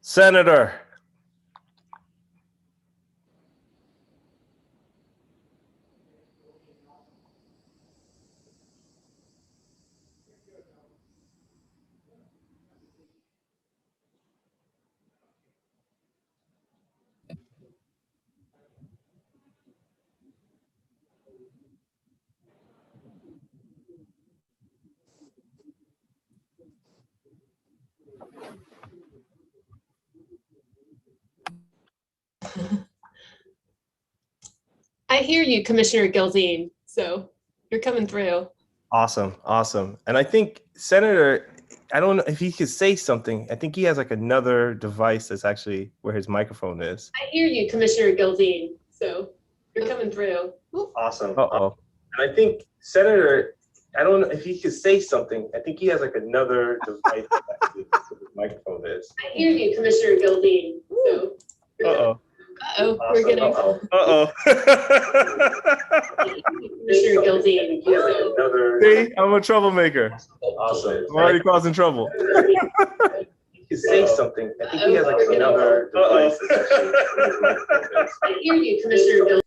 Senator. I hear you, Commissioner Gilzine. So you're coming through. Awesome, awesome. And I think Senator, I don't know if he could say something. I think he has like another device that's actually where his microphone is. I hear you, Commissioner Gilzine. So you're coming through. Awesome. Uh-oh. And I think Senator, I don't know if he could say something. I think he has like another device that's actually where his microphone is. I hear you, Commissioner Gilzine. So Uh-oh. Uh-oh, we're getting Uh-oh. Commissioner Gilzine. See, I'm a troublemaker. Awesome. I'm already causing trouble. He could say something. I think he has like another device that's actually where his microphone is. I hear you, Commissioner Gilzine.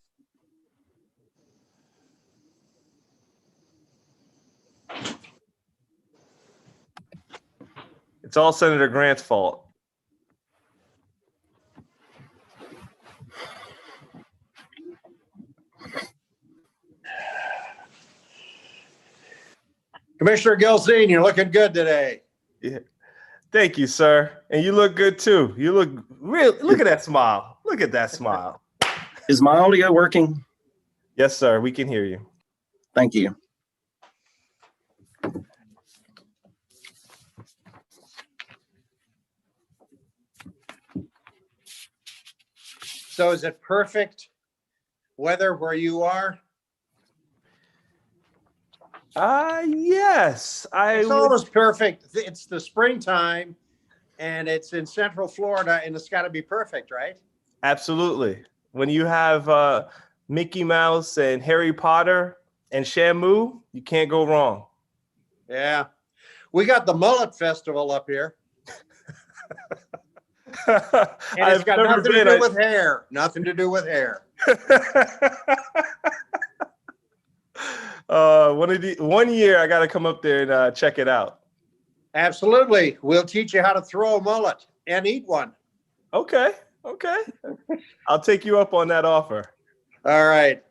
It's all Senator Grant's fault. Commissioner Gilzine, you're looking good today. Yeah. Thank you, sir. And you look good too. You look real. Look at that smile. Look at that smile. Is my audio working? Yes, sir. We can hear you. Thank you. So is it perfect weather where you are? Yes. It's almost perfect. It's the springtime and it's in Central Florida and it's got to be perfect, right? Absolutely. When you have Mickey Mouse and Harry Potter and Shamu, you can't go wrong. Yeah. We got the Mullet Festival up here. And it's got nothing to do with hair. Nothing to do with hair. One year I got to come up there and check it out. Absolutely. We'll teach you how to throw a mullet and eat one. Okay. Okay. I'll take you up on that offer. All right.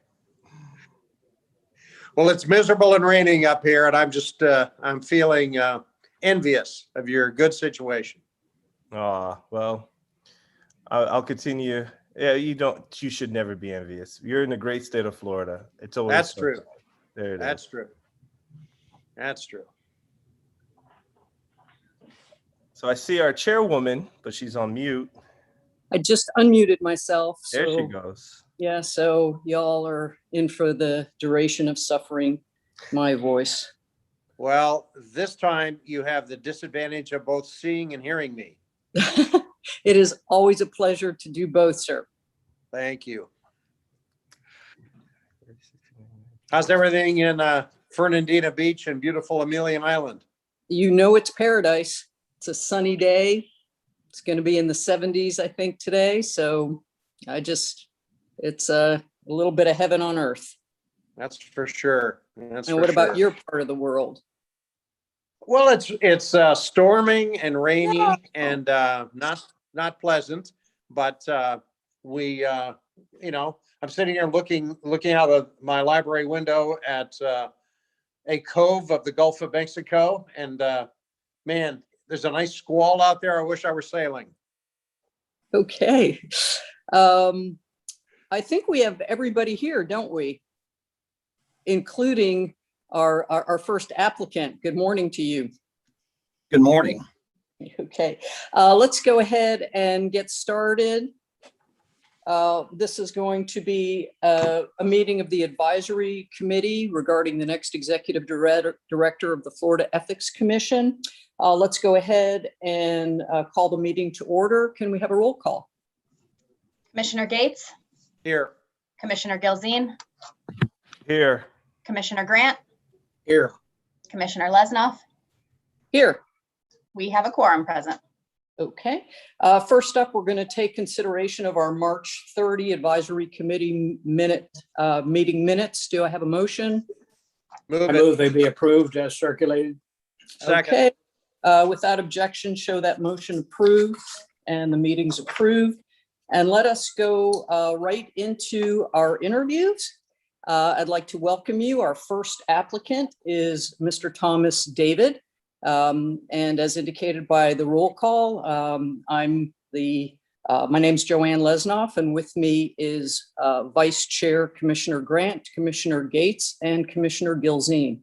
Well, it's miserable and raining up here, and I'm just I'm feeling envious of your good situation. Well, I'll continue. Yeah, you should never be envious. You're in the great state of Florida. It's always That's true. There it That's is. true. That's true. So I see our chairwoman, but she's on mute. I just unmuted myself. There she So, goes. yeah, so y'all are in for the duration of suffering my voice. Well, this time you have the disadvantage of both seeing and hearing me. It is always a pleasure to do both, sir. Thank you. How's everything in Fernandina Beach and beautiful Amelia Island? You know it's paradise. It's a sunny day. It's going to be in the 70s, I think, today. So it's a little bit of heaven on earth. That's for sure. That's And for what about sure. your part of the world? Well, it's storming and rainy and not pleasant, but I'm sitting here looking out of my library window at a cove of the Gulf of Mexico, and man, there's a nice squall out there. I wish I were sailing. Okay. I think we have everybody here, don't we? Including our first applicant. Good morning to you. Good morning. Okay, let's go ahead and get started. This is going to be a meeting of the advisory committee regarding the next executive director of the Florida Ethics Commission. Let's go ahead and call the meeting to order. Can we have a roll call? Commissioner Gates, Here. Commissioner Gilzine, Here. Commissioner Grant, Here. Commissioner Lesnoff. Here. We have a quorum present. Okay. First up, we're going to take consideration of our March 30 Advisory Committee meeting minutes. Do I have a motion? Move I it. move they be approved as circulated. Second. Okay. Without objection, show that motion approved and the meeting's approved. And let us go right into our interviews. I'd like to welcome you. Our first applicant is Mr. Thomas David. And as indicated by the roll call, my name's Joanne Lesnoff, and with me is Vice Chair Commissioner Grant, Commissioner Gates, and Commissioner Gilzine.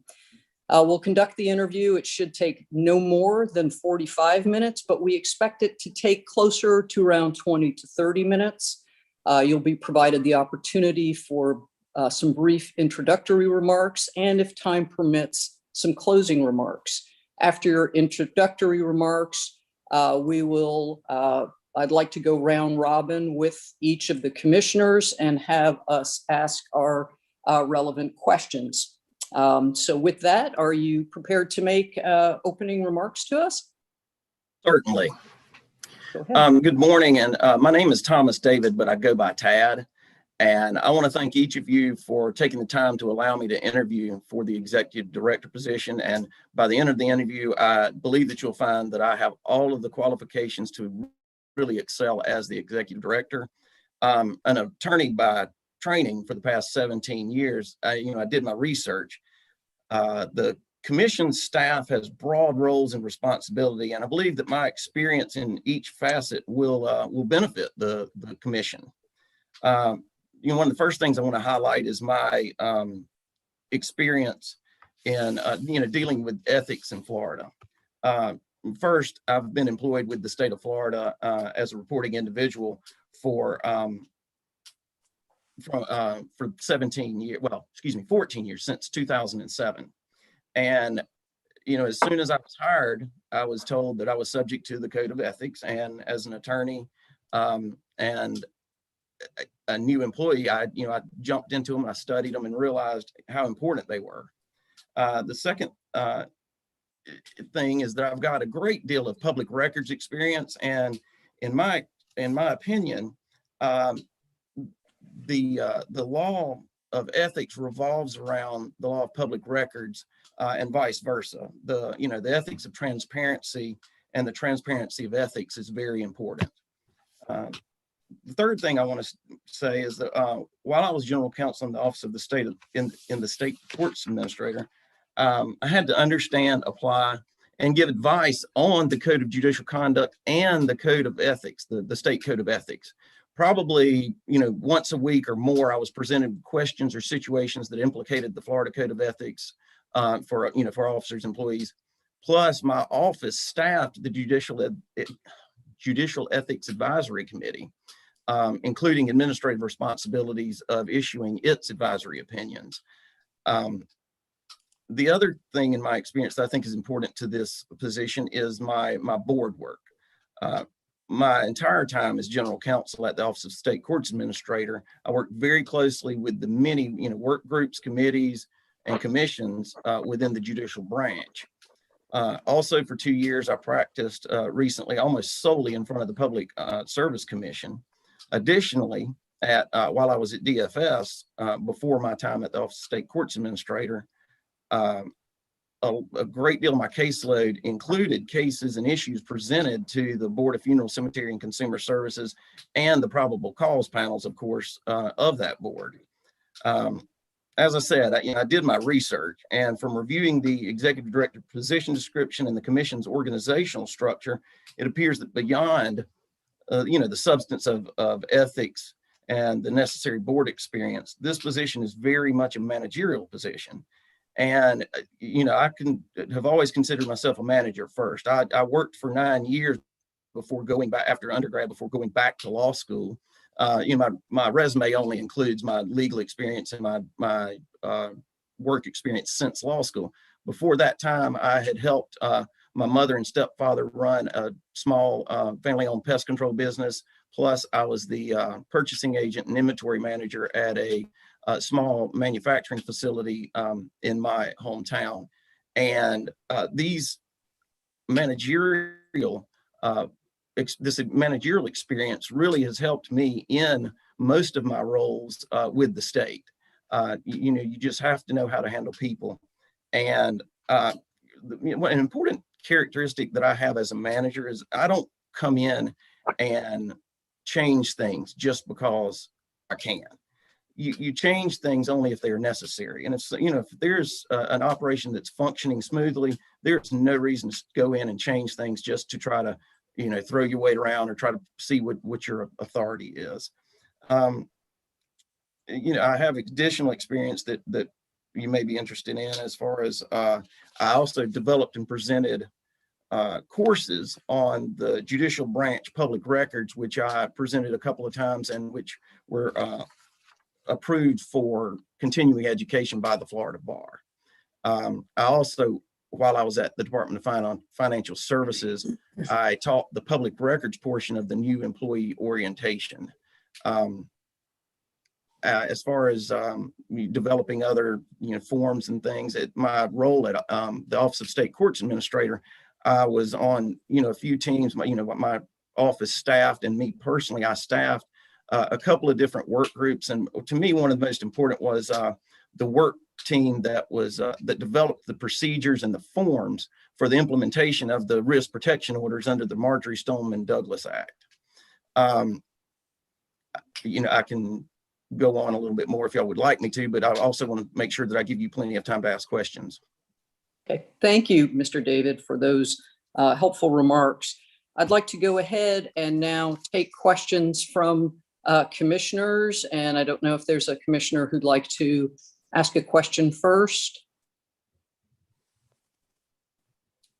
We'll conduct the interview. It should take no more than 45 minutes, but we expect it to take closer to around 20 to 30 minutes. You'll be provided the opportunity for some brief introductory remarks, and if time permits, some closing remarks. After your introductory remarks, I'd like to go round robin with each of the commissioners and have us ask our relevant questions. So with that, are you prepared to make opening remarks to us? Certainly. Go ahead. Good morning, and my name is Thomas David, but I go by Tad. And I want to thank each of you for taking the time to allow me to interview for the executive director position. And by the end of the interview, I believe that you'll find that I have all of the qualifications to really excel as the executive director. An attorney by training for the past 17 years. I did my research. The commission staff has broad roles and responsibility, and I believe that my experience in each facet will benefit the commission. One of the first things I want to highlight is my experience in dealing with ethics in Florida. First, I've been employed with the state of Florida as a reporting individual for 14 years, since 2007. And as soon as I was hired, I was told that I was subject to the code of ethics, and as an attorney and a new employee, I jumped into them, I studied them, and realized how important they were. The second thing is that I've got a great deal of public records experience, and in my opinion, the law of ethics revolves around the law of public records, and vice versa. The ethics of transparency and the transparency of ethics is very important. The third thing I want to say is that while I was general counsel in the office of the state in the state courts administrator, I had to understand, apply, and give advice on the code of judicial conduct and the code of ethics, the state code of ethics. Probably, once a week or more, I was presented with questions or situations that implicated the Florida Code of Ethics for officers, employees. Plus, my office staffed the Judicial Ethics Advisory Committee, including administrative responsibilities of issuing its advisory opinions. The other thing in my experience that I think is important to this position is my board work. My entire time as general counsel at the Office of State Courts Administrator, I worked very closely with the many work groups, committees, and commissions within the judicial branch. Also, for 2 years, I practiced recently almost solely in front of the Public Service Commission. Additionally, while I was at DFS, before my time at the Office of State Courts Administrator, a great deal of my caseload included cases and issues presented to the Board of Funeral, Cemetery, and Consumer Services and the probable cause panels, of course, of that board. As I said, I did my research, and from reviewing the executive director position description and the commission's organizational structure, it appears that beyond, the substance of ethics and the necessary board experience, this position is very much a managerial position. And, I have always considered myself a manager first. I worked for 9 years before going back after undergrad, before going back to law school. My resume only includes my legal experience and my work experience since law school. Before that time, I had helped my mother and stepfather run a small family-owned pest control business. Plus, I was the purchasing agent and inventory manager at a small manufacturing facility in my hometown. And these managerial this managerial experience really has helped me in most of my roles with the state. You just have to know how to handle people. And an important characteristic that I have as a manager is I don't come in and change things just because I can. You change things only if they are necessary. And it's, if there's an operation that's functioning smoothly, there's no reason to go in and change things just to try to, throw your weight around or try to see what your authority is. I have additional experience that you may be interested in, as far as I also developed and presented courses on the judicial branch public records, which I presented a couple of times and which were approved for continuing education by the Florida Bar. I also, while I was at the Department of Financial Services, I taught the public records portion of the new employee orientation. As far as developing other forms and things, at my role at the Office of State Courts Administrator, I was on a few teams. My office staffed, and me personally, I staffed a couple of different work groups. And to me, one of the most important was the work team that was that developed the procedures and the forms for the implementation of the risk protection orders under the Marjory Stoneman Douglas Act. I can go on a little bit more if y'all would like me to, but I also want to make sure that I give you plenty of time to ask questions. Okay, thank you, Mr. David, for those helpful remarks. I'd like to go ahead and now take questions from commissioners, and I don't know if there's a commissioner who'd like to ask a question first.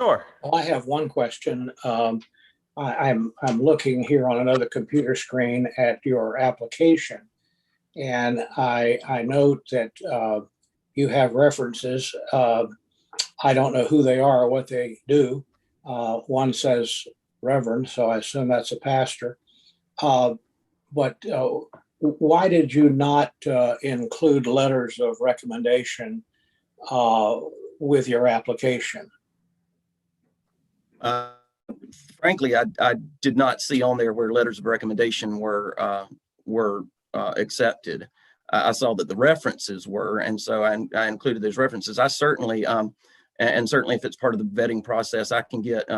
Sure. Well, I have one question. I'm looking here on another computer screen at your application, and I note that you have references. I don't know who they are or what they do. One says Reverend, so I assume that's a pastor. But why did you not include letters of recommendation with your application? Frankly, I did not see on there where letters of recommendation were accepted. I saw that the references were, and so I included those references. I certainly, and certainly if it's part of the vetting process, I can get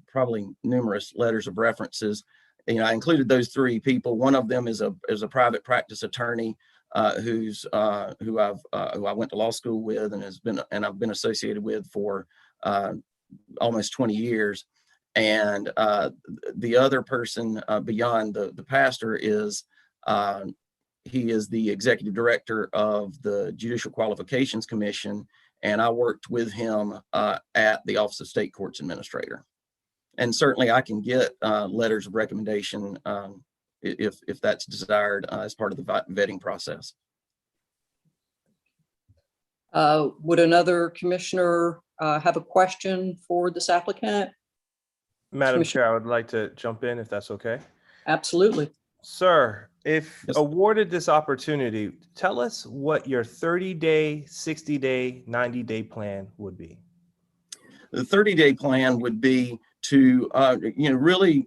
probably numerous letters of references. I included those three people. One of them is a private practice attorney who I went to law school with and I've been associated with for almost 20 years. And the other person beyond the pastor is he is the executive director of the Judicial Qualifications Commission, and I worked with him at the Office of State Courts Administrator. And certainly I can get letters of recommendation if that's desired as part of the vetting process. Would another commissioner have a question for this applicant? Madam Chair, I would like to jump in if that's okay. Absolutely. Sir, if Yes. awarded this opportunity, tell us what your 30-day, 60-day, 90-day plan would be. The 30-day plan would be to, really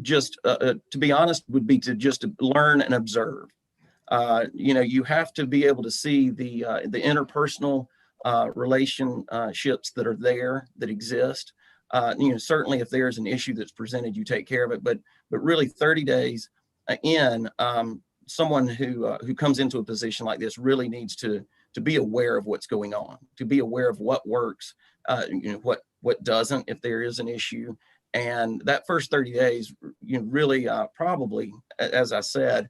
just, to be honest, would be to just learn and observe. You have to be able to see the interpersonal relationships that are there, that exist. Certainly if there's an issue that's presented, you take care of it, but really 30 days in, someone who comes into a position like this really needs to be aware of what's going on, to be aware of what works, what doesn't, if there is an issue. And that first 30 days, really probably, as I said,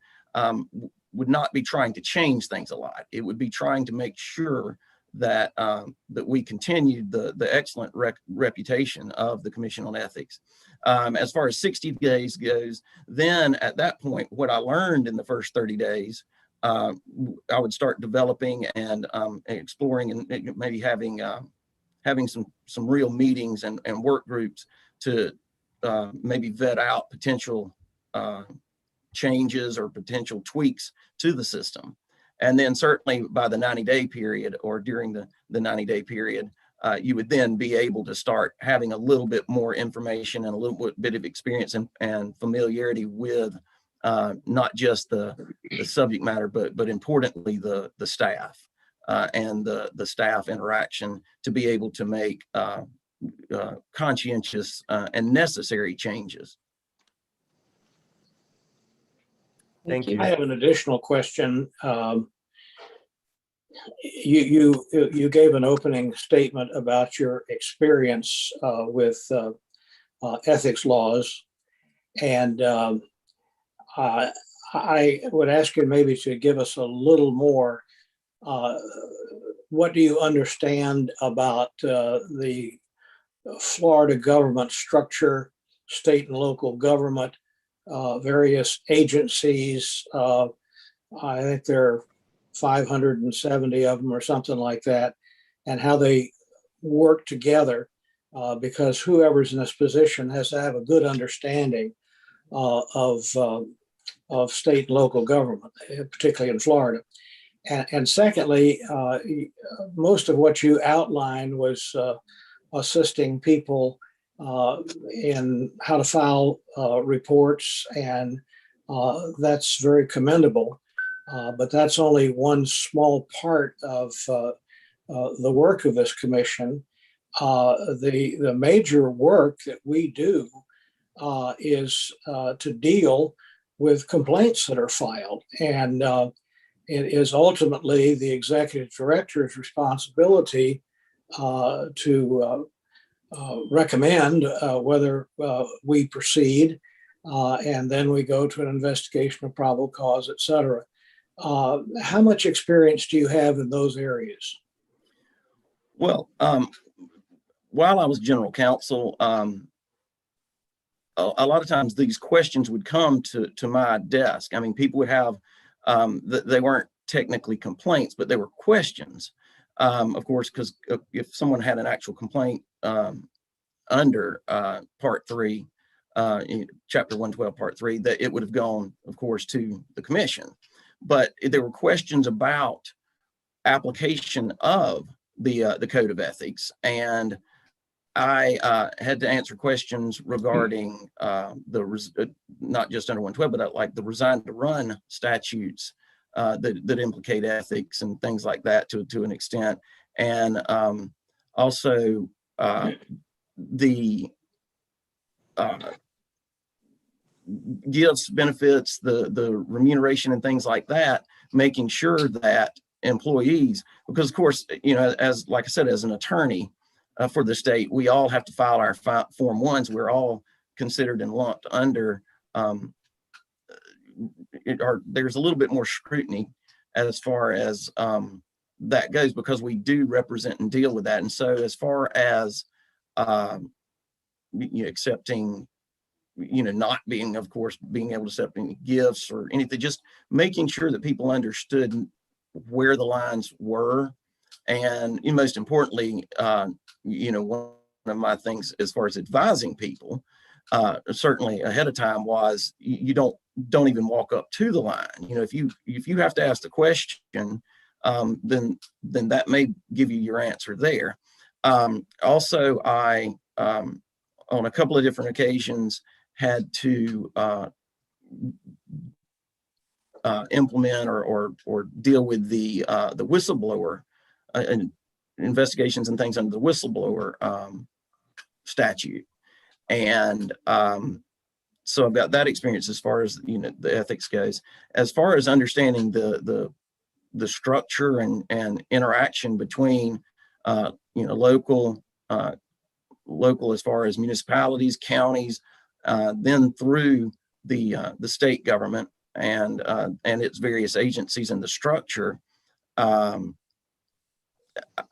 would not be trying to change things a lot. It would be trying to make sure that that we continued the excellent reputation of the Commission on Ethics. As far as 60 days goes, then at that point, what I learned in the first 30 days, I would start developing and exploring and maybe having some real meetings and work groups to maybe vet out potential changes or potential tweaks to the system. And then certainly by the 90-day period or during the 90-day period, you would then be able to start having a little bit more information and a little bit of experience and familiarity with not just the subject matter, but importantly, the staff and the staff interaction to be able to make conscientious and necessary changes. Thank you. I have an additional question. You gave an opening statement about your experience with ethics laws, and I would ask you maybe to give us a little more. What do you understand about the Florida government structure, state and local government, various agencies? I think there are 570 of them or something like that, and how they work together, because whoever's in this position has to have a good understanding of state and local government, particularly in Florida. And secondly, most of what you outlined was assisting people in how to file reports, and that's very commendable. But that's only one small part of the work of this commission. The major work that we do is to deal with complaints that are filed. And it is ultimately the executive director's responsibility to recommend whether we proceed, and then we go to an investigation of probable cause, et cetera. How much experience do you have in those areas? Well, while I was general counsel, a lot of times these questions would come to my desk. I mean, people would have, they weren't technically complaints, but they were questions. Of course, because if someone had an actual complaint under Part 3, Chapter 112, Part 3, that it would have gone, of course, to the commission. But there were questions about application of the Code of Ethics, and I had to answer questions regarding not just under 112, but like the resign to run statutes that implicate ethics and things like that to an extent, and also the gifts, benefits, the remuneration and things like that, making sure that employees, because of course, you know, as like I said, as an attorney for the state, we all have to file our Form 1s. We're all considered and lumped under, there's a little bit more scrutiny as far as that goes, because we do represent and deal with that. And so as far as accepting, not being, of course, being able to accept any gifts or anything, just making sure that people understood where the lines were. And most importantly, one of my things as far as advising people, certainly ahead of time, was you don't even walk up to the line. If you have to ask the question, then that may give you your answer there. Also, I on a couple of different occasions had to implement or deal with the whistleblower and investigations and things under the whistleblower statute. And so I've got that experience as far as the ethics goes. As far as understanding the structure and interaction between local as far as municipalities, counties, then through the state government and its various agencies and the structure,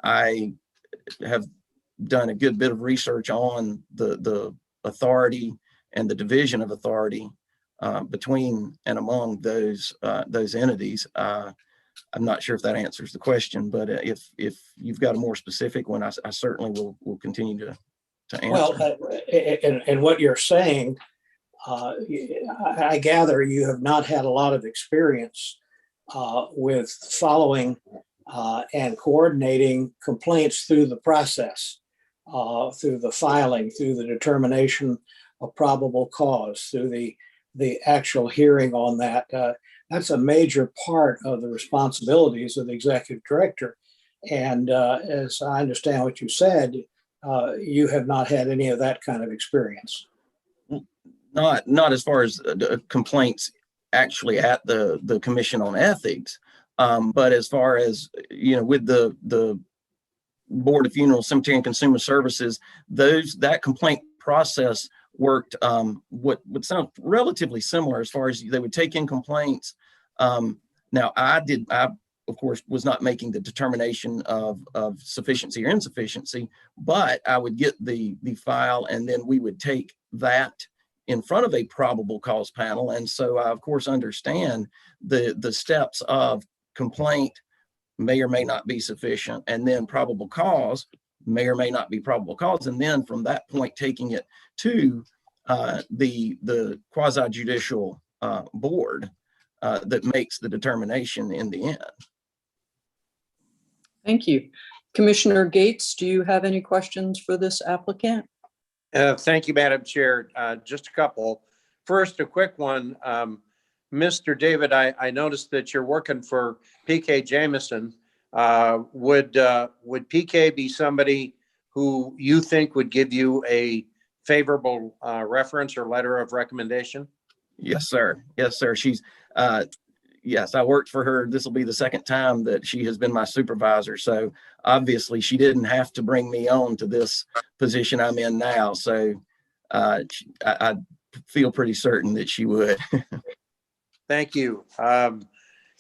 I have done a good bit of research on the authority and the division of authority between and among those entities. I'm not sure if that answers the question, but if you've got a more specific one, I certainly will continue to answer. Well, and what you're saying, I gather you have not had a lot of experience with following and coordinating complaints through the process, through the filing, through the determination of probable cause, through the actual hearing on that. That's a major part of the responsibilities of the executive director. And as I understand what you said, you have not had any of that kind of experience. Not as far as complaints actually at the Commission on Ethics, but as far as, with the Board of Funeral, Cemetery, and Consumer Services, that complaint process worked what would sound relatively similar as far as they would take in complaints. Now, I of course was not making the determination of sufficiency or insufficiency, but I would get the file, and then we would take that in front of a probable cause panel. And so I of course understand the steps of complaint may or may not be sufficient, and then probable cause may or may not be probable cause, and then from that point taking it to the quasi-judicial board that makes the determination in the end. Thank you. Commissioner Gates, do you have any questions for this applicant? Thank you, Madam Chair. Just a couple. First, a quick one. Mr. David, I noticed that you're working for PK Jameson. Would PK be somebody who you think would give you a favorable reference or letter of recommendation? Yes, sir. Yes, sir. She's, yes, I worked for her. This will be the second time that she has been my supervisor. So obviously she didn't have to bring me on to this position I'm in now. So I feel pretty certain that she would. Thank you.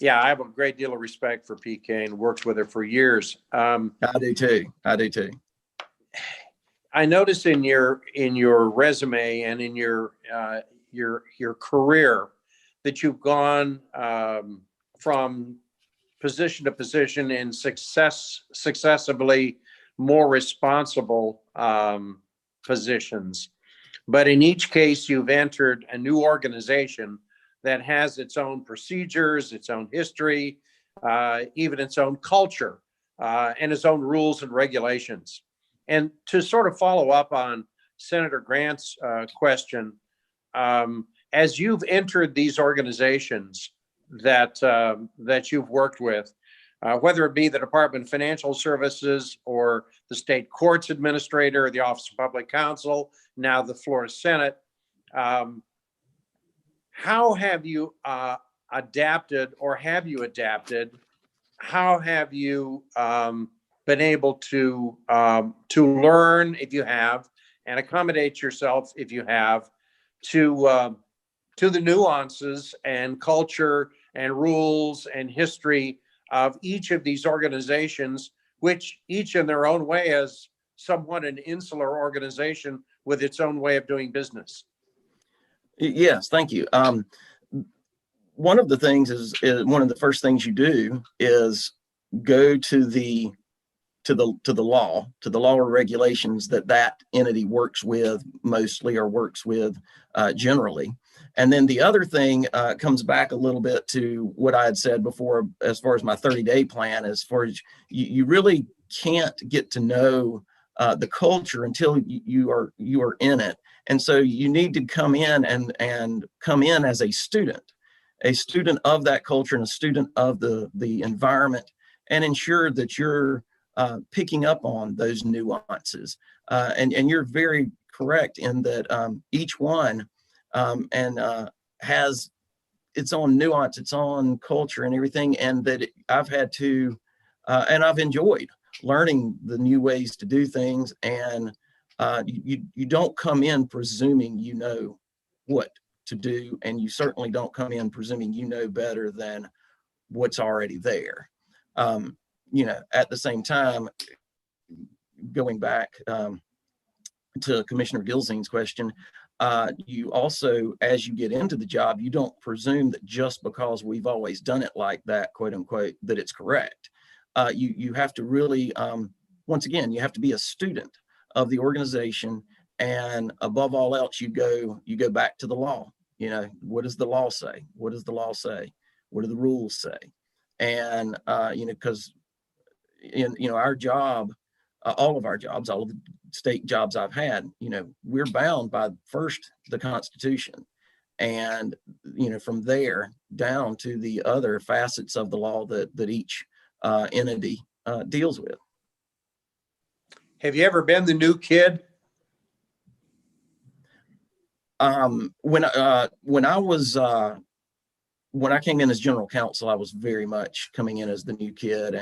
Yeah, I have a great deal of respect for PK and worked with her for years. I do too. I do too. I noticed in your resume and in your career that you've gone from position to position in successively more responsible positions. But in each case, you've entered a new organization that has its own procedures, its own history, even its own culture, and its own rules and regulations. And to sort of follow up on Senator Grant's question, as you've entered these organizations that you've worked with, whether it be the Department of Financial Services or the State Courts Administrator or the Office of Public Counsel, now the Florida Senate, how have you adapted, or have you adapted? How have you been able to learn, if you have, and accommodate yourself, if you have, to the nuances and culture and rules and history of each of these organizations, which each in their own way is somewhat an insular organization with its own way of doing business? Yes, thank you. One of the things is one of the first things you do is go to the law or regulations that entity works with mostly, or works with generally. And then the other thing comes back a little bit to what I had said before, as far as my 30-day plan, as far as you really can't get to know the culture until you are in it. And so you need to come in and come in as a student of that culture and a student of the environment, and ensure that you're picking up on those nuances. And you're very correct in that each one has its own nuance, its own culture and everything. And that I've had to, and I've enjoyed learning the new ways to do things. And you don't come in presuming you know what to do, and you certainly don't come in presuming you know better than what's already there. At the same time, going back to Commissioner Gilzean's question, you also, as you get into the job, you don't presume that just because we've always done it like that, quote unquote, that it's correct. You have to really, once again, you have to be a student of the organization, and above all else, you go back to the law. What does the law say? What does the law say? What do the rules say? And because in, our job, all of our jobs, all of the state jobs I've had, we're bound by first the Constitution. And, from there down to the other facets of the law that each entity deals with. Have you ever been the new kid? When I came in as general counsel, I was very much coming in as the new kid,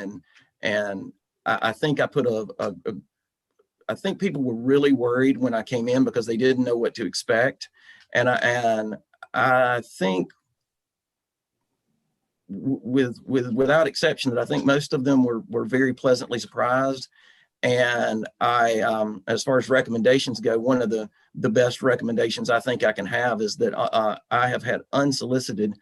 and I think I put I think people were really worried when I came in because they didn't know what to expect, and I think without exception that I think most of them were very pleasantly surprised. And as far as recommendations go, one of the best recommendations I think I can have is that I have had unsolicited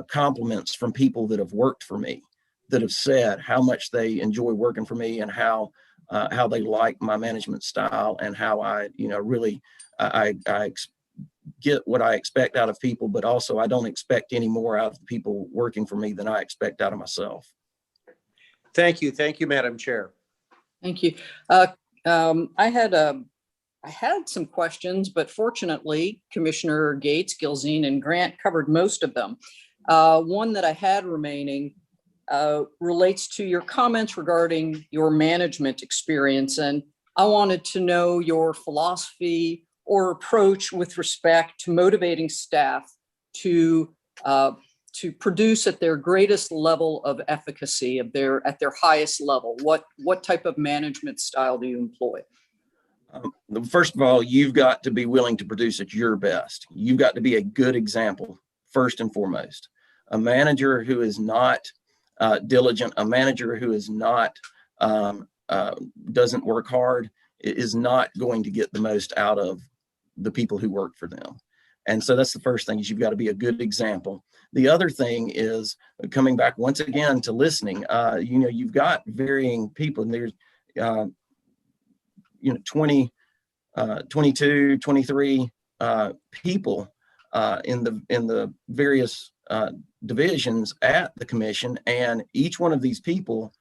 compliments from people that have worked for me, that have said how much they enjoy working for me and how they like my management style and how I, really, I get what I expect out of people, but also I don't expect any more out of the people working for me than I expect out of myself. Thank you. Thank you, Madam Chair. Thank you. I had some questions, but fortunately, Commissioner Gates, Gilzine, and Grant covered most of them. One that I had remaining relates to your comments regarding your management experience. And I wanted to know your philosophy or approach with respect to motivating staff to produce at their greatest level of efficacy, at their highest level. What type of management style do you employ? First of all, you've got to be willing to produce at your best. You've got to be a good example, first and foremost. A manager who is not diligent, a manager who is not doesn't work hard, is not going to get the most out of the people who work for them. And so that's the first thing, is you've got to be a good example. The other thing is coming back once again to listening. You've got varying people, and there's 20, 22, 23 people in the various divisions at the commission, and each one of these people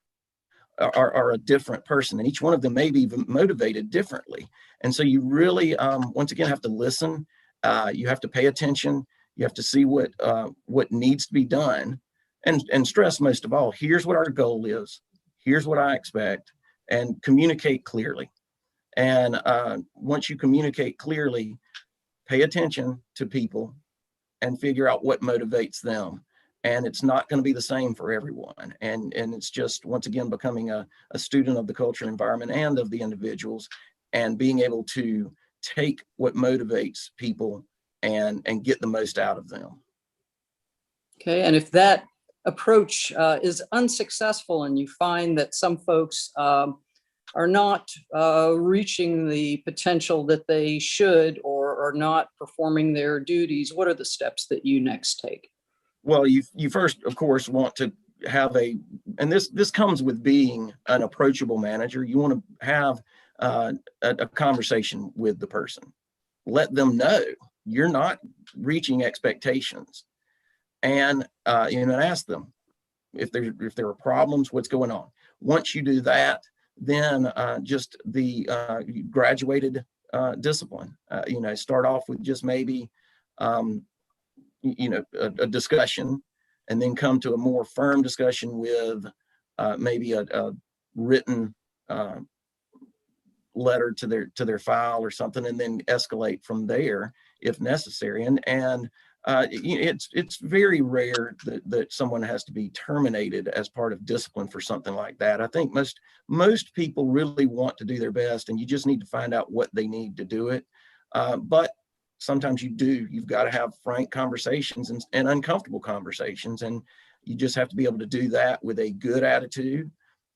are a different person, and each one of them may be motivated differently. And so you really, once again, have to listen. You have to pay attention. You have to see what needs to be done, and stress most of all, here's what our goal is. Here's what I expect, and communicate clearly. And once you communicate clearly, pay attention to people and figure out what motivates them. And it's not going to be the same for everyone. And it's just, once again, becoming a student of the culture, environment, and of the individuals, and being able to take what motivates people and get the most out of them. Okay, and if that approach is unsuccessful and you find that some folks are not reaching the potential that they should, or are not performing their duties, what are the steps that you next take? Well, you first, of course, want to have and this comes with being an approachable manager. You want to have a conversation with the person. Let them know you're not reaching expectations, and ask them if there are problems, what's going on. Once you do that, then just the graduated discipline. Start off with just maybe a discussion, and then come to a more firm discussion with maybe a written letter to their file or something, and then escalate from there if necessary. And it's very rare that someone has to be terminated as part of discipline for something like that. I think most people really want to do their best, and you just need to find out what they need to do it. But sometimes you've got to have frank conversations and uncomfortable conversations, and you just have to be able to do that with a good attitude.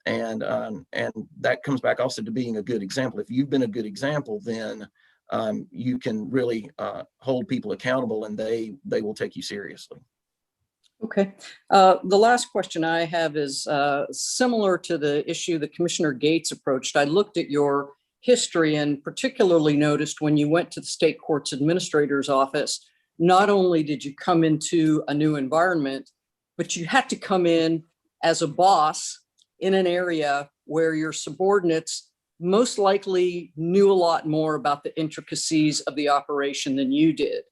And that comes back also to being a good example. If you've been a good example, then you can really hold people accountable, and they will take you seriously. Okay. The last question I have is similar to the issue that Commissioner Gates approached. I looked at your history and particularly noticed when you went to the state courts administrator's office, not only did you come into a new environment, but you had to come in as a boss in an area where your subordinates most likely knew a lot more about the intricacies of the operation than you did.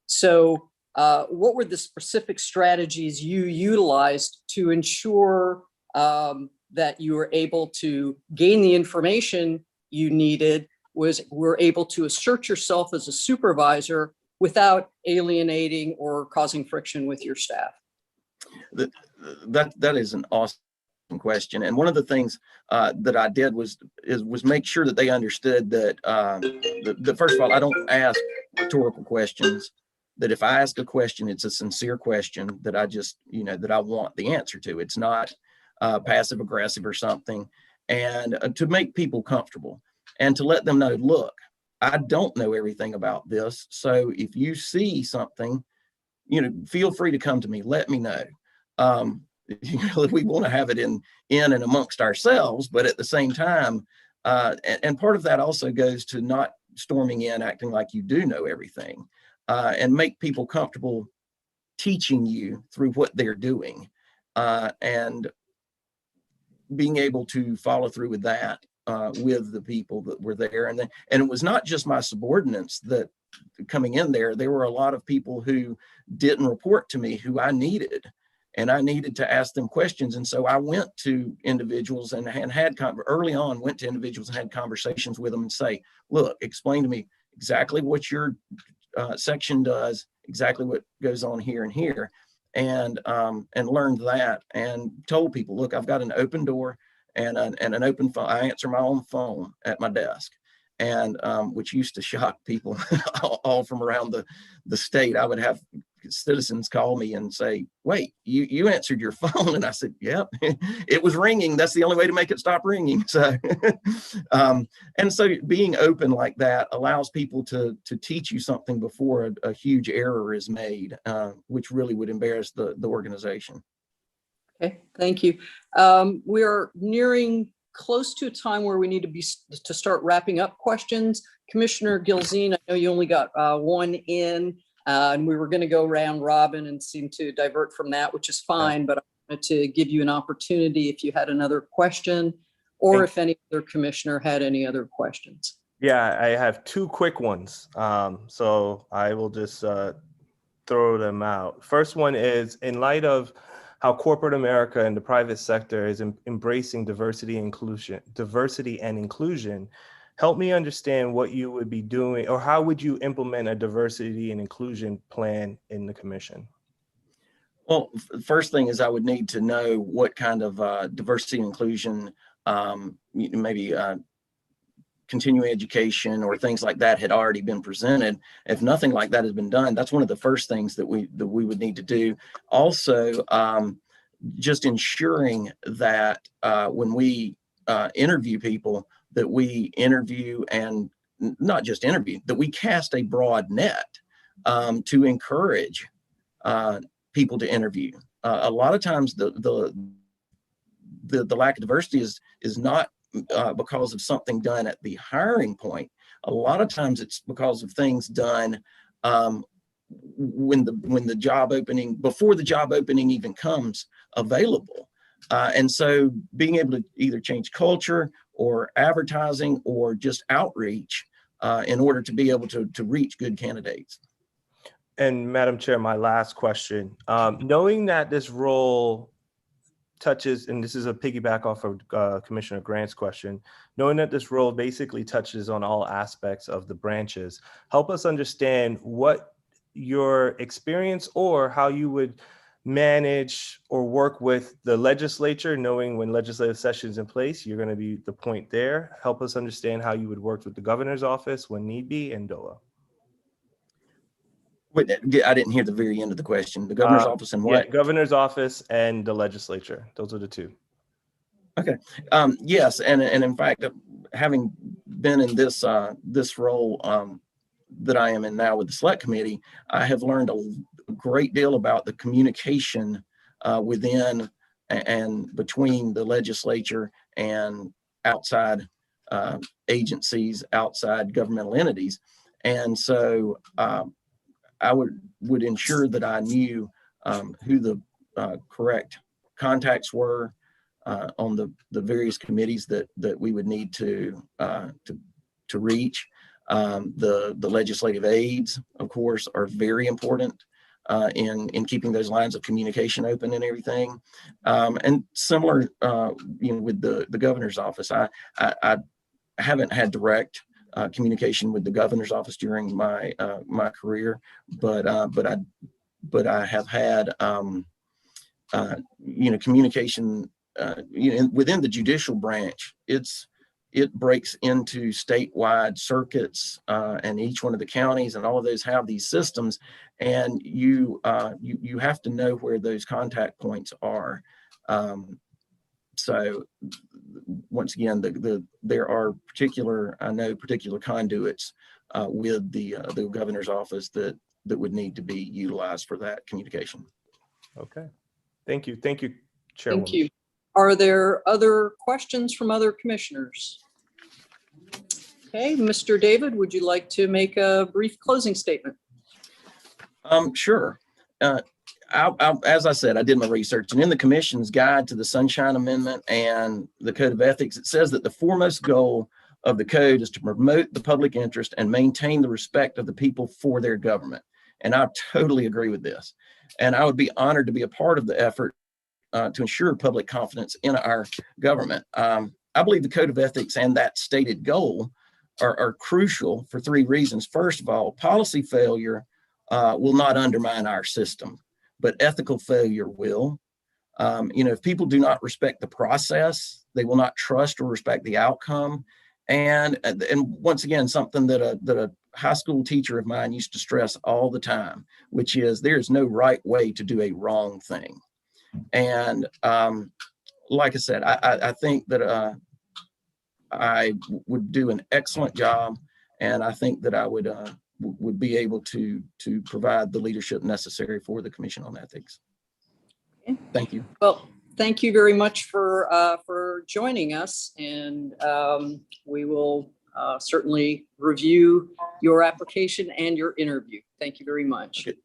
So what were the specific strategies you utilized to ensure that you were able to gain the information you needed, were able to assert yourself as a supervisor without alienating or causing friction with your staff? That is an awesome question. And one of the things that I did was make sure that they understood that, first of all, I don't ask rhetorical questions. That if I ask a question, it's a sincere question that I just, that I want the answer to. It's not passive aggressive or something. And to make people comfortable and to let them know, look, I don't know everything about this. So if you see something, feel free to come to me, let me know. We want to have it in and amongst ourselves, but at the same time, and part of that also goes to not storming in, acting like you do know everything, and make people comfortable teaching you through what they're doing, and being able to follow through with that with the people that were there. And it was not just my subordinates that coming in there. There were a lot of people who didn't report to me who I needed. And I needed to ask them questions. And so I went to individuals and had early on, went to individuals and had conversations with them and say, look, explain to me exactly what your section does, exactly what goes on here and here. And learned that and told people, look, I've got an open door and an open phone. I answer my own phone at my desk. And which used to shock people all from around the state. I would have citizens call me and say, wait, you answered your phone? And I said, yep, it was ringing. That's the only way to make it stop ringing. So, and so being open like that allows people to teach you something before a huge error is made, which really would embarrass the organization. Okay, thank you. We are nearing close to a time where we need to start wrapping up questions. Commissioner Gilzine, I know you only got one in, and we were going to go round robin and seem to divert from that, which is fine, but I wanted to give you an opportunity if you had another question or if any other commissioner had any other questions. Yeah, I have two quick ones. So I will just throw them out. First one is, in light of how corporate America and the private sector is embracing diversity and inclusion, help me understand what you would be doing, or how would you implement a diversity and inclusion plan in the commission? Well, first thing is I would need to know what kind of diversity and inclusion, maybe continuing education or things like that had already been presented. If nothing like that has been done, that's one of the first things that we would need to do. Also, just ensuring that when we interview people, that we interview and not just interview, that we cast a broad net to encourage people to interview. A lot of times the lack of diversity is not because of something done at the hiring point. A lot of times it's because of things done when the job opening, before the job opening even comes available. And so being able to either change culture or advertising or just outreach in order to be able to reach good candidates. And Madam Chair, my last question, knowing that this role touches, and this is a piggyback off of Commissioner Grant's question, knowing that this role basically touches on all aspects of the branches, help us understand what your experience or how you would manage or work with the legislature, knowing when legislative session is in place, you're going to be the point there. Help us understand how you would work with the governor's office when need be, and DOLA. Wait, I didn't hear the very end of the question. The governor's office and what? Yeah, governor's office and the legislature. Those are the two. Okay. Yes, and in fact, having been in this role that I am in now with the Select Committee, I have learned a great deal about the communication within and between the legislature and outside agencies, outside governmental entities, and so I would ensure that I knew who the correct contacts were on the various committees that we would need to reach. The legislative aides, of course, are very important in keeping those lines of communication open and everything. And similar, with the governor's office, I haven't had direct communication with the governor's office during my career, but I have had communication within the judicial branch. It breaks into statewide circuits, and each one of the counties and all of those have these systems, and you have to know where those contact points are. So once again, there are particular conduits with the governor's office that would need to be utilized for that communication. Okay. Thank you, Chairwoman. Thank you. Are there other questions from other commissioners? Okay, Mr. David, would you like to make a brief closing statement? Sure. As I said, I did my research, and in the Commission's guide to the Sunshine Amendment and the Code of Ethics, it says that the foremost goal of the code is to promote the public interest and maintain the respect of the people for their government. And I totally agree with this. And I would be honored to be a part of the effort to ensure public confidence in our government. I believe the Code of Ethics and that stated goal are crucial for three reasons. First of all, policy failure will not undermine our system, but ethical failure will. If people do not respect the process, they will not trust or respect the outcome. And once again, something that a high school teacher of mine used to stress all the time, which is there's no right way to do a wrong thing. And like I said, I think that I would do an excellent job, and I think that I would be able to provide the leadership necessary for the Commission on Ethics. Okay. Thank you. Well, thank you very much for joining us, and we will certainly review your application and your interview. Thank you very much. Okay.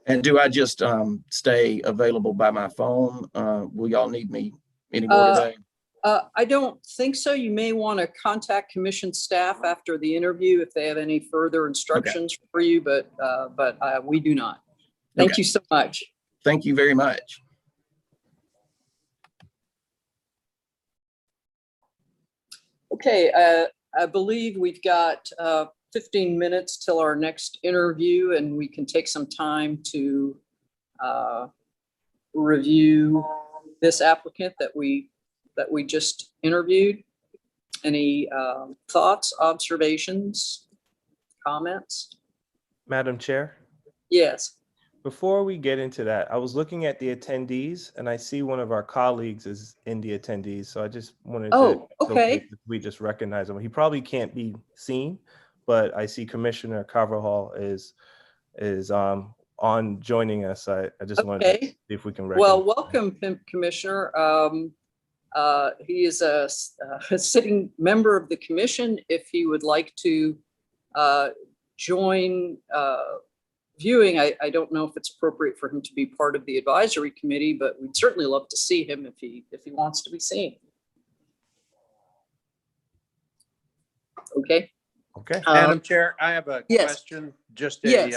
And do I just stay available by my phone? Will y'all need me any more today? I don't think so. You may want to contact Commission staff after the interview if they have any further instructions for you, but we do not. Thank you so much. Thank you very much. Okay, I believe we've got 15 minutes till our next interview, and we can take some time to review this applicant that we just interviewed. Any thoughts, observations, comments? Madam Chair, Yes. before we get into that, I was looking at the attendees and I see one of our colleagues is in the attendees. So I just wanted Oh, to, okay. we just recognize him. He probably can't be seen, but I see Commissioner Carvajal is on joining us. I just wanted to Okay. see if we can Well, recognize. welcome, Commissioner. He is a sitting member of the commission. If he would like to join viewing, I don't know if it's appropriate for him to be part of the advisory committee, but we'd certainly love to see him if he wants to be seen. Okay. Okay. Madam Chair, I have a yes. question, just Yes.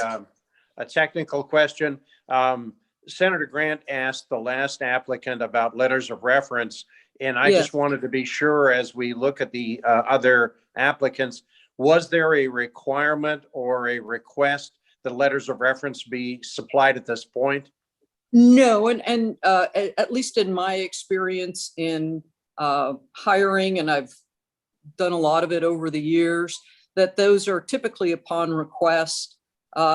a technical question. Senator Grant asked the last applicant about letters of reference, and I Yes. just wanted to be sure as we look at the other applicants, was there a requirement or a request that letters of reference be supplied at this point? No, and at least in my experience in hiring, and I've done a lot of it over the years, that those are typically upon request.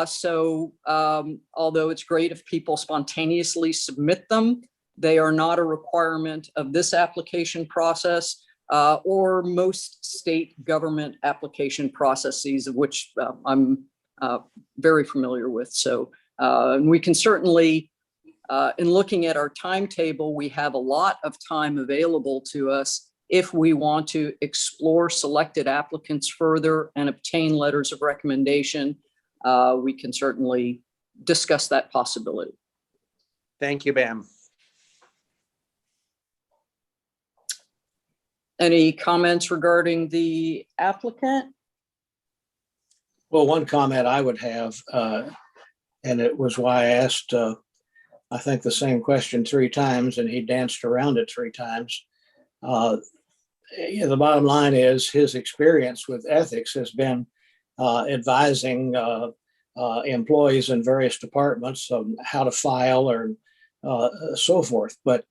So although it's great if people spontaneously submit them, they are not a requirement of this application process or most state government application processes, of which I'm very familiar with. So we can certainly, in looking at our timetable, we have a lot of time available to us if we want to explore selected applicants further and obtain letters of recommendation. We can certainly discuss that possibility. Thank you, ma'am. Any comments regarding the applicant? Well, one comment I would have, and it was why I asked, I think the same question 3 times, and he danced around it 3 times. The bottom line is his experience with ethics has been advising employees in various departments on how to file or so forth. But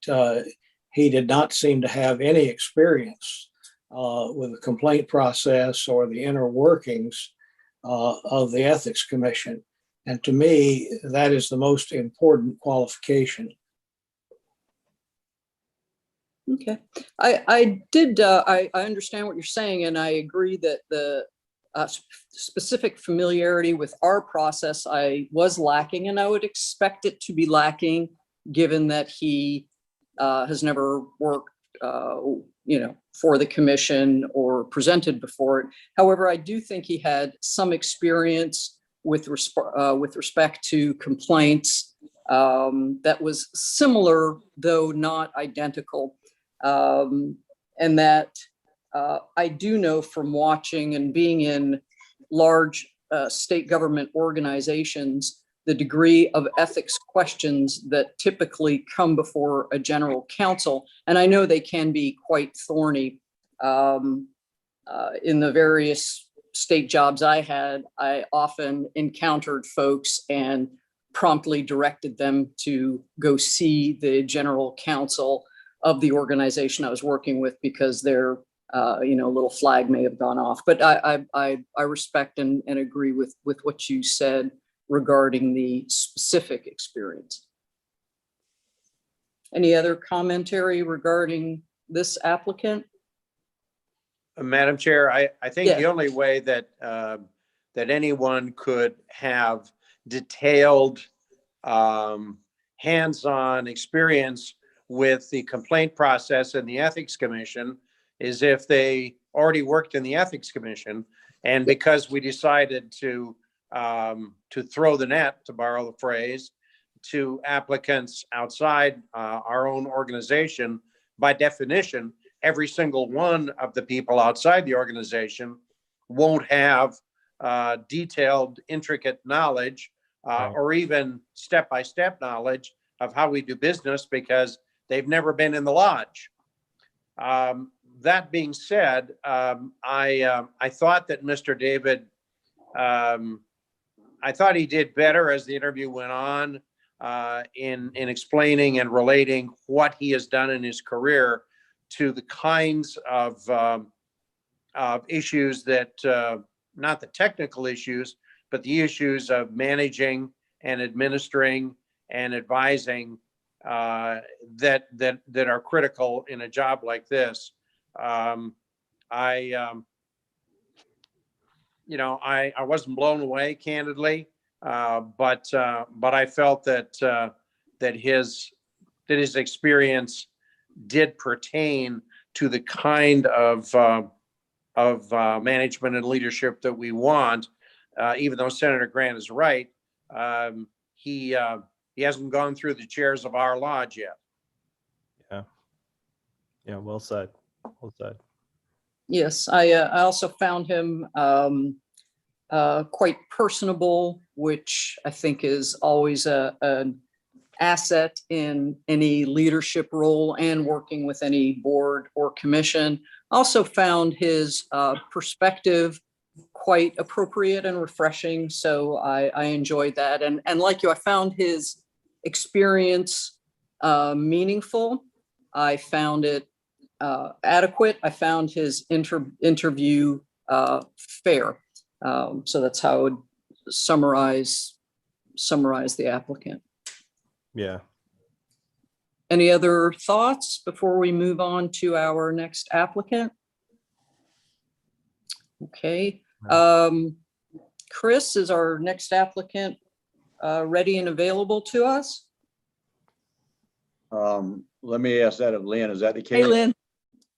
he did not seem to have any experience with the complaint process or the inner workings of the Ethics Commission. And to me, that is the most important qualification. Okay, I understand what you're saying, and I agree that the specific familiarity with our process I was lacking, and I would expect it to be lacking, given that he has never worked, for the commission or presented before it. However, I do think he had some experience with respect to complaints that was similar, though not identical. And that I do know from watching and being in large state government organizations, the degree of ethics questions that typically come before a general counsel, and I know they can be quite thorny. In the various state jobs I had, I often encountered folks and promptly directed them to go see the general counsel of the organization I was working with, because their little flag may have gone off. But I respect and agree with what you said regarding the specific experience. Any other commentary regarding this applicant? Madam Chair, I think Yes. the only way that anyone could have detailed hands-on experience with the complaint process and the Ethics Commission is if they already worked in the Ethics Commission. And because we decided to throw the net, to borrow the phrase, to applicants outside our own organization, by definition, every single one of the people outside the organization won't have detailed, intricate knowledge or even step-by-step knowledge of how we do business, because they've never been in the lodge. That being said, I thought that Mr. David, I thought he did better as the interview went on in explaining and relating what he has done in his career to the kinds of issues that, not the technical issues, but the issues of managing and administering and advising that are critical in a job like this. I wasn't blown away, candidly, but I felt that his experience did pertain to the kind of management and leadership that we want. Even though Senator Grant is right, he hasn't gone through the chairs of our lodge yet. Yeah, well said. Well said. Yes, I also found him quite personable, which I think is always an asset in any leadership role and working with any board or commission. Also found his perspective quite appropriate and refreshing, so I enjoyed that. And like you, I found his experience meaningful. I found it adequate. I found his interview fair. So that's how I would summarize the applicant. Yeah. Any other thoughts before we move on to our next applicant? Okay. Chris, is our next applicant ready and available to us? Let me ask that of Lynn. Is that the case? Hey, Lynn.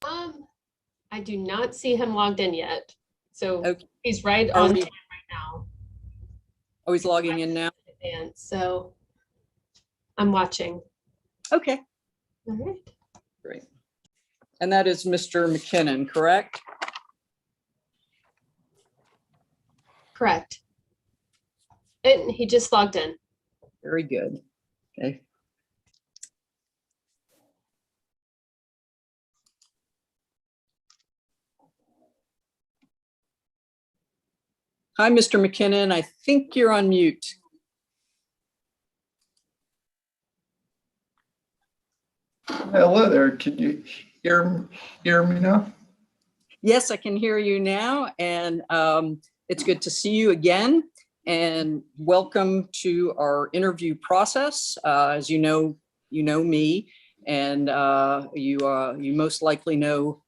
I do not see him logged in yet. So Okay. he's right Are on we- right now. Oh, he's logging in now. And so I'm watching. Okay, All right. great. and that is Mr. McKinnon, correct? Correct. And he just logged in. Very good. Okay. Hi, Mr. McKinnon. I think you're on mute. Hello there. Can you hear me now? Yes, I can hear you now, and it's good to see you again. And welcome to our interview process. As you know me, and you most likely know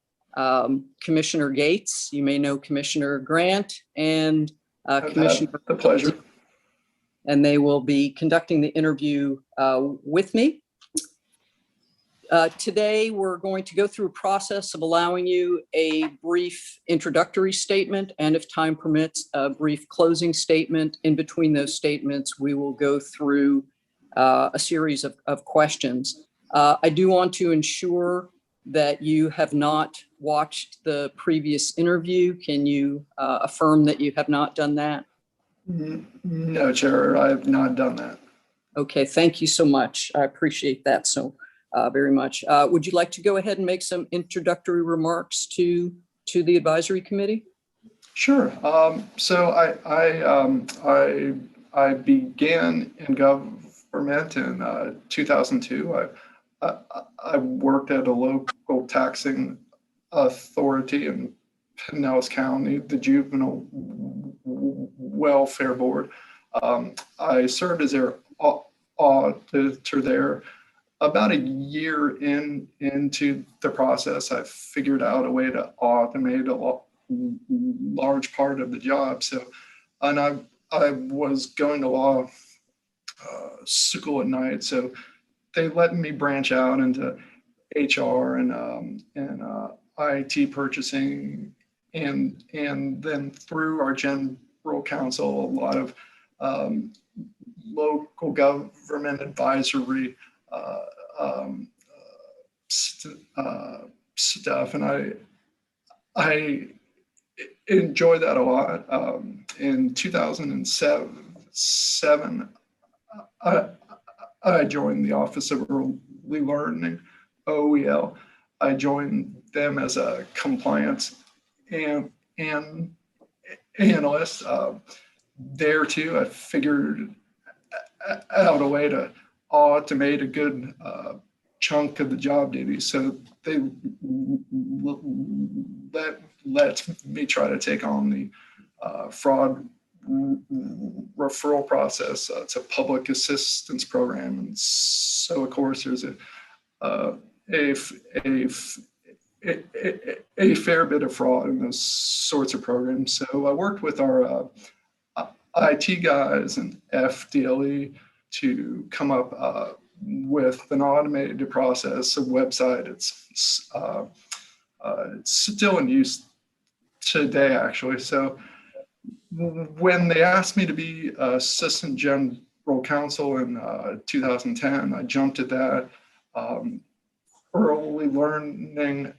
Commissioner Gates. You may know Commissioner Grant and Commissioner. The pleasure. And they will be conducting the interview with me. Today, we're going to go through a process of allowing you a brief introductory statement, and if time permits, a brief closing statement. In between those statements, we will go through a series of questions. I do want to ensure that you have not watched the previous interview. Can you affirm that you have not done that? No, Chair, I have not done that. Okay, thank you so much. I appreciate that very much. Would you like to go ahead and make some introductory remarks to the advisory committee? Sure. So I began in government in 2002. I worked at a local taxing authority in Pinellas County, the Juvenile Welfare Board. I served as their auditor there. About a year into the process, I figured out a way to automate a large part of the job. So, and I was going to law school at night, so they let me branch out into HR and IT purchasing, and then through our general counsel, a lot of local government advisory stuff, and I enjoy that a lot. In 2007, I joined the Office of Early Learning, OEL. I joined them as a compliance and analyst. There too, I figured out a way to automate a good chunk of the job duties. So they let me try to take on the fraud referral process. It's a public assistance program, and so of course there's a fair bit of fraud in those sorts of programs. So I worked with our IT guys and FDLE to come up with an automated process, a website. It's still in use today, actually. So when they asked me to be assistant general counsel in 2010, I jumped at that. Early learning,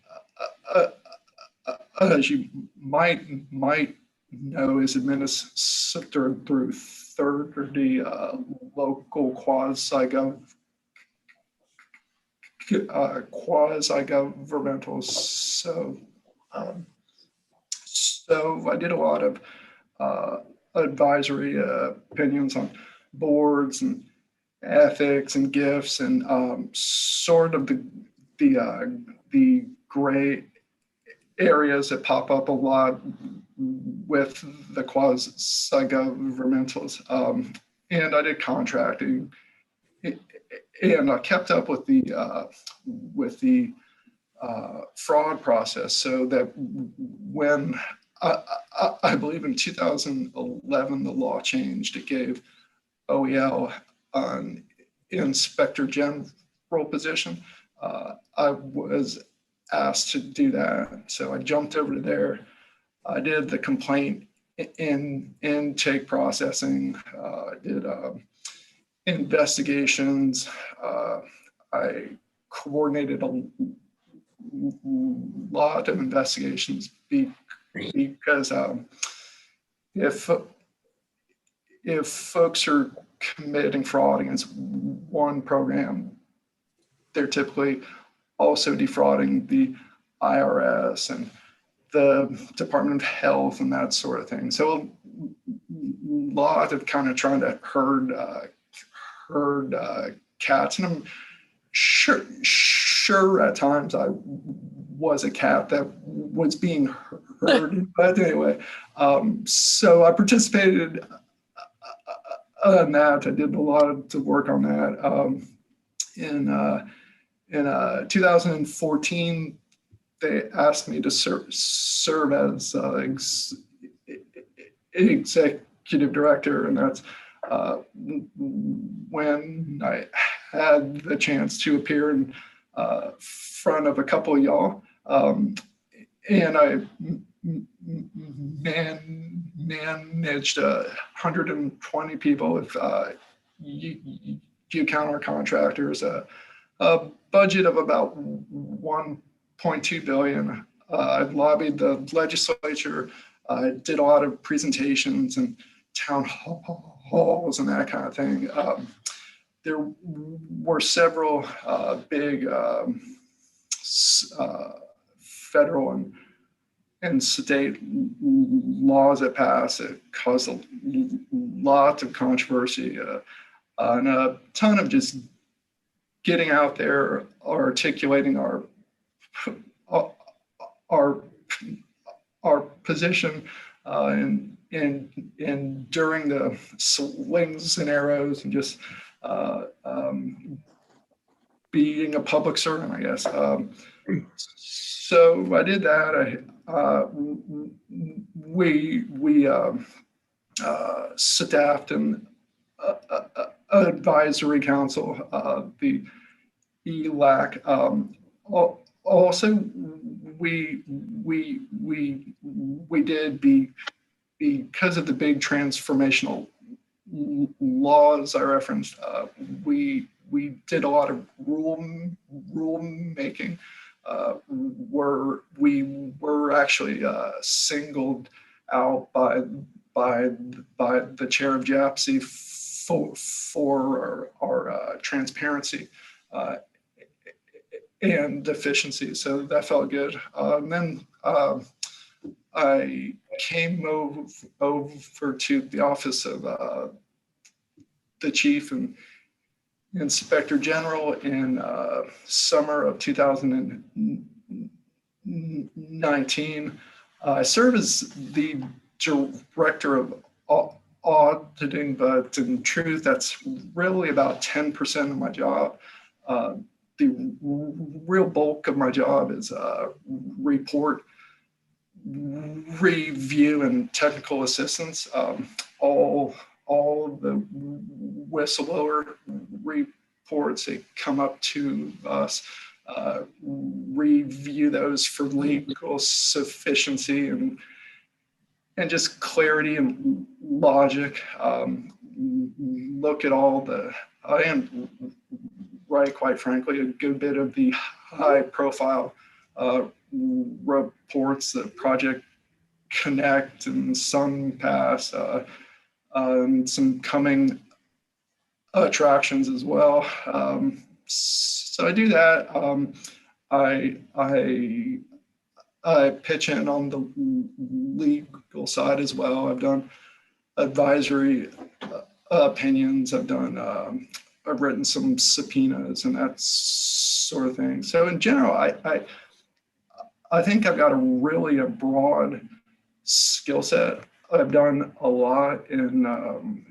as you might know, is administered through 30 local quasi-governmental. So I did a lot of advisory opinions on boards and ethics and gifts, and sort of the gray areas that pop up a lot with the quasi-governmentals. And I did contracting, and I kept up with the fraud process, so that when I believe in 2011 the law changed, it gave OEL an inspector general position. I was asked to do that, so I jumped over to there. I did the complaint intake processing. I did investigations. I coordinated a lot of investigations because if folks are committing fraud against one program, they're typically also defrauding the IRS and the Department of Health and that sort of thing. So a lot of kind of trying to herd cats, and I'm sure at times I was a cat that was being herded. But anyway, so I participated in that. I did a lot of work on that. In 2014, they asked me to serve as executive director, and that's when I had the chance to appear in front of a couple of y'all, and I managed 120 people. If you count our contractors, a budget of about 1.2 billion. I've lobbied the legislature. I did a lot of presentations and town halls and that kind of thing. There were several big federal and state laws that passed. It caused a lot of controversy and a ton of just getting out there, articulating our position, and during the slings and arrows, and just being a public servant, I guess. So I did that. We staffed an advisory council, the ELAC. Also, we did because of the big transformational laws I referenced. We did a lot of rule making. We were actually singled out by the chair of JAPC for our transparency and efficiency. So that felt good. And then I came over to the office of the chief and inspector general in summer of 2019. I serve as the director of auditing, but in truth, that's really about 10% of my job. The real bulk of my job is report, review, and technical assistance. All of the whistleblower reports that come up to us, review those for legal sufficiency and just clarity and logic. Look at all the, and right, quite frankly, a good bit of the high profile reports, the Project Connect and SunPass, and some coming attractions as well. So I do that. I pitch in on the legal side as well. I've done advisory opinions. I've written some subpoenas and that sort of thing. So in general, I think I've got a broad skill set. I've done a lot in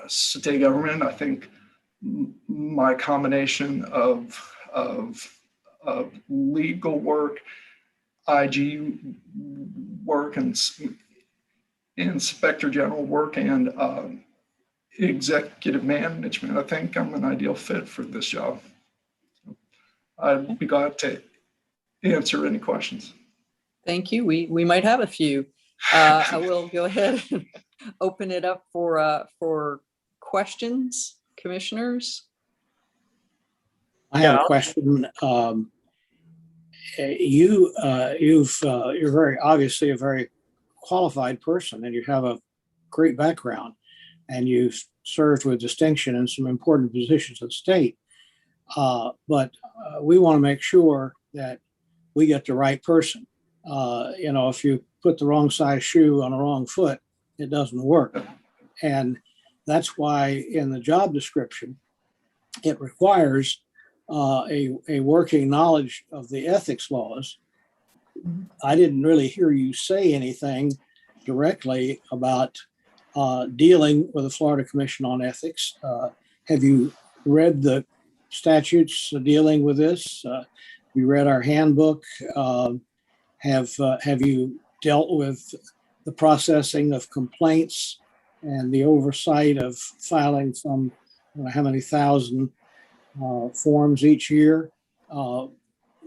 state government. I think my combination of legal work, IG work, and inspector general work, and executive management, I think I'm an ideal fit for this job. I'd be glad to answer any questions. Thank you. We might have a few. I will go ahead and open it up for questions, commissioners. I have Yeah. a question. You're very obviously a very qualified person, and you have a great background, and you've served with distinction in some important positions of the state. But we want to make sure that we get the right person. If you put the wrong size shoe on the wrong foot, it doesn't work. And that's why in the job description, it requires a working knowledge of the ethics laws. I didn't really hear you say anything directly about dealing with the Florida Commission on Ethics. Have you read the statutes dealing with this? Have you read our handbook? Have you dealt with the processing of complaints and the oversight of filing some, I don't know how many thousand forms each year?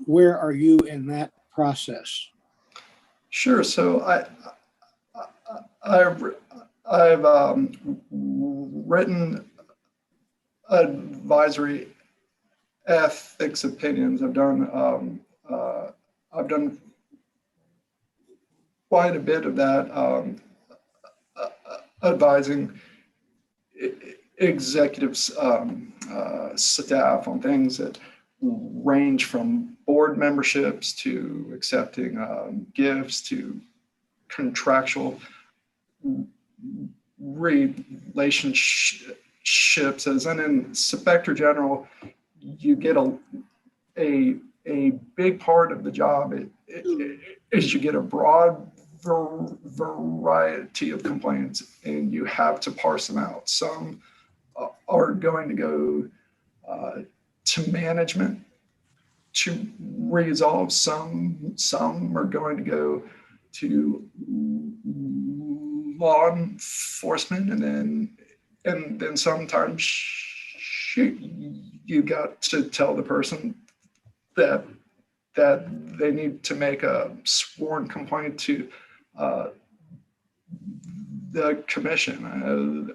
Where are you in that process? Sure. So I've written advisory ethics opinions. I've done quite a bit of that, advising executives, staff on things that range from board memberships to accepting gifts to contractual relationships. As an inspector general, you get a big part of the job is you get a broad variety of complaints, and you have to parse them out. Some are going to go to management to resolve. Some are going to go to law enforcement, and then sometimes you got to tell the person that they need to make a sworn complaint to the commission.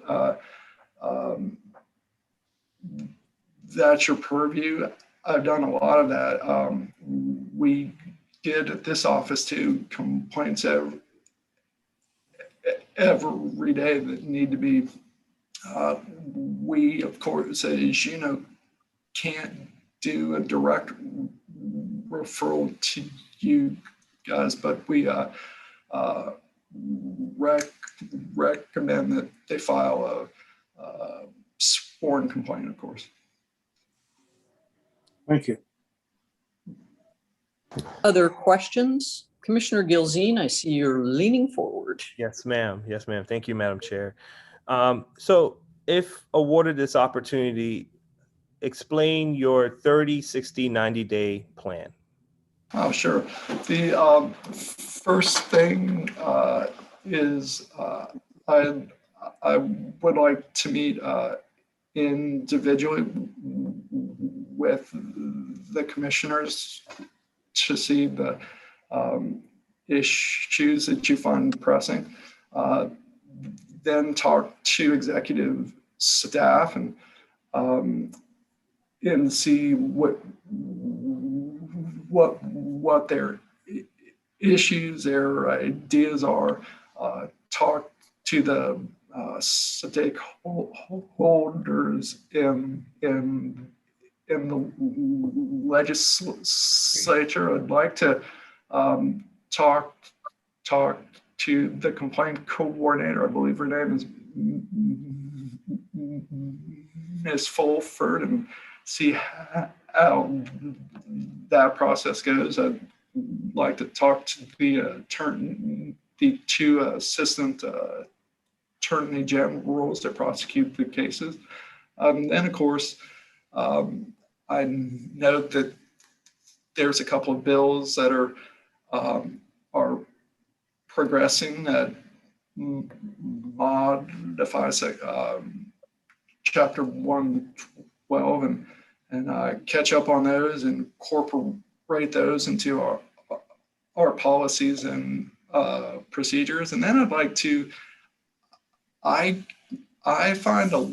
That's your purview. I've done a lot of that. We get at this office too complaints every day that need to be. We, of course, as you know, can't do a direct referral to you guys, but we recommend that they file a sworn complaint, of course. Thank you. Other questions? Commissioner Gilzine, I see you're leaning forward. Yes, ma'am. Yes, ma'am. Thank you, Madam Chair. So if awarded this opportunity, explain your 30, 60, 90-day plan. Oh, sure. The first thing is I would like to meet individually with the commissioners to see the issues that you find pressing. Then talk to executive staff and see what their issues, their ideas are. Talk to the stakeholders in the legislature. I'd like to talk to the complaint coordinator. I believe her name is Ms. Fulford, and see how that process goes. I'd like to talk to the two assistant attorney generals that prosecute the cases. And of course, I know that there's a couple of bills that are progressing that modifies Chapter 112 and catch up on those and incorporate those into our policies and procedures. And then I'd like to, I find a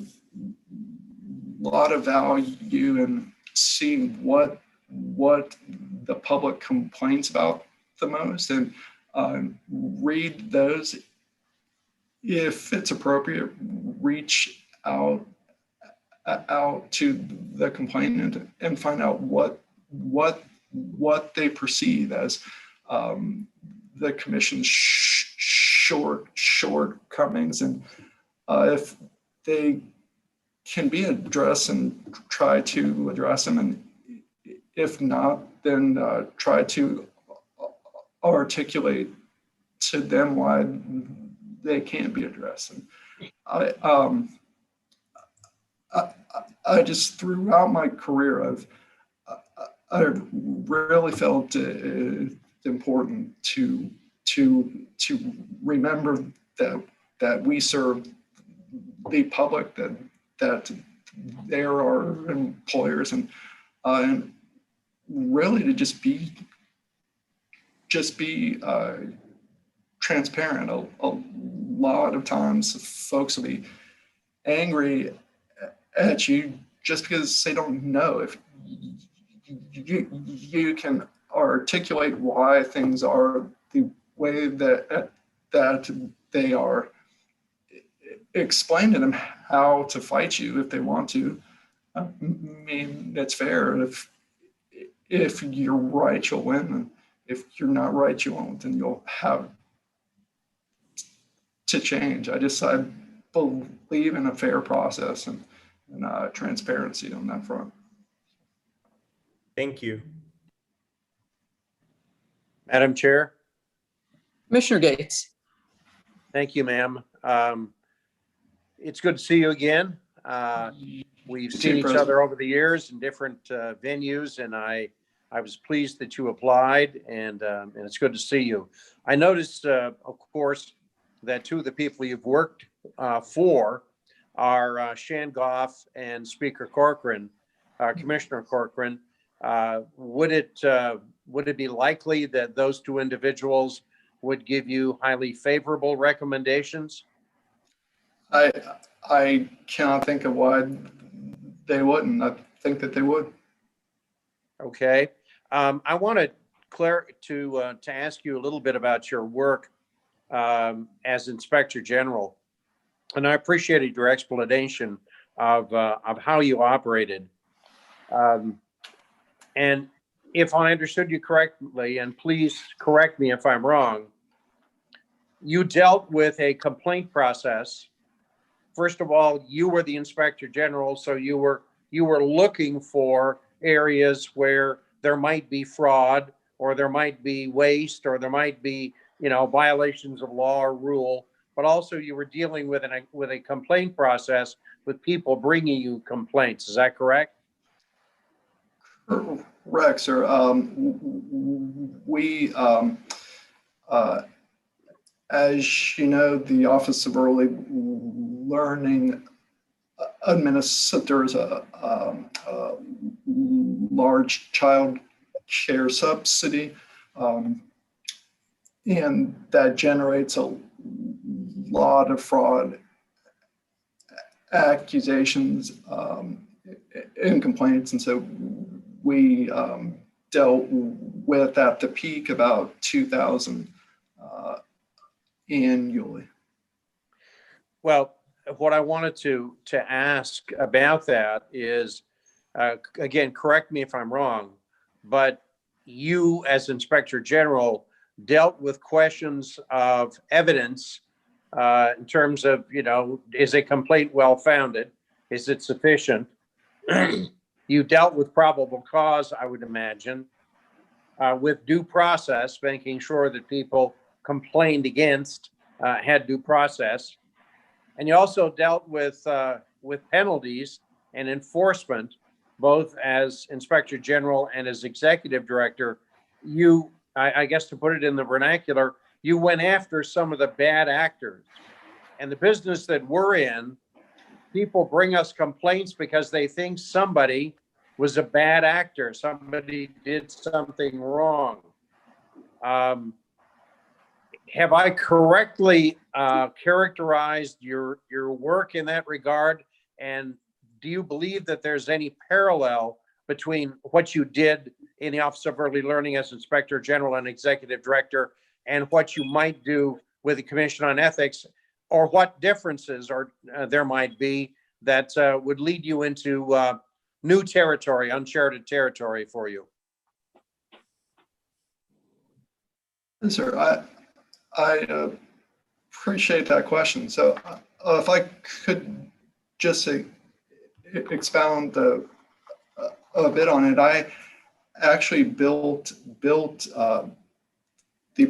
lot of value in see what the public complains about the most and read those. If it's appropriate, reach out to the complainant and find out what they perceive as the commission's shortcomings, and if they can be addressed, and try to address them, and if not, then try to articulate to them why they can't be addressed. And I just, throughout my career, I really felt it important to remember that we serve the public, that they're our employers, and really to just be transparent. A lot of times folks will be angry at you just because they don't know. If you can articulate why things are the way that they are, explain to them how to fight you if they want to. I mean, that's fair. If you're right, you'll win. And if you're not right, you won't, and you'll have to change. I believe in a fair process and transparency on that front. Thank you. Madam Chair. Commissioner Gates. Thank you, ma'am. It's good to see you again. We've seen each other over the years in different venues, and I was pleased that you applied, and it's good to see you. I noticed, of course, that two of the people you've worked for are Shan Goff and Speaker Corcoran, Commissioner Corcoran. Would it be likely that those two individuals would give you highly favorable recommendations? I cannot think of why they wouldn't. I think that they would. Okay. I wanted to ask you a little bit about your work as Inspector General, and I appreciated your explanation of how you operated. And if I understood you correctly, and please correct me if I'm wrong, you dealt with a complaint process. First of all, you were the Inspector General, so you were looking for areas where there might be fraud, or there might be waste, or there might be, violations of law or rule. But also, you were dealing with a complaint process with people bringing you complaints. Is that correct? Correct, sir. We, as you know, the Office of Early Learning administers a large child care subsidy, and that generates a lot of fraud accusations and complaints. And so we dealt with at the peak about 2,000 annually. Well, what I wanted to ask about that is, again, correct me if I'm wrong, but you as Inspector General dealt with questions of evidence in terms of, is a complaint well-founded? Is it sufficient? You dealt with probable cause, I would imagine, with due process, making sure that people complained against had due process. And you also dealt with penalties and enforcement, both as Inspector General and as Executive Director. You, I guess to put it in the vernacular, you went after some of the bad actors. And the business that we're in, people bring us complaints because they think somebody was a bad actor, somebody did something wrong. Have I correctly characterized your work in that regard? And do you believe that there's any parallel between what you did in the Office of Early Learning as Inspector General and Executive Director and what you might do with the Commission on Ethics, or what differences there might be that would lead you into new territory, uncharted territory for you? Yes, sir. I appreciate that question. So if I could just say, expound a bit on it, I actually built the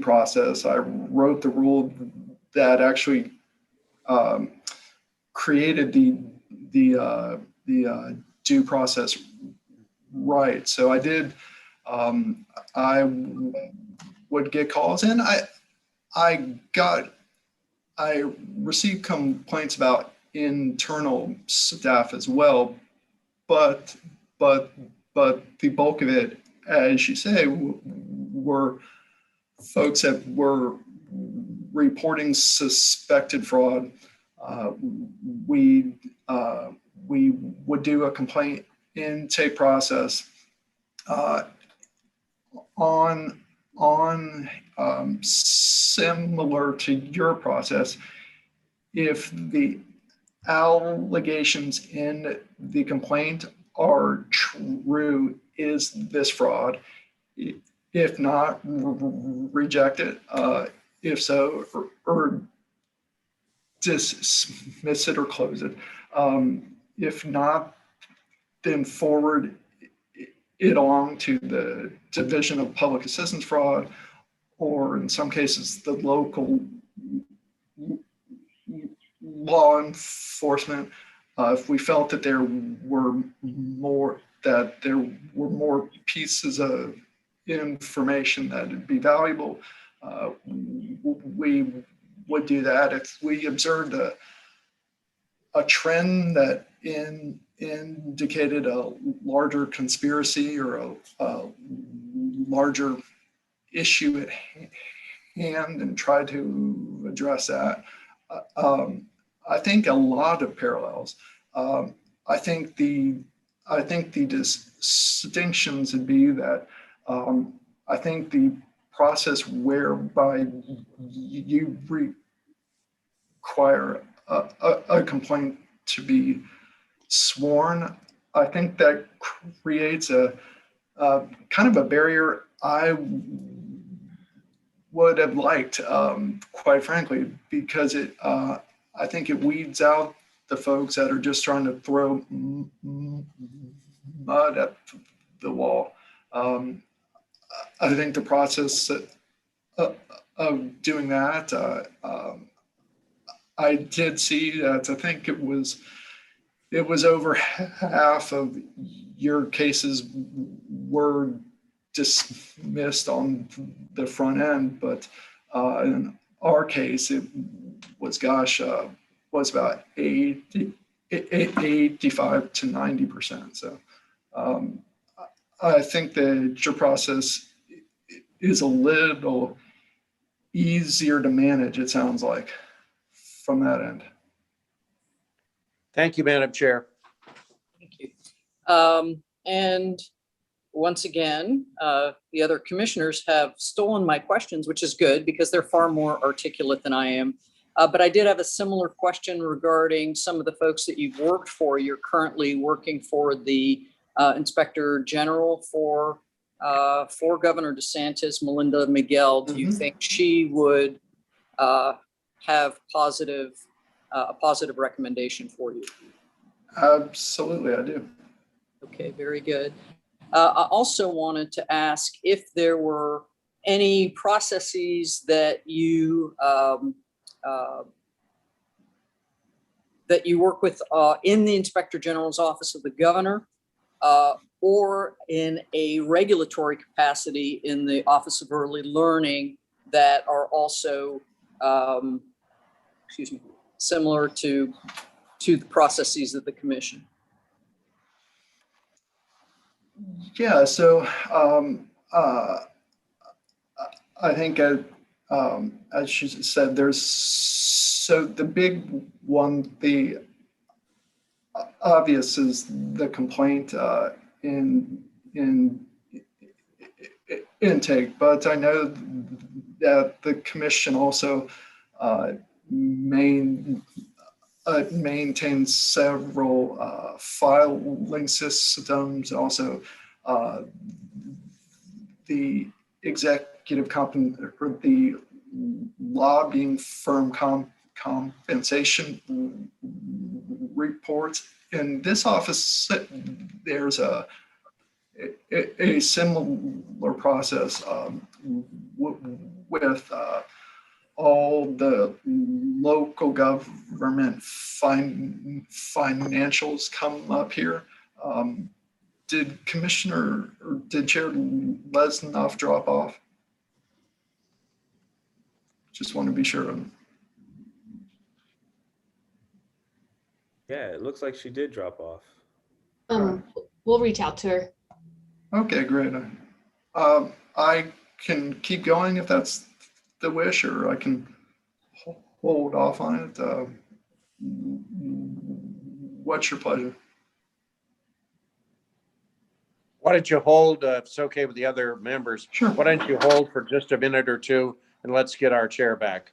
process. I wrote the rule that actually created the due process right. So I did. I would get calls in. I received complaints about internal staff as well, but the bulk of it, as you say, were folks that were reporting suspected fraud. We would do a complaint intake process on similar to your process. If the allegations in the complaint are true, is this fraud? If not, reject it. If so, or dismiss it or close it. If not, then forward it along to the Division of Public Assistance Fraud, or in some cases, the local law enforcement. If we felt that there were more pieces of information that would be valuable, we would do that. If we observed a trend that indicated a larger conspiracy or a larger issue at hand and tried to address that, I think a lot of parallels. I think the distinctions would be that I think the process whereby you require a complaint to be sworn, I think that creates a kind of a barrier I would have liked, quite frankly, because I think it weeds out the folks that are just trying to throw mud at the wall. I think the process of doing that, I did see that. I think it was over half of your cases were dismissed on the front end, but in our case, it was, was about 85 to 90%. So I think that your process is a little easier to manage, it sounds like, from that end. Thank you, Madam Chair. Thank you. And once again, the other commissioners have stolen my questions, which is good because they're far more articulate than I am. But I did have a similar question regarding some of the folks that you've worked for. You're currently working for the Inspector General for Governor DeSantis, Melinda Miguel. Do you think she would have a positive recommendation for you? Absolutely, I do. Okay, very good. I also wanted to ask if there were any processes that you work with in the Inspector General's Office of the Governor, or in a regulatory capacity in the Office of Early Learning that are also, similar to the processes of the Commission. Yeah, so I think as she said, so the big one, the obvious is the complaint in intake, but I know that the commission also maintains several filing systems, also the executive or the lobbying firm compensation reports. In this office, there's a similar process with all the local government financials come up here. Did Commissioner or did Chair Lesnoff drop off? Just want to be sure. Yeah, it looks like she did drop off. We'll reach out to her. Okay, great. I can keep going if that's the wish, or I can hold off on it. What's your pleasure? Why don't you hold, if it's okay with the other members, Sure. why don't you hold for just a minute or two and let's get our chair back.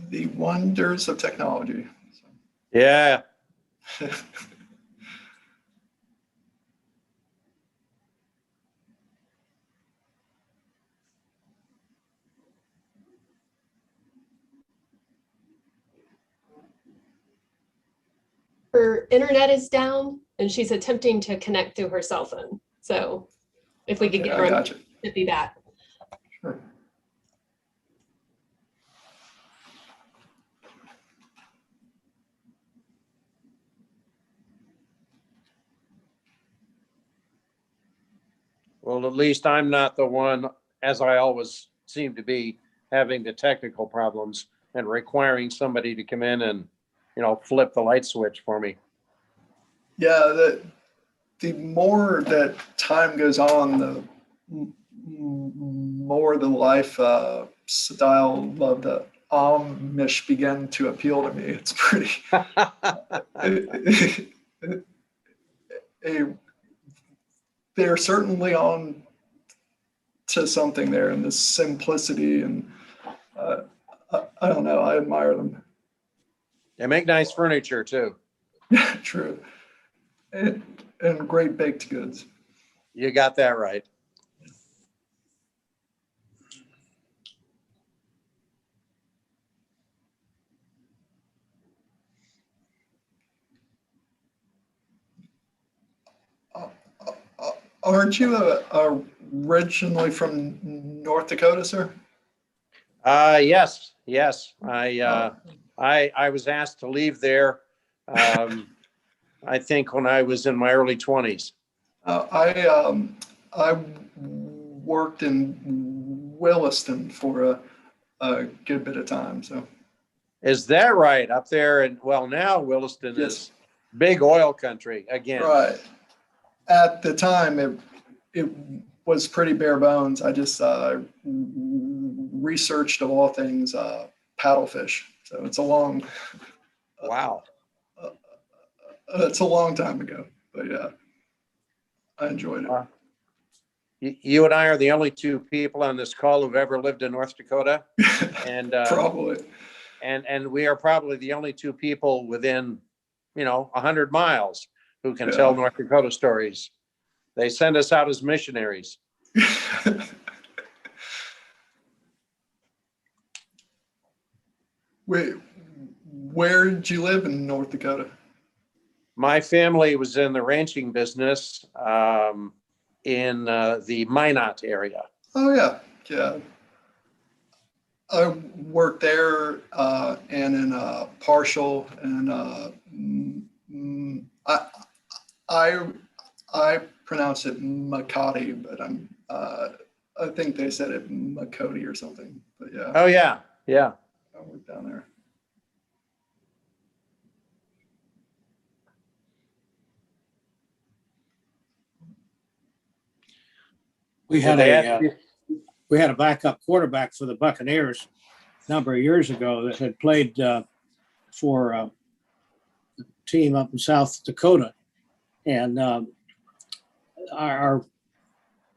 The wonders of technology. Yeah. Her internet is down and she's attempting to connect through her cell phone. So if we could Okay, get I her got you. to do that. Sure. Well, at least I'm not the one, as I always seem to be, having the technical problems and requiring somebody to come in and, flip the light switch for me. Yeah, the more that time goes on, the more the life style of the Amish began to appeal to me. It's pretty. They're certainly on to something there in the simplicity, and I don't know. I admire them. They make nice furniture too. True. And great baked goods. You got that right. Aren't you originally from North Dakota, sir? Yes. I was asked to leave there. I think when I was in my early 20s. I worked in Williston for a good bit of time. So. Is that right? Up there, and well, now Williston Yes. is big oil country again. Right. At the time, it was pretty bare bones. I just researched, of all things, paddlefish. So it's a long. Wow. It's a long time ago, but yeah, I enjoyed it. You and I are the only two people on this call who've ever lived in North Dakota, and Probably. And we are probably the only two people within, 100 miles who can tell North Dakota stories. They send us out as missionaries. Wait, where did you live in North Dakota? My family was in the ranching business in the Minot area. Oh yeah, yeah. I worked there and in Partial, and I pronounce it Makati, but I think they said it Makoti or something. But yeah, Oh, yeah. Yeah. I worked down there. We had Did they a, ask you- we had a backup quarterback for the Buccaneers a number of years ago that had played for a team up in South Dakota. And our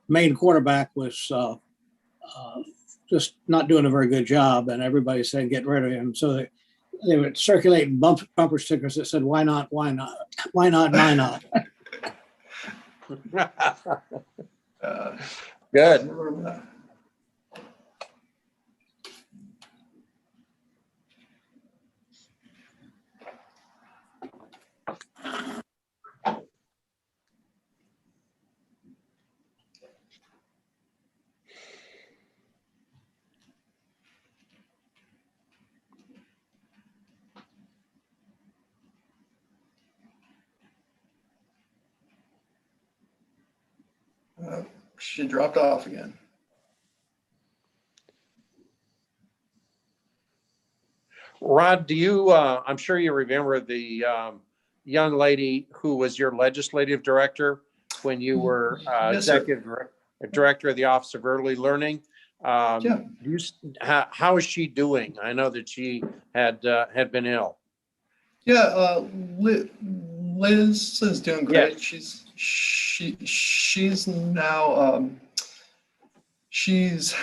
main quarterback was just not doing a very good job, and everybody said, get rid of him. So they would circulate bumper stickers that said, why not, why not, why not, why not? Good. Remember that. She dropped off again. Rod, do you, I'm sure you remember the young lady who was your legislative director when you were Yes, sir. executive director of the Office of Early Learning. Yeah. How is she doing? I know that she had been ill. Yeah, Liz is doing great. Yes. She's now she's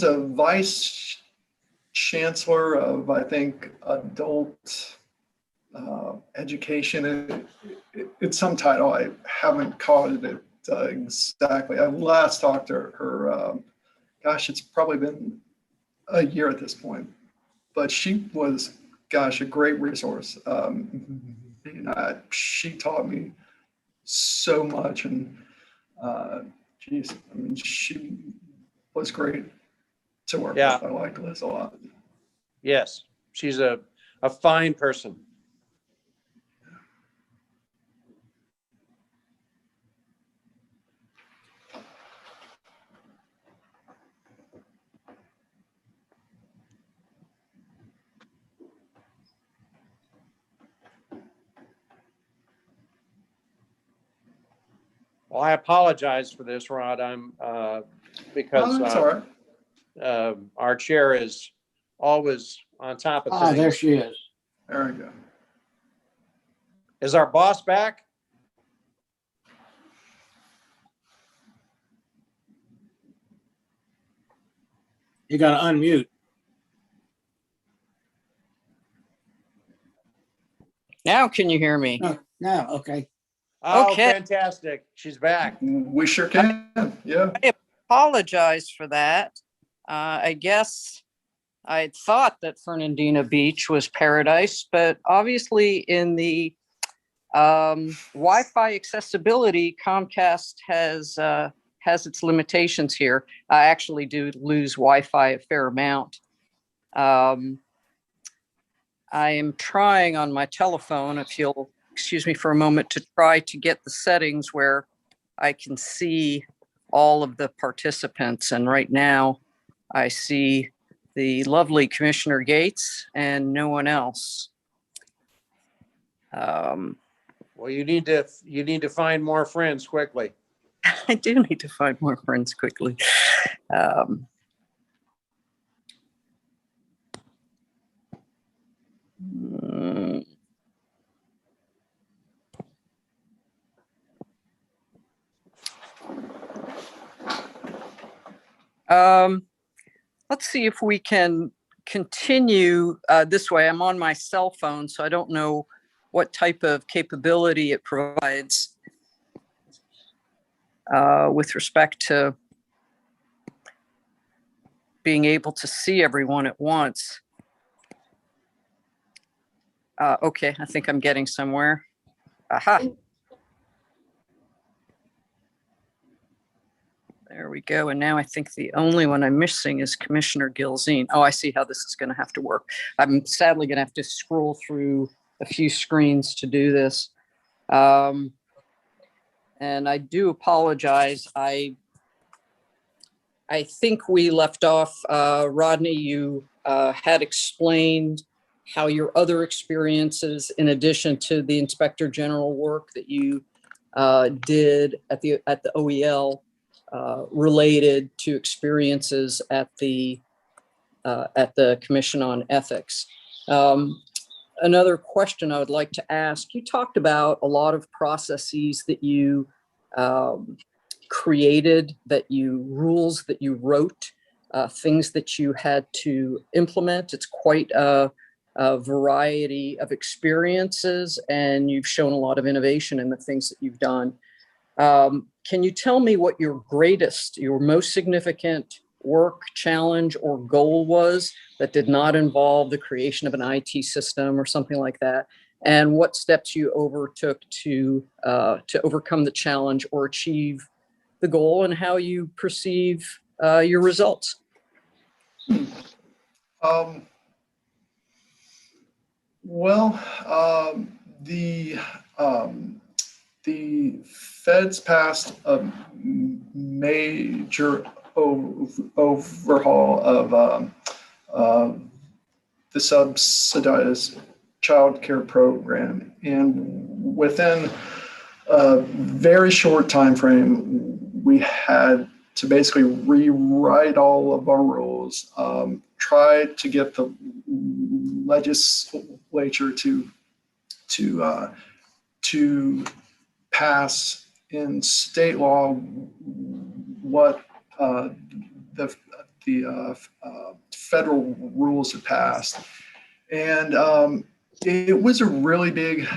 a vice chancellor of, I think, adult education. It's some title. I haven't caught it exactly. I last talked to her. It's probably been a year at this point, but she was, a great resource. She taught me so much, and she was great to work Yeah. with. I liked Liz a lot. Yes, she's a fine person. Well, I apologize for this, Rod. I'm because That's all right. our chair is always on top of Ah, there things. she is. There we go. Is our boss back? You got to unmute. Now can you hear me? Now, okay. Oh, Okay. fantastic. She's back. We sure can. Yeah. Apologize for that. I guess I thought that Fernandina Beach was paradise, but obviously in the Wi-Fi accessibility, Comcast has its limitations here. I actually do lose Wi-Fi a fair amount. I am trying on my telephone, if you'll excuse me for a moment, to try to get the settings where I can see all of the participants. And right now I see the lovely Commissioner Gates and no one else. Well, you need to find more friends quickly. I do need to find more friends quickly. Let's see if we can continue this way. I'm on my cell phone, so I don't know what type of capability it provides with respect to being able to see everyone at once. Okay, I think I'm getting somewhere. Aha. There we go. And now I think the only one I'm missing is Commissioner Gilzine. Oh, I see how this is going to have to work. I'm sadly going to have to scroll through a few screens to do this. And I do apologize. I think we left off, Rodney, you had explained how your other experiences, in addition to the Inspector General work that you did at the OEL, related to experiences at the Commission on Ethics. Another question I would like to ask, you talked about a lot of processes that you created, rules that you wrote, things that you had to implement. It's quite a variety of experiences, and you've shown a lot of innovation in the things that you've done. Can you tell me what your most significant work, challenge, or goal was that did not involve the creation of an IT system or something like that? And what steps you overtook to overcome the challenge or achieve the goal, and how you perceive your results? The feds passed a major overhaul of the subsidized child care program, and within a very short time frame, we had to basically rewrite all of our rules, try to get the legislature to pass in state law what the federal rules had passed. And it was a really big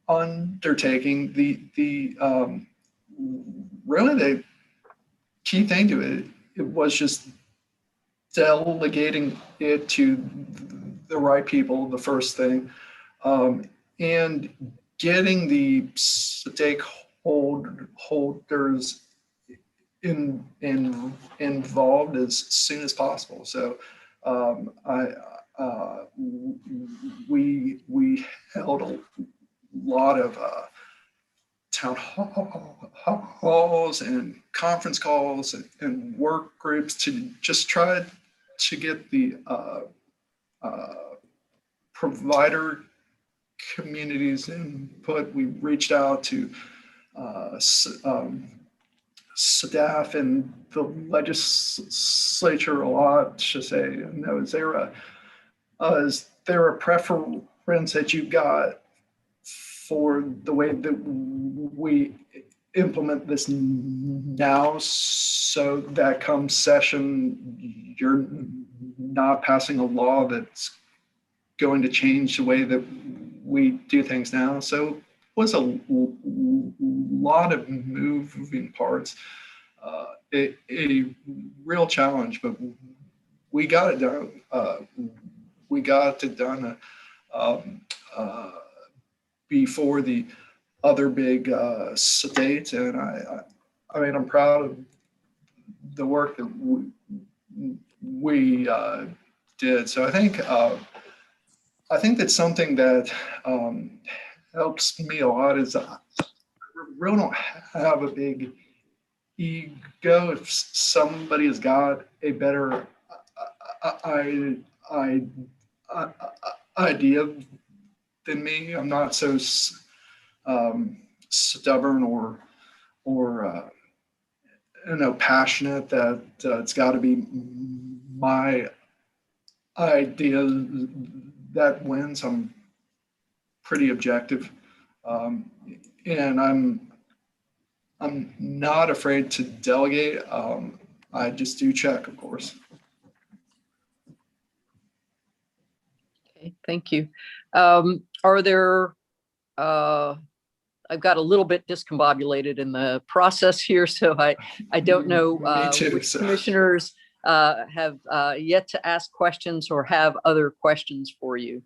undertaking. Really the key thing to it was just delegating it to the right people, the first thing, and getting the stakeholders involved as soon as possible. So we held a lot of town halls and conference calls and work groups to just try to get the provider community's input. We reached out to staff in the legislature a lot to say, is there a preference that you got for the way that we implement this now, so that come session, you're not passing a law that's going to change the way that we do things now. So it was a lot of moving parts, a real challenge, but we got it done. We got it done before the other big states, and I mean, I'm proud of the work that we did. So I think that's something that helps me a lot. Is I really don't have a big ego. If somebody has got a better idea than me, I'm not so stubborn or passionate that it's got to be my idea that wins. I'm pretty objective, and I'm not afraid to delegate. I just do check, of course. Okay, thank you. Are there, I've got a little bit discombobulated in the process here, so I don't know which commissioners have yet to ask questions or have other questions for you.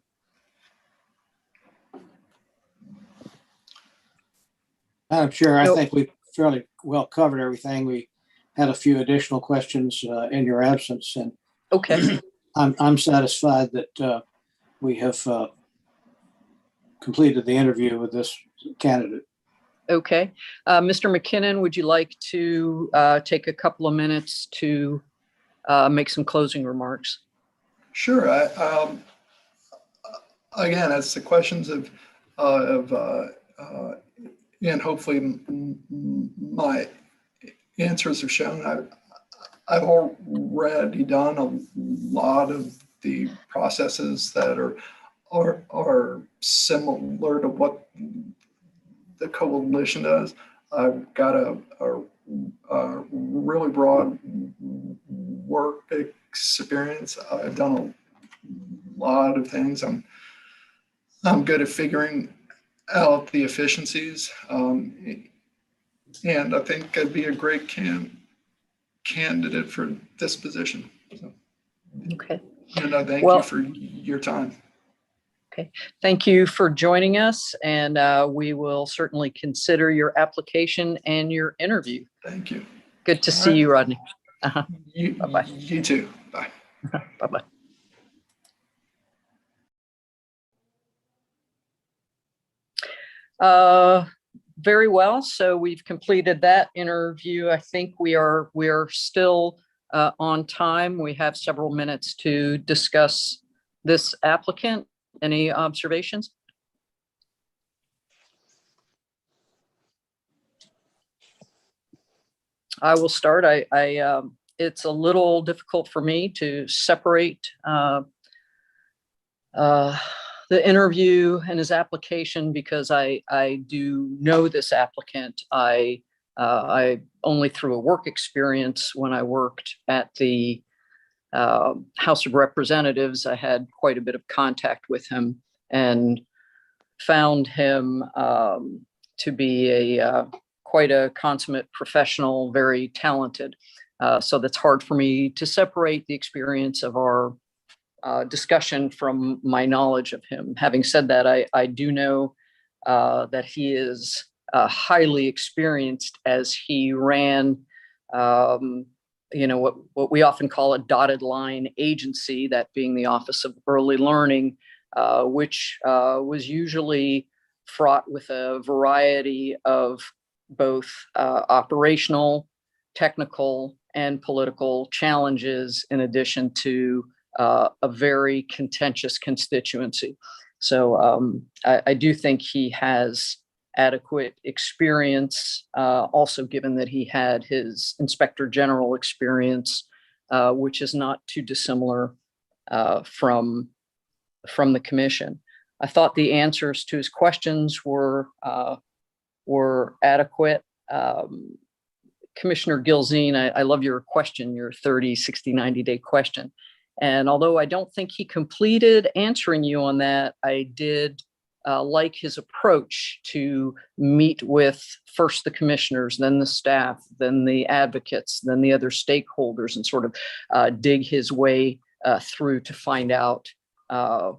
Madam Chair, I Nope. think we fairly well covered everything. We had a few additional questions in your absence, and Okay. I'm satisfied that we have completed the interview with this candidate. Okay. Mr. McKinnon, would you like to take a couple of minutes to make some closing remarks? Sure. Again, as the questions and hopefully my answers have shown, I've already done a lot of the processes that are similar to what the coalition does. I've got a really broad work experience. I've done a lot of things. I'm good at figuring out the efficiencies, and I think I'd be a great candidate for this position. So, Okay. and I thank Well, you for your time. Okay. Thank you for joining us, and we will certainly consider your application and your interview. Thank you. Good to All see right. you, Rodney. Bye-bye. You too. Bye. Bye-bye. Very well. So we've completed that interview. I think we are still on time. We have several minutes to discuss this applicant. Any observations? I will start. It's a little difficult for me to separate the interview and his application because I do know this applicant. I only through a work experience when I worked at the House of Representatives, I had quite a bit of contact with him and found him to be quite a consummate professional, very talented. So that's hard for me to separate the experience of our discussion from my knowledge of him. Having said that, I do know that he is highly experienced as he ran what we often call a dotted line agency, that being the Office of Early Learning, which was usually fraught with a variety of both operational, technical, and political challenges, in addition to a very contentious constituency. So I do think he has adequate experience, also given that he had his Inspector General experience, which is not too dissimilar from the commission. I thought the answers to his questions were adequate. Commissioner Gilzine, I love your question, your 30, 60, 90-day question. And although I don't think he completed answering you on that, I did like his approach to meet with first the commissioners, then the staff, then the advocates, then the other stakeholders, and sort of dig his way through to find out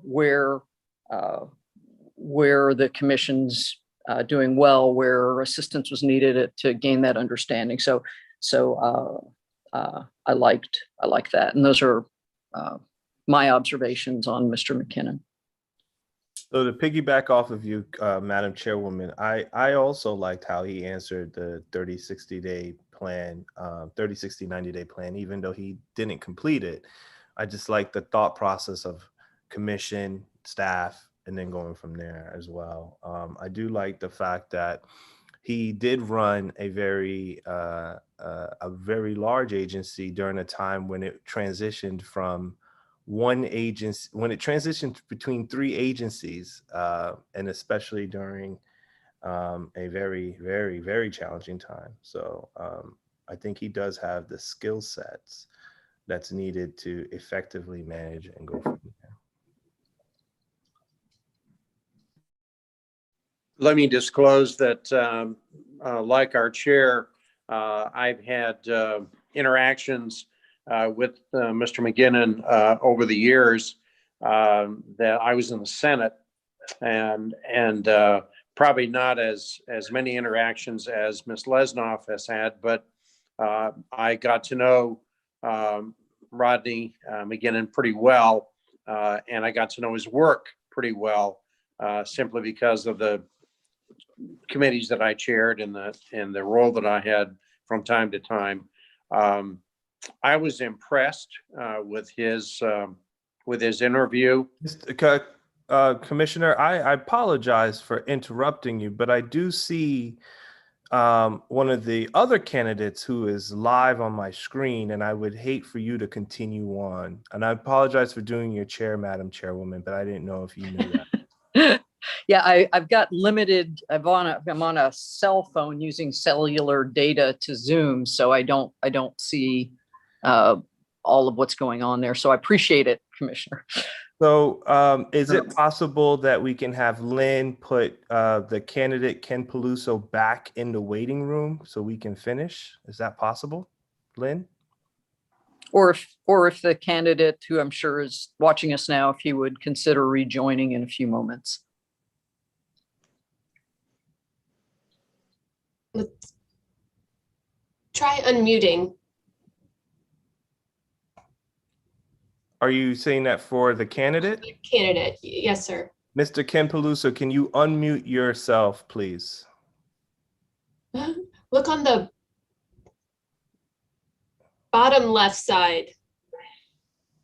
where the commission's doing well, where assistance was needed to gain that understanding. So I liked that, and those are my observations on Mr. McKinnon. So to piggyback off of you, Madam Chairwoman, I also liked how he answered the 30, 60-day plan, 30, 60, 90-day plan, even though he didn't complete it. I just like the thought process of commission, staff, and then going from there as well. I do like the fact that he did run a very large agency during a time when it transitioned from one agency, when it transitioned between three agencies, and especially during a very, very, very challenging time. So I think he does have the skill sets that's needed to effectively manage and go from there. Let me disclose that, like our chair, I've had interactions with Mr. McGinnon over the years that I was in the Senate, and probably not as many interactions as Ms. Lesnoff has had, but I got to know Rodney McGinnon pretty well, and I got to know his work pretty well, simply because of the committees that I chaired and the role that I had from time to time. I was impressed with his interview. Commissioner, I apologize for interrupting you, but I do see one of the other candidates who is live on my screen, and I would hate for you to continue on. And I apologize for doing your chair, Madam Chairwoman, but I didn't know if you knew that. Yeah, I've got limited, I'm on a cell phone using cellular data to Zoom, so I don't see all of what's going on there. So I appreciate it, Commissioner. So is it possible that we can have Lynn put the candidate Ken Peluso back in the waiting room so we can finish? Is that possible, Lynn? Or if the candidate, who I'm sure is watching us now, if he would consider rejoining in a few moments. Let's try unmuting. Are you saying that for the candidate? Candidate, yes, sir. Mr. Ken Peluso, can you unmute yourself, please? Look on the bottom left side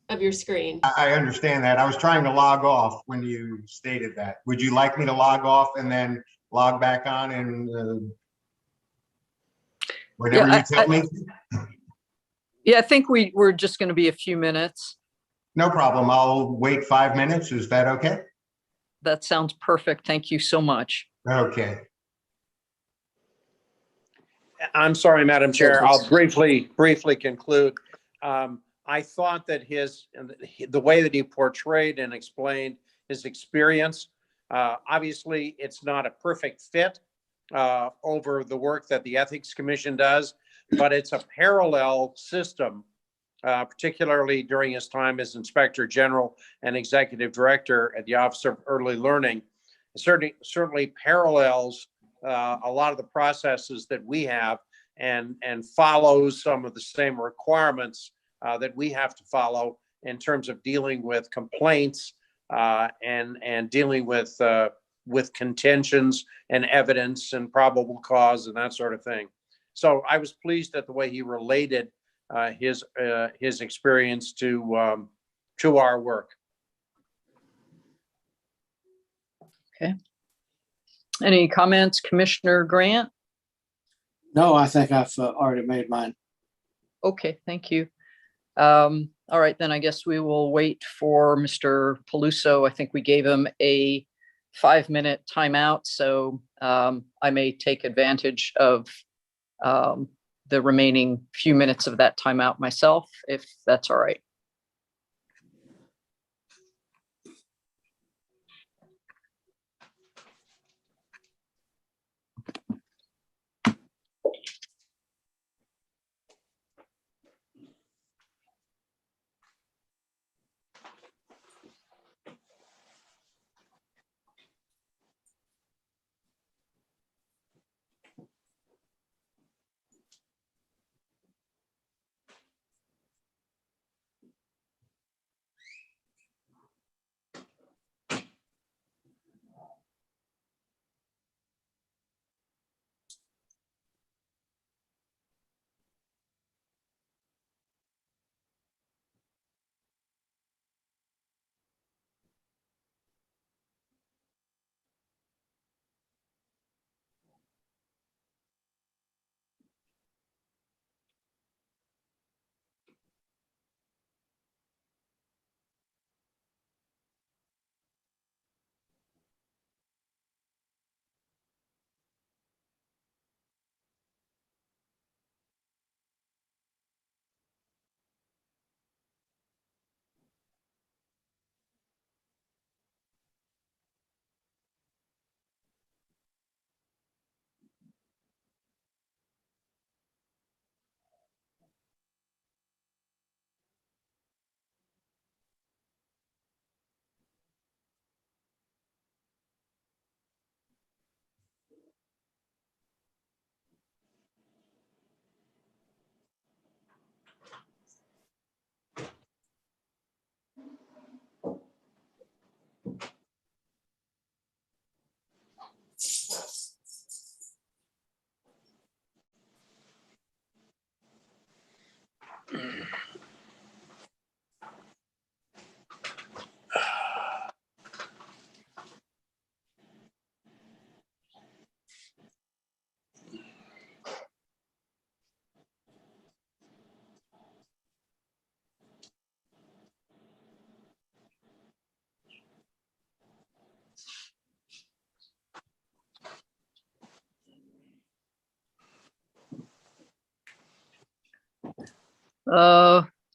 of your screen. I understand that. I was trying to log off when you stated that. Would you like me to log off and then log back on and whatever you tell me? Yeah, I think we're just going to be a few minutes. No problem. I'll wait 5 minutes. Is that okay? That sounds perfect. Thank you so much. Okay. I'm sorry, Madam Chair. I'll briefly conclude. I thought that the way that he portrayed and explained his experience, obviously it's not a perfect fit over the work that the Ethics Commission does, but it's a parallel system, particularly during his time as Inspector General and Executive Director at the Office of Early Learning. It certainly parallels a lot of the processes that we have and follows some of the same requirements that we have to follow in terms of dealing with complaints and dealing with contentions and evidence and probable cause and that sort of thing. So I was pleased at the way he related his experience to our work. Okay. Any comments, Commissioner Grant? No, I think I've already made mine. Okay, thank you. All right, then I guess we will wait for Mr. Peluso. I think we gave him a 5-minute timeout, so I may take advantage of the remaining few minutes of that timeout myself, if that's all right.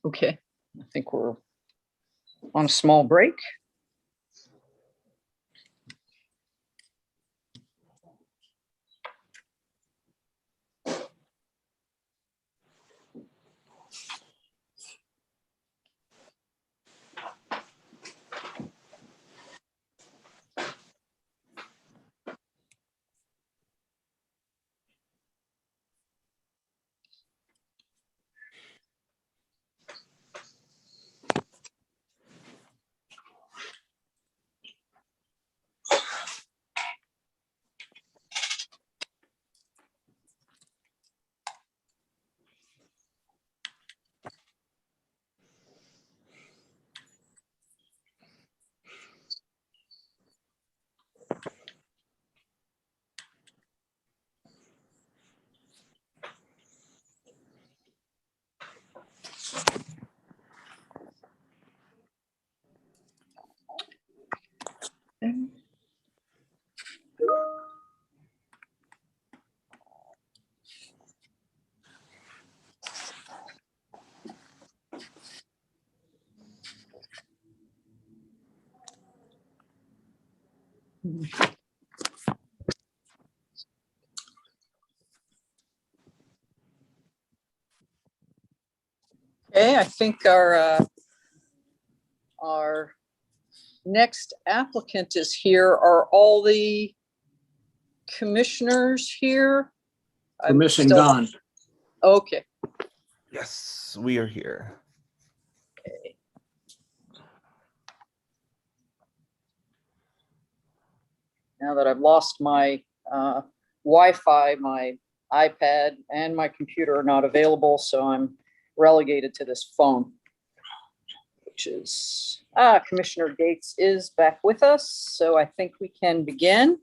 Okay, I think we're on a small break. Okay, I think our next applicant is here. Are all the commissioners here? We're missing still- Don. Okay. Yes, we are here. Okay. Now that I've lost my Wi-Fi, my iPad and my computer are not available, so I'm relegated to this phone, which is, Commissioner Gates is back with us, so I think we can begin.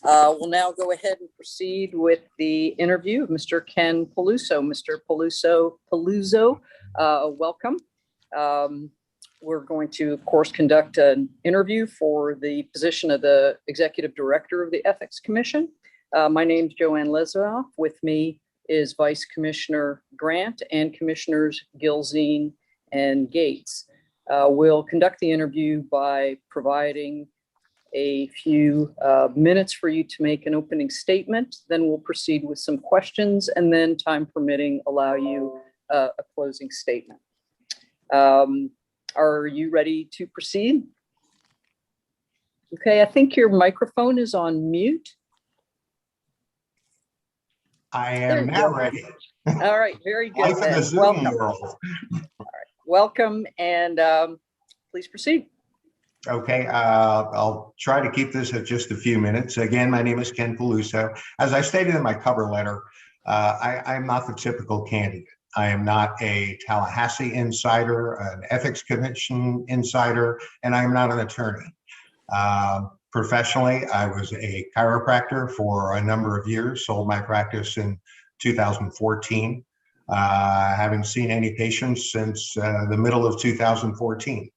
We'll now go ahead and proceed with the interview of Mr. Ken Peluso. Mr. Peluso, welcome. We're going to, of course, conduct an interview for the position of the Executive Director of the Ethics Commission. My name's Joanne Lesnoff. With me is Vice Commissioner Grant and Commissioners Gilzine and Gates. We'll conduct the interview by providing a few minutes for you to make an opening statement. Then we'll proceed with some questions, and then, time permitting, allow you a closing statement. Are you ready to proceed? Okay, I think your microphone is on mute. I There am you now go. ready. All right, very good. Life in the then. Zoom Welcome. world. Welcome, and please proceed. Okay, I'll try to keep this at just a few minutes. Again, my name is Ken Peluso. As I stated in my cover letter, I'm not the typical candidate. I am not a Tallahassee insider, an ethics commission insider, and I am not an attorney. Professionally, I was a chiropractor for a number of years, sold my practice in 2014. I haven't seen any patients since the middle of 2014.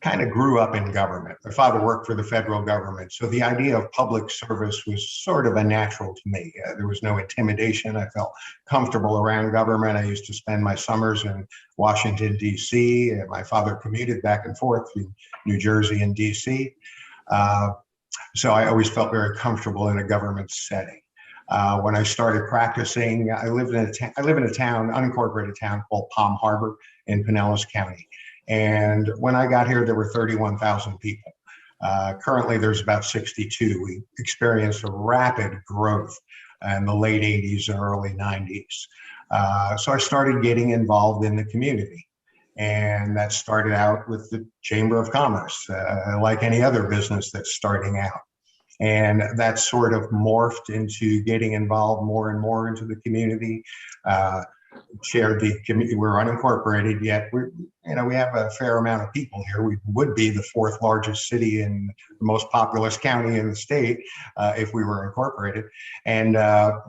Kind of grew up in government. My father worked for the federal government, so the idea of public service was sort of a natural to me. There was no intimidation. I felt comfortable around government. I used to spend my summers in Washington, D.C. My father commuted back and forth through New Jersey and D.C. So I always felt very comfortable in a government setting. When I started practicing, I live in a town, unincorporated town called Palm Harbor in Pinellas County. And when I got here, there were 31,000 people. Currently, there's about 62. We experienced a rapid growth in the late 80s and early 90s. So I started getting involved in the community. And that started out with the Chamber of Commerce, like any other business that's starting out. And that sort of morphed into getting involved more and more into the community. chaired the committee. We're unincorporated yet. We have a fair amount of people here. We would be the fourth largest city in the most populous county in the state if we were incorporated. And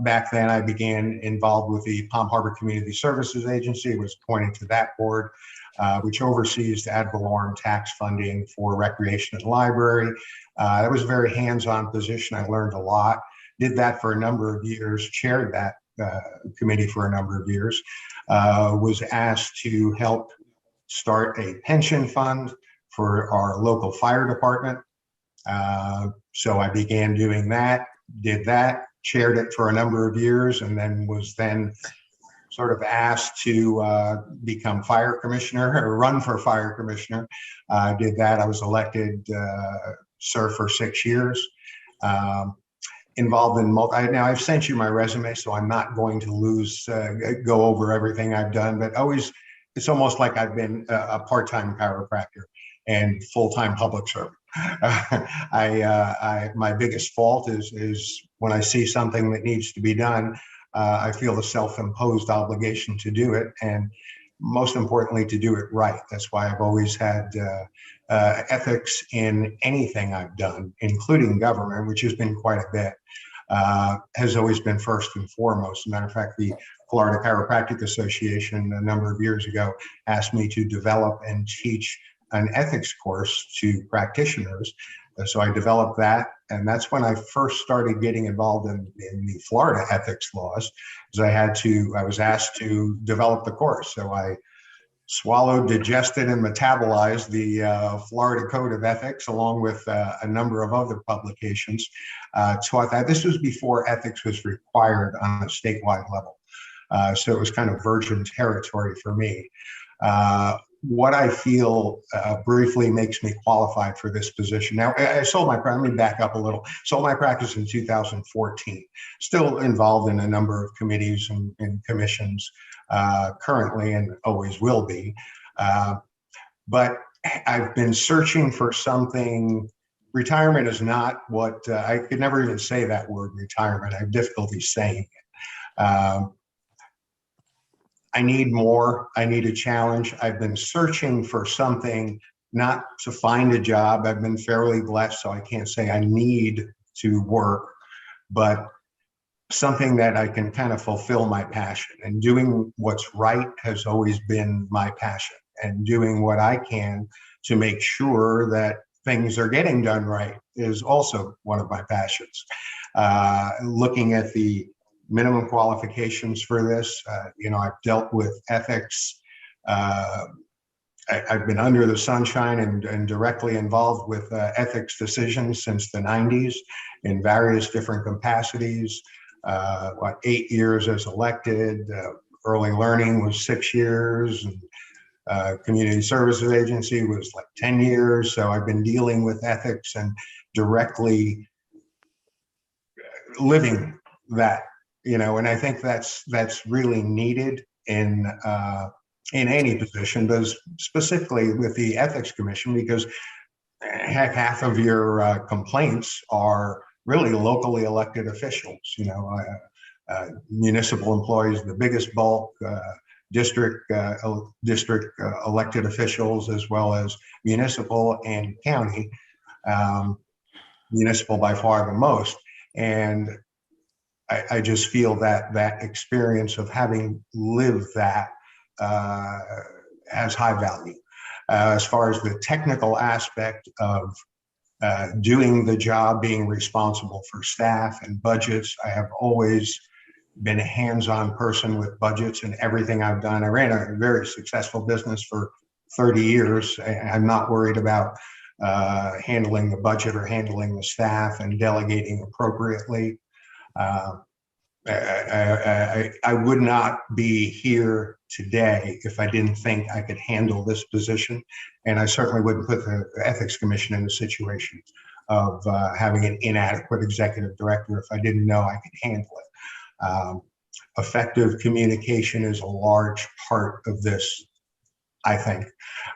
back then I began involved with the Palm Harbor Community Services Agency, was appointed to that board, which oversees the ad valorem tax funding for recreation and library. That was a very hands-on position. I learned a lot, did that for a number of years, chaired that committee for a number of years, was asked to help start a pension fund for our local fire department. So I began doing that, did that, chaired it for a number of years, and then was sort of asked to become fire commissioner or run for fire commissioner. Did that. I was elected, served for 6 years. Involved in now I've sent you my resume, so I'm not going to go over everything I've done, but it's almost like I've been a part-time chiropractor and full-time public servant. My biggest fault is when I see something that needs to be done, I feel the self-imposed obligation to do it, and most importantly, to do it right. That's why I've always had ethics in anything I've done, including government, which has been quite a bit, has always been first and foremost. As a matter of fact, the Florida Chiropractic Association a number of years ago asked me to develop and teach an ethics course to practitioners. So I developed that, and that's when I first started getting involved in the Florida ethics laws, because I was asked to develop the course. So I swallowed, digested, and metabolized the Florida Code of Ethics, along with a number of other publications. Taught that. This was before ethics was required on a statewide level. So it was kind of virgin territory for me. What I feel briefly makes me qualified for this position. Now, I sold my practice, let me back up a little. Sold my practice in 2014. Still involved in a number of committees and commissions currently, and always will be. But I've been searching for something. Retirement is not what, I could never even say that word, retirement. I have difficulty saying it. I need more. I need a challenge. I've been searching for something, not to find a job. I've been fairly blessed, so I can't say I need to work, but something that I can kind of fulfill my passion. And doing what's right has always been my passion, and doing what I can to make sure that things are getting done right is also one of my passions. Looking at the minimum qualifications for this, I've dealt with ethics. I've been under the sunshine and directly involved with ethics decisions since the 90s in various different capacities. 8 years as elected, early learning was 6 years, and community services agency was like 10 years. So I've been dealing with ethics and directly living that. And I think that's really needed in any position, but specifically with the Ethics Commission, because half of your complaints are really locally elected officials. Municipal employees, the biggest bulk, district elected officials, as well as municipal and county. Municipal by far the most, and I just feel that experience of having lived that has high value. As far as the technical aspect of doing the job, being responsible for staff and budgets, I have always been a hands-on person with budgets and everything I've done. I ran a very successful business for 30 years. I'm not worried about handling the budget or handling the staff and delegating appropriately. I would not be here today if I didn't think I could handle this position, and I certainly wouldn't put the Ethics Commission in a situation of having an inadequate executive director if I didn't know I could handle it. Effective communication is a large part of this, I think,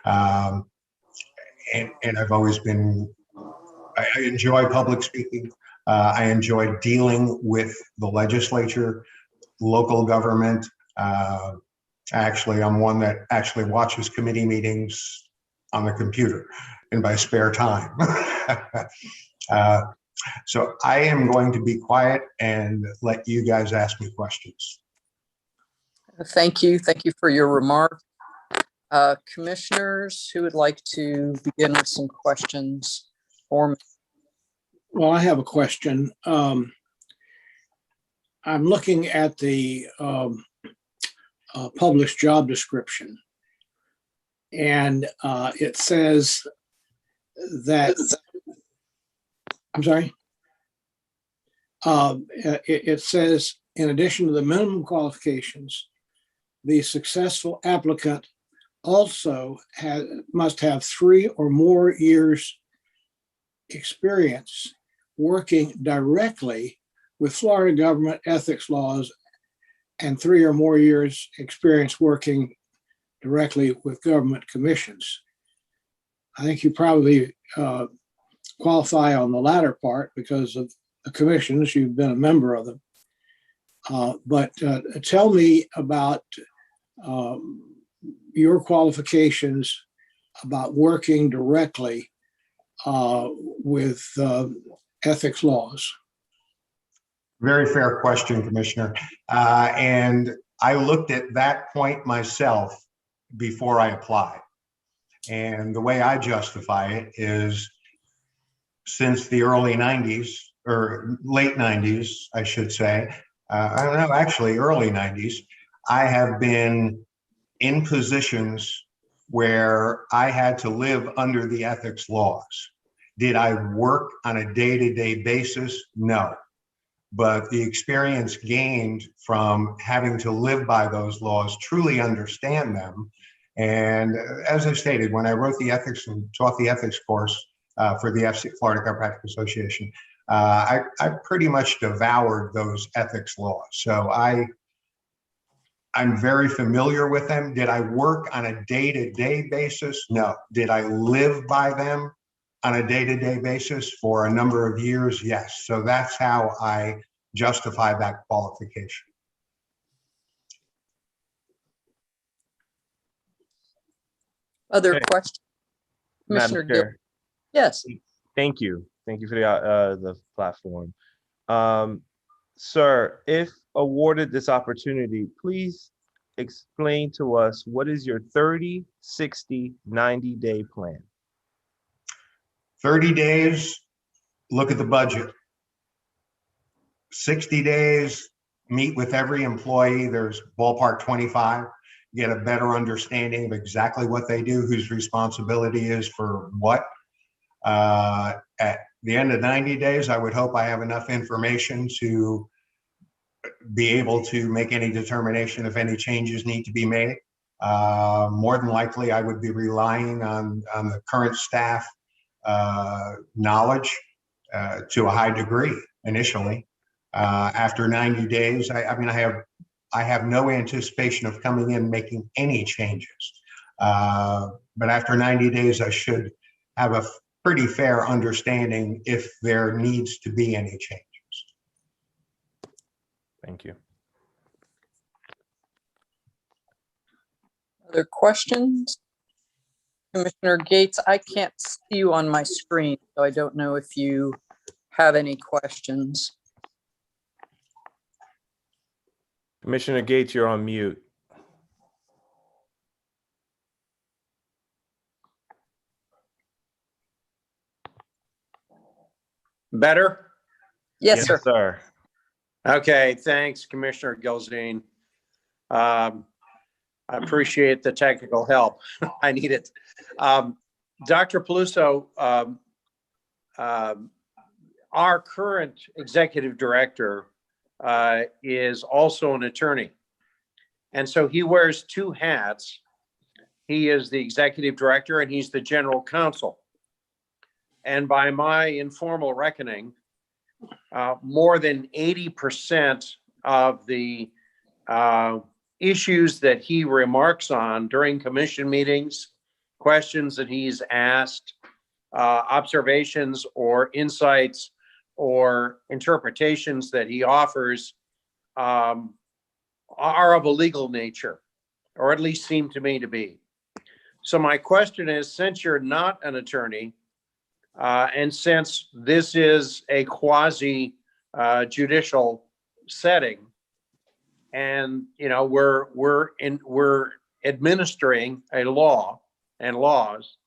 and I've always been, I enjoy public speaking. I enjoy dealing with the legislature, local government, Actually, I'm one that actually watches committee meetings on the computer in my spare time. So I am going to be quiet and let you guys ask me questions. Thank you. Thank you for your remark. Commissioners who would like to begin with some questions for me? Well, I have a question. I'm looking at the published job description. And it says that, I'm sorry. It says, in addition to the minimum qualifications, the successful applicant also must have 3 or more years experience working directly with Florida government ethics laws and 3 or more years experience working directly with government commissions. I think you probably qualify on the latter part because of the commissions. You've been a member of them. But tell me about your qualifications about working directly with ethics laws. Very fair question, Commissioner. And I looked at that point myself before I applied. And the way I justify it is since the early 90s, or late 90s, I should say, I don't know, actually early 90s, I have been in positions where I had to live under the ethics laws. Did I work on a day-to-day basis? No. But the experience gained from having to live by those laws, truly understand them. And as I stated, when I wrote the ethics and taught the ethics course for the Florida Chiropractic Association, I pretty much devoured those ethics laws. So I'm very familiar with them. Did I work on a day-to-day basis? No. Did I live by them on a day-to-day basis for a number of years? Yes. So that's how I justify that qualification. Other Okay. questions? Madam Commissioner Gill? Chair, Yes. thank you. Thank you for the platform. Sir, if awarded this opportunity, please explain to us what is your 30, 60, 90-day plan? 30 days, look at the budget. 60 days, meet with every employee. There's ballpark 25. Get a better understanding of exactly what they do, whose responsibility is for what. At the end of 90 days, I would hope I have enough information to be able to make any determination if any changes need to be made. More than likely, I would be relying on the current staff knowledge to a high degree initially. After 90 days, I have no anticipation of coming in making any changes. But after 90 days, I should have a pretty fair understanding if there needs to be any changes. Thank you. Other questions? Commissioner Gates, I can't see you on my screen, so I don't know if you have any questions. Commissioner Gates, you're on mute. Better? Yes, sir. Sir. Okay, thanks, Commissioner Gilzine. I appreciate the technical help. I need it. Dr. Peluso, our current executive director is also an attorney. And so he wears 2 hats. He is the executive director and he's the general counsel. And by my informal reckoning, more than 80% of the issues that he remarks on during commission meetings, questions that he's asked, observations or insights or interpretations that he offers are of a legal nature, or at least seem to me to be. So my question is, since you're not an attorney, and since this is a quasi judicial setting, and we're administering a law and laws,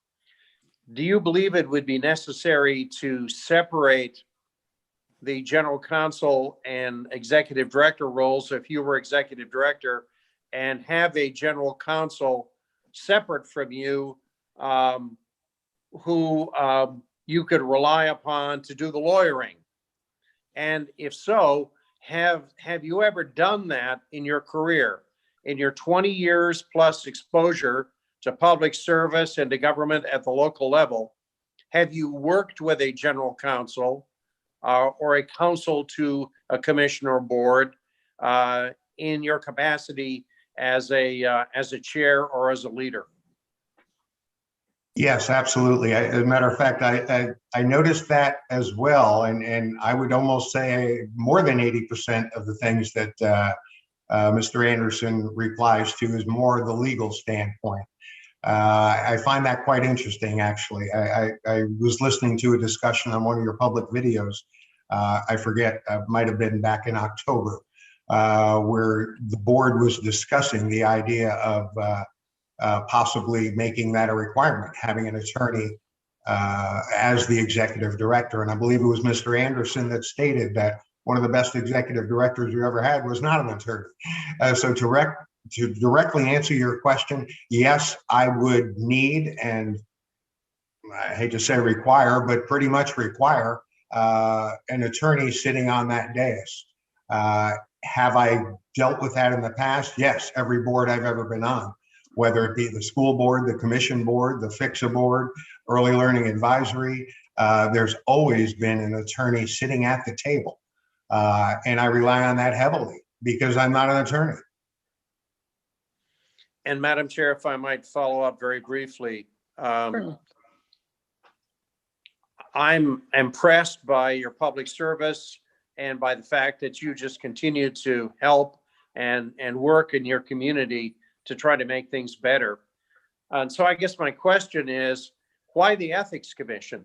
do you believe it would be necessary to separate the general counsel and executive director roles if you were executive director, and have a general counsel separate from you, who you could rely upon to do the lawyering? And if so, have you ever done that in your career, in your 20 years plus exposure to public service and to government at the local level? Have you worked with a general counsel or a counsel to a commission or board in your capacity as a chair or as a leader? Yes, absolutely. As a matter of fact, I noticed that as well. And I would almost say more than 80% of the things that Mr. Anderson replies to is more the legal standpoint. I find that quite interesting, actually. I was listening to a discussion on one of your public videos. I forget, might have been back in October, where the board was discussing the idea of possibly making that a requirement, having an attorney as the executive director. And I believe it was Mr. Anderson that stated that one of the best executive directors we ever had was not an attorney. So to directly answer your question, yes, I would need, and I hate to say require, but pretty much require an attorney sitting on that dais. Have I dealt with that in the past? Yes, every board I've ever been on, whether it be the school board, the commission board, the FICSA board, early learning advisory, there's always been an attorney sitting at the table. And I rely on that heavily because I'm not an attorney. And Madam Chair, if I might follow up very briefly, I'm impressed by your public service and by the fact that you just continue to help and work in your community to try to make things better. And so I guess my question is, why the Ethics Commission?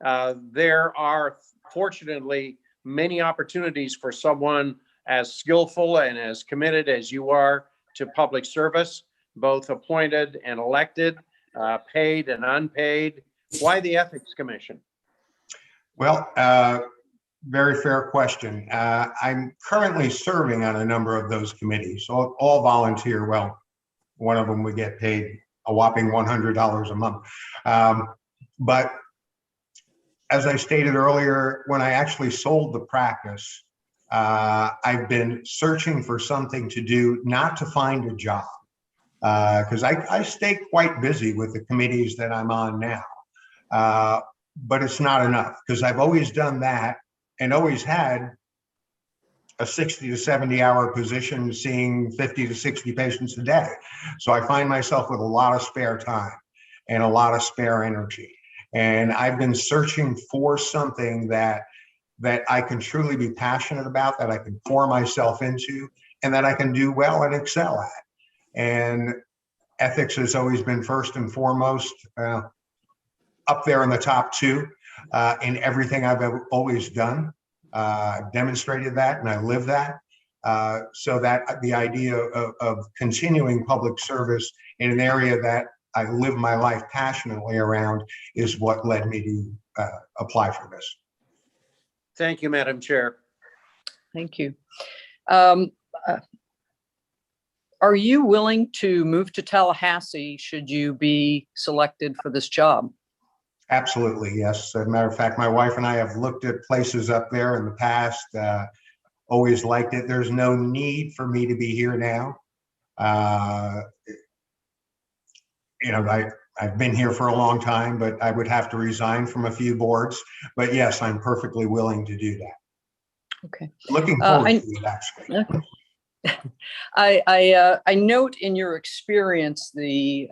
There are fortunately many opportunities for someone as skillful and as committed as you are to public service, both appointed and elected, paid and unpaid. Why the Ethics Commission? Well, very fair question. I'm currently serving on a number of those committees, all volunteer. Well, one of them we get paid a whopping $100 a month. But as I stated earlier, when I actually sold the practice, I've been searching for something to do, not to find a job, because I stay quite busy with the committees that I'm on now. But it's not enough, because I've always done that and always had a 60 to 70 hour position, seeing 50 to 60 patients a day. So I find myself with a lot of spare time and a lot of spare energy. And I've been searching for something that I can truly be passionate about, that I can pour myself into, and that I can do well and excel at. And ethics has always been first and foremost, up there in the top two in everything I've always done. I've demonstrated that and I live that. So that the idea of continuing public service in an area that I live my life passionately around is what led me to apply for this. Thank you, Madam Chair. Thank you. Are you willing to move to Tallahassee should you be selected for this job? Absolutely, yes. As a matter of fact, my wife and I have looked at places up there in the past, always liked it. There's no need for me to be here now. I've been here for a long time, but I would have to resign from a few boards. But yes, I'm perfectly willing to do that. Okay. Looking forward to it, actually. Okay. I note in your experience the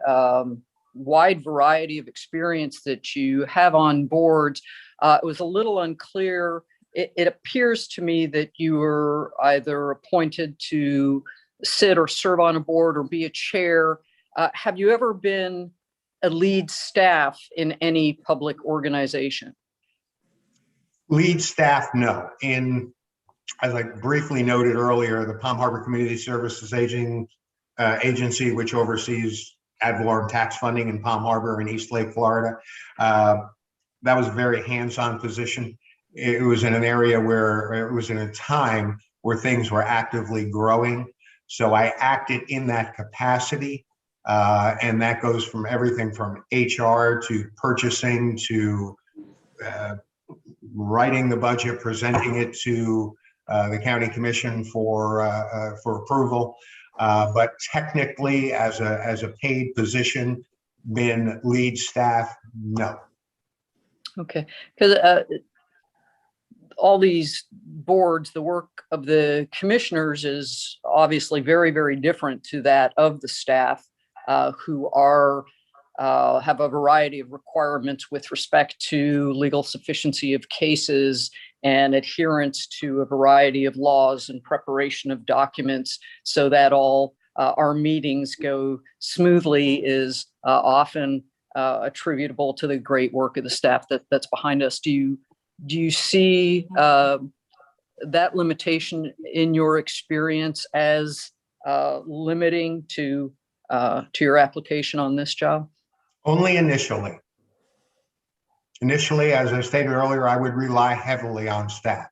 wide variety of experience that you have on boards. It was a little unclear. It appears to me that you were either appointed to sit or serve on a board or be a chair, have you ever been a lead staff in any public organization? Lead staff, no. As I briefly noted earlier, the Palm Harbor Community Services Agency, which oversees ad valorem tax funding in Palm Harbor and East Lake, Florida, that was a very hands-on position. It was in an area where it was in a time where things were actively growing. So I acted in that capacity. And that goes from everything from HR to purchasing to writing the budget, presenting it to the county commission for approval. But technically, as a paid position, been lead staff, no. Okay, because all these boards, the work of the commissioners is obviously very, very different to that of the staff, who have a variety of requirements with respect to legal sufficiency of cases and adherence to a variety of laws and preparation of documents so that all our meetings go smoothly is often attributable to the great work of the staff that's behind us. Do you see that limitation in your experience as limiting to your application on this job? Only initially. Initially, as I stated earlier, I would rely heavily on staff.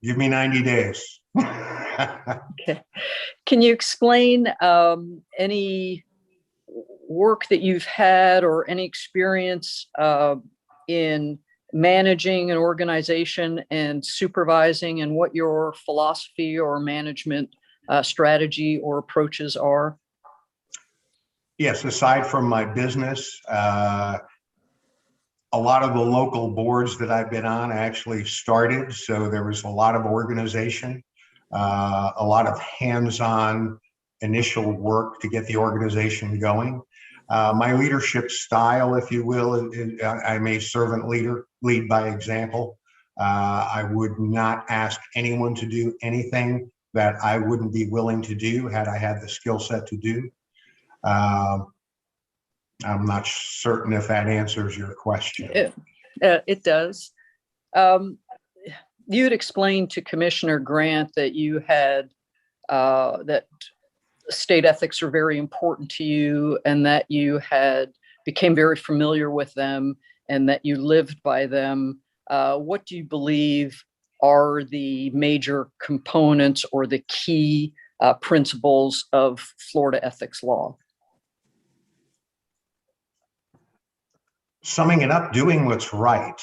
Give me 90 days. Okay. Can you explain any work that you've had or any experience in managing an organization and supervising, and what your philosophy or management strategy or approaches are? Yes, aside from my business, a lot of the local boards that I've been on actually started, so there was a lot of organization, a lot of hands-on initial work to get the organization going. My leadership style, if you will, I'm a servant leader, lead by example. I would not ask anyone to do anything that I wouldn't be willing to do had I had the skill set to do. I'm not certain if that answers your question. It does. You had explained to Commissioner Grant that you had that state ethics are very important to you, and that you had became very familiar with them, and that you lived by them. What do you believe are the major components or the key principles of Florida ethics law? Summing it up, doing what's right.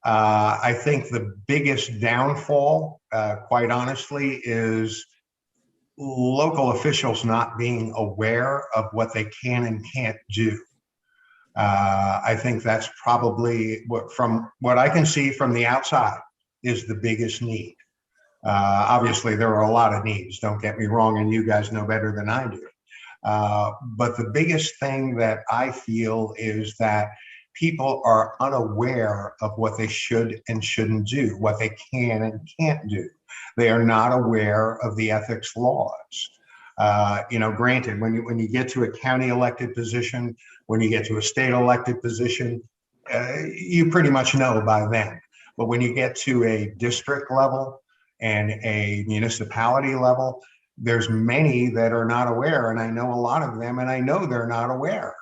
I think the biggest downfall, quite honestly, is local officials not being aware of what they can and can't do. I think that's probably from what I can see from the outside is the biggest need. Obviously, there are a lot of needs, don't get me wrong, and you guys know better than I do. But the biggest thing that I feel is that people are unaware of what they should and shouldn't do, what they can and can't do. They are not aware of the ethics laws. Granted, when you get to a county elected position, when you get to a state elected position, you pretty much know by then. But when you get to a district level and a municipality level, there's many that are not aware, and I know a lot of them, and I know they're not aware.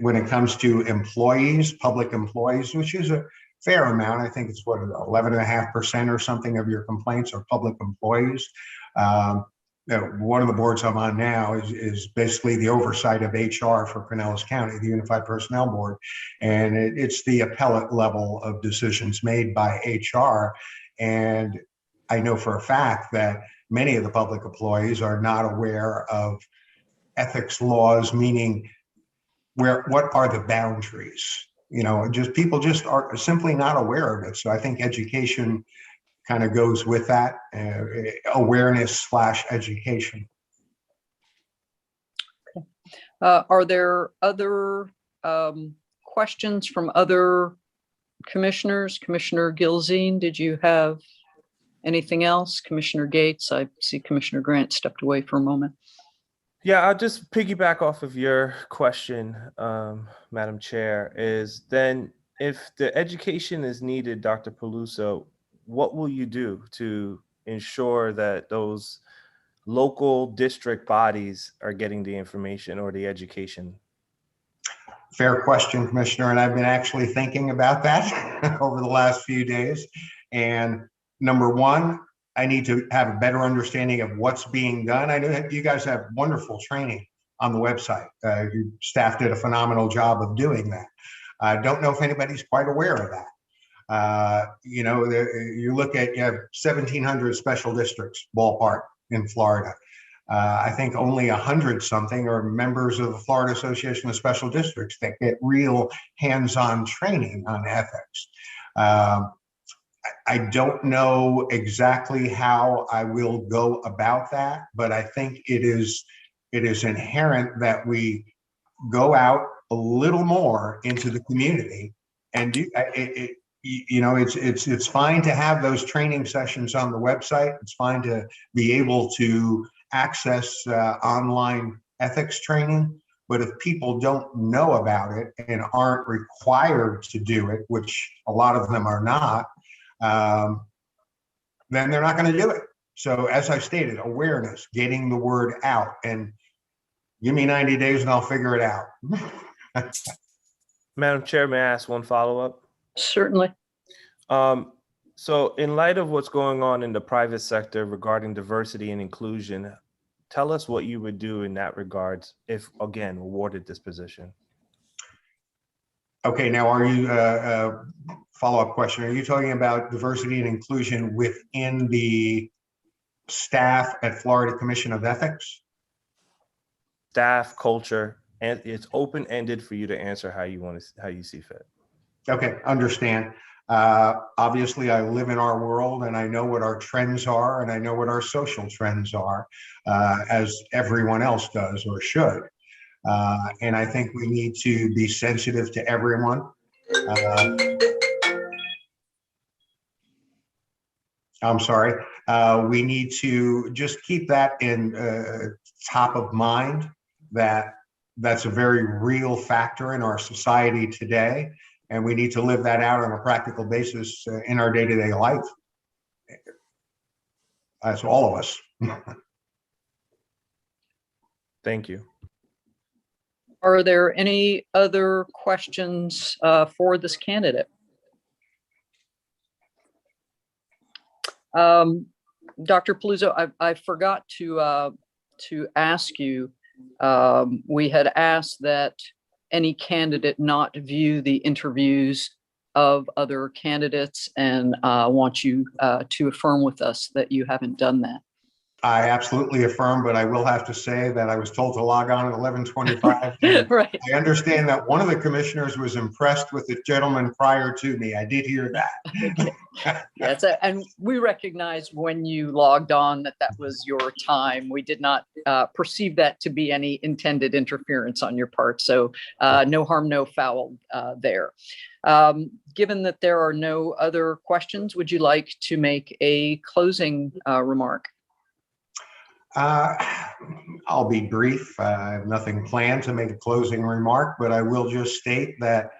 When it comes to employees, public employees, which is a fair amount, I think it's 11.5% or something of your complaints are public employees. One of the boards I'm on now is basically the oversight of HR for Pinellas County, the Unified Personnel Board, and it's the appellate level of decisions made by HR. And I know for a fact that many of the public employees are not aware of ethics laws, meaning what are the boundaries? People just are simply not aware of it. So I think education kind of goes with that, awareness/education. Okay. Are there other questions from other commissioners? Commissioner Gilzine, did you have Anything else? Commissioner Gates, I see Commissioner Grant stepped away for a moment. Yeah, I'll just piggyback off of your question, Madam Chair, is then if the education is needed, Dr. Peluso, what will you do to ensure that those local district bodies are getting the information or the education? Fair question, Commissioner, and I've been actually thinking about that over the last few days. And number one, I need to have a better understanding of what's being done. I know that you guys have wonderful training on the website. Your staff did a phenomenal job of doing that. I don't know if anybody's quite aware of that. You know, you look at, you have 1,700 special districts, ballpark, in Florida. I think only 100 something are members of the Florida Association of Special Districts that get real hands-on training on ethics. I don't know exactly how I will go about that, but I think it is inherent that we go out a little more into the community and do you know, it's fine to have those training sessions on the website. It's fine to be able to access online ethics training, but if people don't know about it and aren't required to do it, which a lot of them are not, then they're not going to do it. So as I stated, awareness, getting the word out, and give me 90 days and I'll figure it out. Madam Chair, may I ask one follow-up? Certainly. So in light of what's going on in the private sector regarding diversity and inclusion, tell us what you would do in that regards if, again, awarded this position. Okay, now are you, follow-up question, are you talking about diversity and inclusion within the staff at Florida Commission of Ethics? Staff, culture, and it's open-ended for you to answer how you see fit. Okay, understand. Obviously, I live in our world and I know what our trends are and I know what our social trends are, as everyone else does or should. And I think we need to be sensitive to everyone. I'm sorry. We need to just keep that in top of mind, that's a very real factor in our society today. And we need to live that out on a practical basis in our day-to-day life. That's all of us. Thank you. Are there any other questions for this candidate? Dr. Peluso, I forgot to ask you, we had asked that any candidate not view the interviews of other candidates, and want you to affirm with us that you haven't done that. I absolutely affirm, but I will have to say that I was told to log on at 11:25. Right. I understand that one of the commissioners was impressed with the gentleman prior to me. I did hear that. Yes, and we recognize when you logged on that was your time. We did not perceive that to be any intended interference on your part. So no harm, no foul there. Given that there are no other questions, would you like to make a closing remark? I'll be brief. I have nothing planned to make a closing remark, but I will just state that,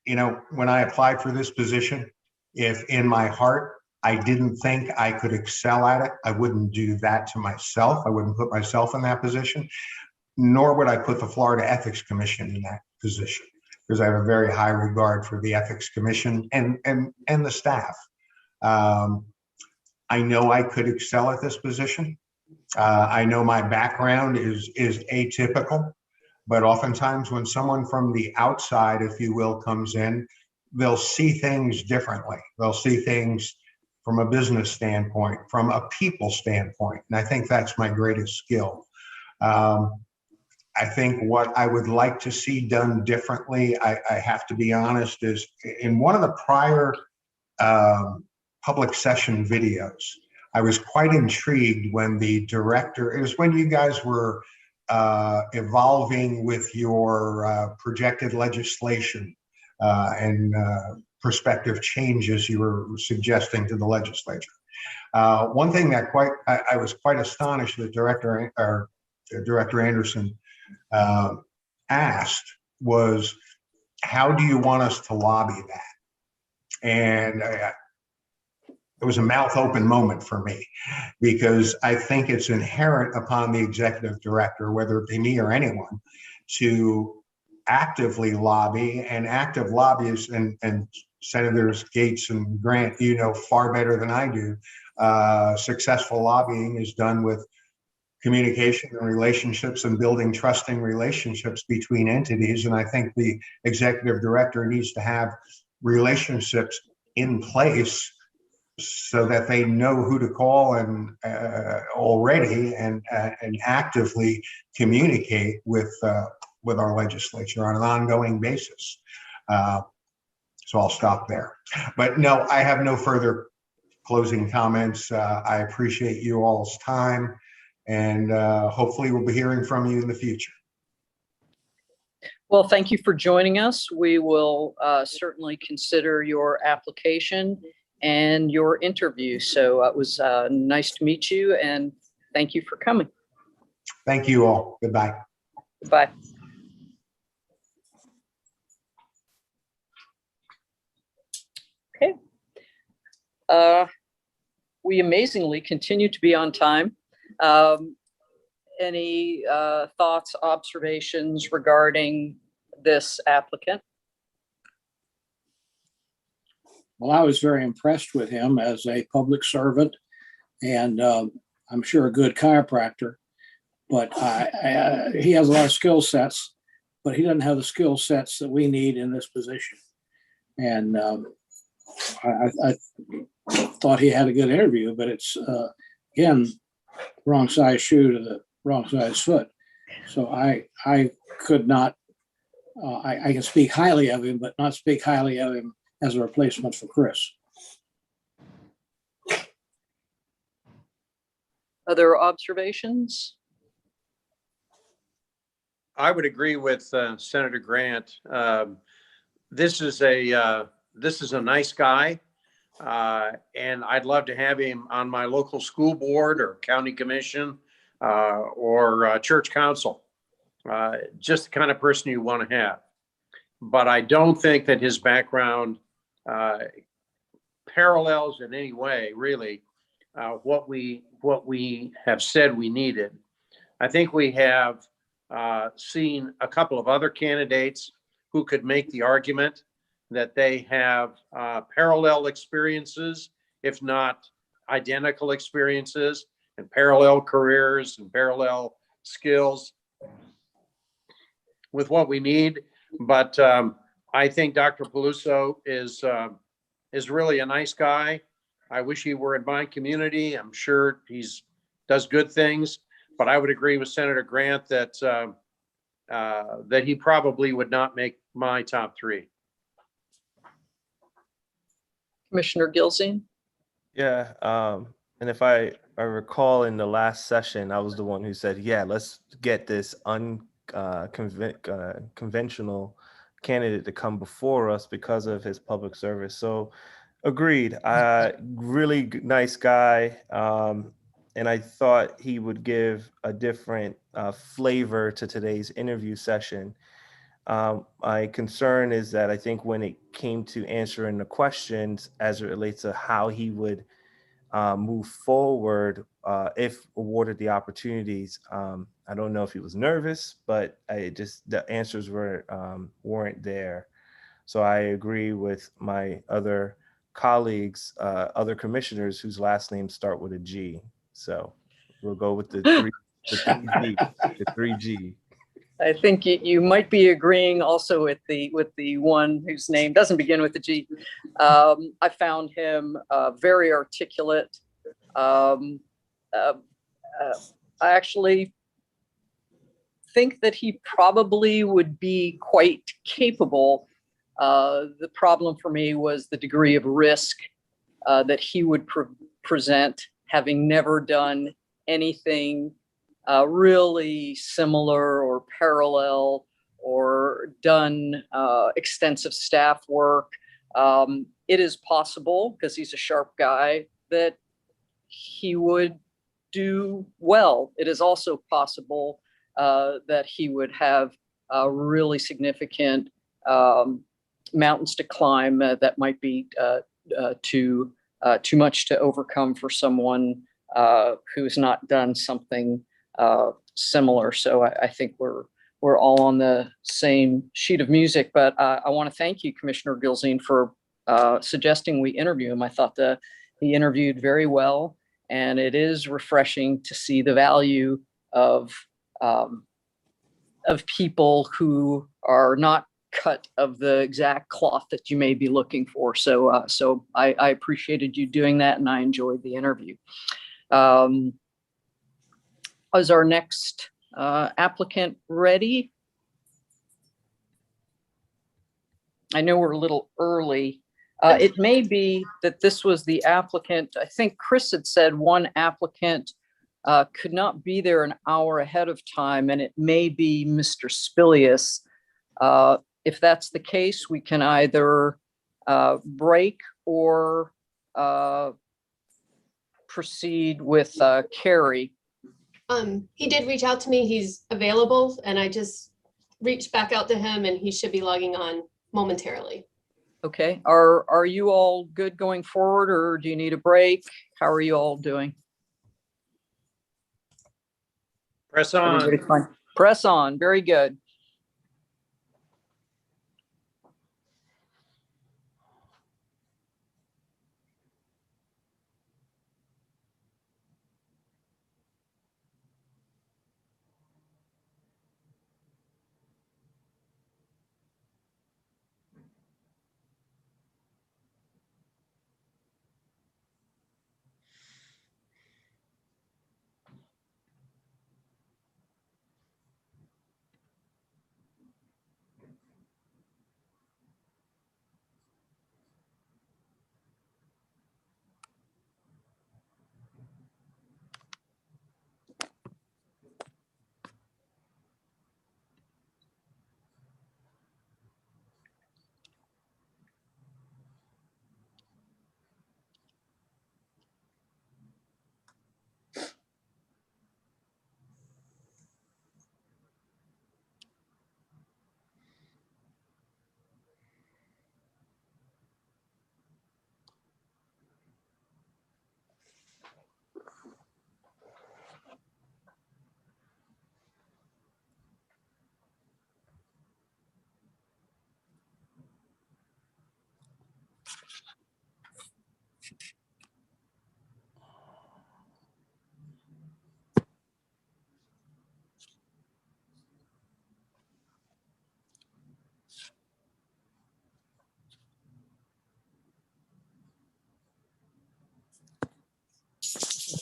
you know, when I applied for this position, if in my heart I didn't think I could excel at it, I wouldn't do that to myself. I wouldn't put myself in that position, nor would I put the Florida Ethics Commission in that position, because I have a very high regard for the Ethics Commission and the staff. I know I could excel at this position. I know my background is atypical, but oftentimes when someone from the outside, if you will, comes in, they'll see things differently. They'll see things from a business standpoint, from a people standpoint. And I think that's my greatest skill. I think what I would like to see done differently, I have to be honest, is in one of the prior public session videos, I was quite intrigued when the director, it was when you guys were evolving with your projected legislation and prospective changes you were suggesting to the legislature. One thing that I was quite astonished that Director Anderson asked was, how do you want us to lobby that? And it was a mouth open moment for me, because I think it's inherent upon the executive director, whether it be me or anyone, to actively lobby. And active lobbyists, and Senators Gates and Grant, you know far better than I do, successful lobbying is done with communication and relationships and building trusting relationships between entities. And I think the executive director needs to have relationships in place so that they know who to call and already and actively communicate with our legislature on an ongoing basis. So I'll stop there. But no, I have no further closing comments. I appreciate you all's time, and hopefully we'll be hearing from you in the future. Well, thank you for joining us. We will certainly consider your application and your interview. So it was nice to meet you, and thank you for coming. Thank you all. Goodbye. Goodbye. Okay. We amazingly continue to be on time. Any thoughts, observations regarding this applicant? Well, I was very impressed with him as a public servant, and I'm sure a good chiropractor, but he has a lot of skill sets, but he doesn't have the skill sets that we need in this position. And I thought he had a good interview, but it's, again, wrong size shoe to the wrong size foot. So I could not, I can speak highly of him, but not speak highly of him as a replacement for Chris. Other observations? I would agree with Senator Grant. This is a nice guy, and I'd love to have him on my local school board or county commission or church council. Just the kind of person you want to have. But I don't think that his background parallels in any way, really, what we have said we needed. I think we have seen a couple of other candidates who could make the argument that they have parallel experiences, if not identical experiences, and parallel careers and parallel skills with what we need. But I think Dr. Peluso is really a nice guy. I wish he were in my community. I'm sure does good things, but I would agree with Senator Grant that that he probably would not make my top three. Commissioner Gilzine? Yeah, and if I recall in the last session, I was the one who said, yeah, let's get this conventional candidate to come before us because of his public service. So agreed. Really nice guy. And I thought he would give a different flavor to today's interview session. My concern is that I think when it came to answering the questions as it relates to how he would move forward if awarded the opportunities, I don't know if he was nervous, but the answers weren't there. So I agree with my other colleagues, other commissioners whose last names start with a G. So we'll go with the 3G. I think you might be agreeing also with the one whose name doesn't begin with the G. I found him very articulate. I actually think that he probably would be quite capable. The problem for me was the degree of risk that he would present, having never done anything really similar or parallel or done extensive staff work. It is possible, because he's a sharp guy, that he would do well. It is also possible that he would have really significant mountains to climb that might be too much to overcome for someone who's not done something similar. So I think we're all on the same sheet of music. But I want to thank you, Commissioner Gilzine, for suggesting we interview him. I thought that he interviewed very well, and it is refreshing to see the value of people who are not cut of the exact cloth that you may be looking for. So I appreciated you doing that, and I enjoyed the interview. Is our next applicant ready? I know we're a little early. It may be that this was the applicant. I think Chris had said one applicant could not be there an hour ahead of time, and it may be Mr. Spilius. If that's the case, we can either break or proceed with Carrie. He did reach out to me. He's available, and I just reached back out to him, and he should be logging on momentarily. Okay. Are you all good going forward, or do you need a break? How are you all doing? Press on. Everybody fine? Press on. Very good.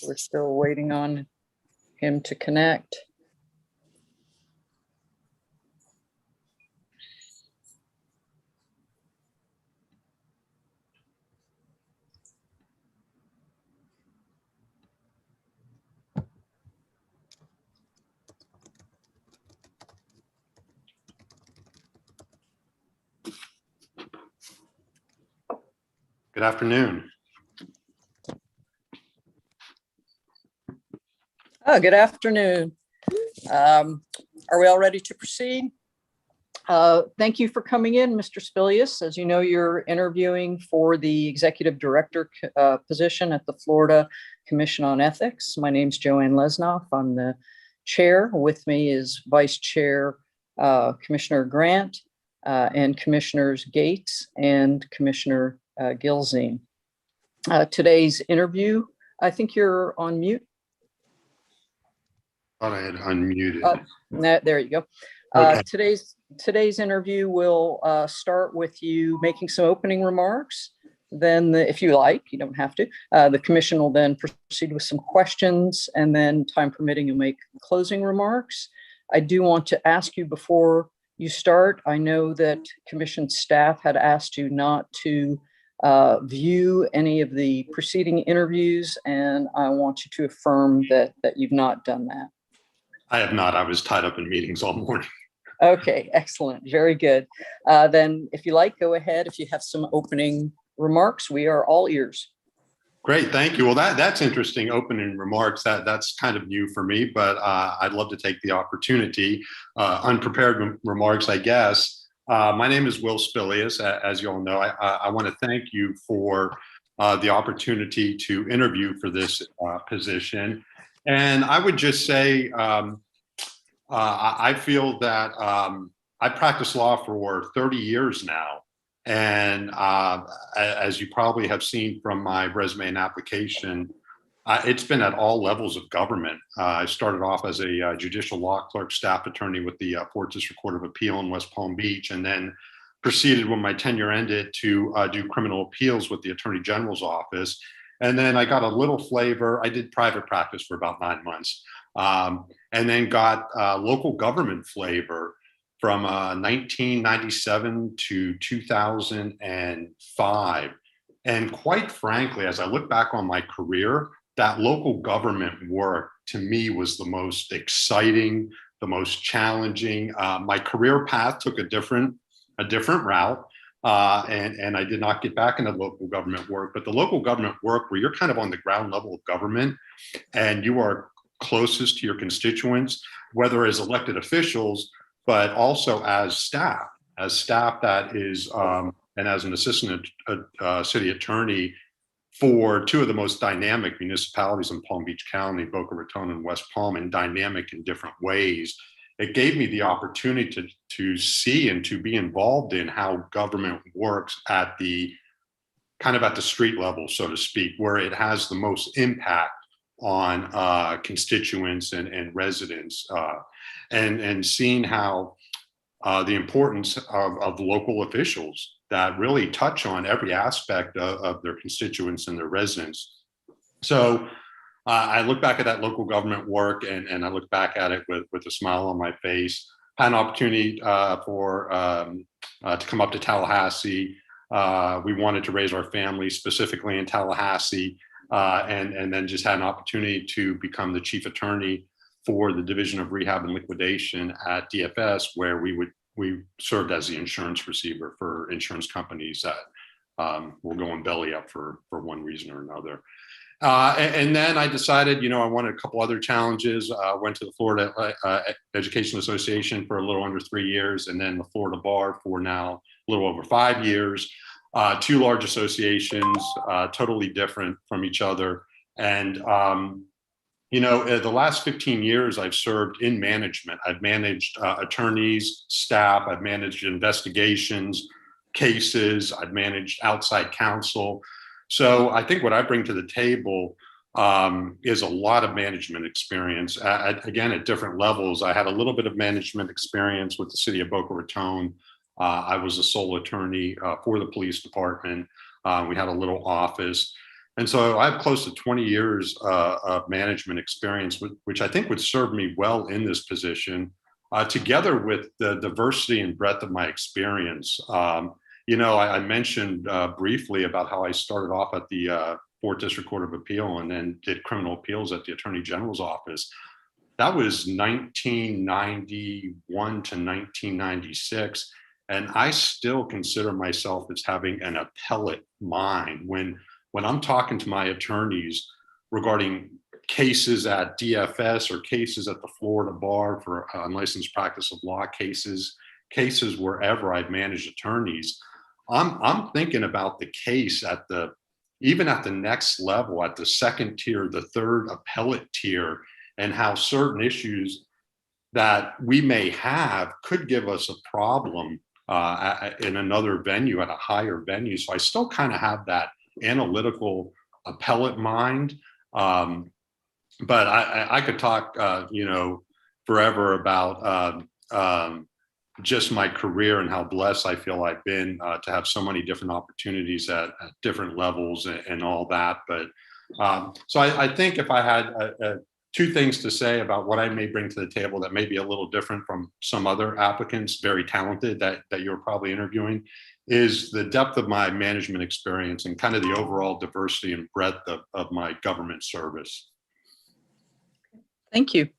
We're still waiting on him to connect. Good afternoon. Oh, good afternoon. Are we all ready to proceed? Thank you for coming in, Mr. Spilius. As you know, you're interviewing for the executive director position at the Florida Commission on Ethics. My name's Joanne Lesnoff. I'm the chair. With me is Vice Chair Commissioner Grant and Commissioners Gates and Commissioner Gilzine. Today's interview, I think you're on mute. Thought I had unmuted. There you go. Okay. Today's interview will start with you making some opening remarks. Then, if you like, you don't have to. The commission will then proceed with some questions, and then, time permitting, you'll make closing remarks. I do want to ask you before you start. I know that commission staff had asked you not to view any of the preceding interviews, and I want you to affirm that you've not done that. I have not. I was tied up in meetings all morning. Okay, excellent. Very good. Then if you like, go ahead. If you have some opening remarks, we are all ears. Great, thank you. Well, that's interesting. Opening remarks. That's kind of new for me, but I'd love to take the opportunity. Unprepared remarks, I guess. My name is Will Spilius. As you all know, I want to thank you for the opportunity to interview for this position. And I would just say, I feel that I practiced law for 30 years now. And as you probably have seen from my resume and application, it's been at all levels of government. I started off as a judicial law clerk, staff attorney with the 4th District Court of Appeal in West Palm Beach, and then proceeded when my tenure ended to do criminal appeals with the Attorney General's office. And then I got a little flavor. I did private practice for about 9 months, and then got local government flavor from 1997 to 2005. And quite frankly, as I look back on my career, that local government work to me was the most exciting, the most challenging. My career path took a different route, and I did not get back into local government work. But the local government work where you're kind of on the ground level of government and you are closest to your constituents, whether as elected officials, but also as staff that is, and as an assistant city attorney for two of the most dynamic municipalities in Palm Beach County, Boca Raton and West Palm, and dynamic in different ways. It gave me the opportunity to see and to be involved in how government works at the kind of at the street level, so to speak, where it has the most impact on constituents and residents, and seeing how the importance of local officials that really touch on every aspect of their constituents and their residents. So I look back at that local government work, and I look back at it with a smile on my face. Had an opportunity to come up to Tallahassee. We wanted to raise our family specifically in Tallahassee, and then just had an opportunity to become the chief attorney for the Division of Rehab and Liquidation at DFS, where we served as the insurance receiver for insurance companies that were going belly up for one reason or another. And then I decided, I wanted a couple other challenges. Went to the Florida Education Association for a little under 3 years, and then the Florida Bar for now a little over 5 years. Two large associations, totally different from each other. And the last 15 years I've served in management. I've managed attorneys, staff, I've managed investigations, cases, I've managed outside counsel. So I think what I bring to the table is a lot of management experience. Again, at different levels. I had a little bit of management experience with the city of Boca Raton. I was a sole attorney for the police department. We had a little office. And so I have close to 20 years of management experience, which I think would serve me well in this position, together with the diversity and breadth of my experience. I mentioned briefly about how I started off at the 4th District Court of Appeal and then did criminal appeals at the Attorney General's office. That was 1991 to 1996. And I still consider myself as having an appellate mind. When I'm talking to my attorneys regarding cases at DFS or cases at the Florida Bar for unlicensed practice of law cases wherever I've managed attorneys, I'm thinking about the case even at the next level, at the second tier, the third appellate tier, and how certain issues that we may have could give us a problem in another venue, at a higher venue. So I still kind of have that analytical appellate mind, but I could talk forever about just my career and how blessed I feel I've been to have so many different opportunities at different levels and all that. But so I think if I had two things to say about what I may bring to the table that may be a little different from some other applicants, very talented, that you're probably interviewing, is the depth of my management experience and kind of the overall diversity and breadth of my government service. Thank you.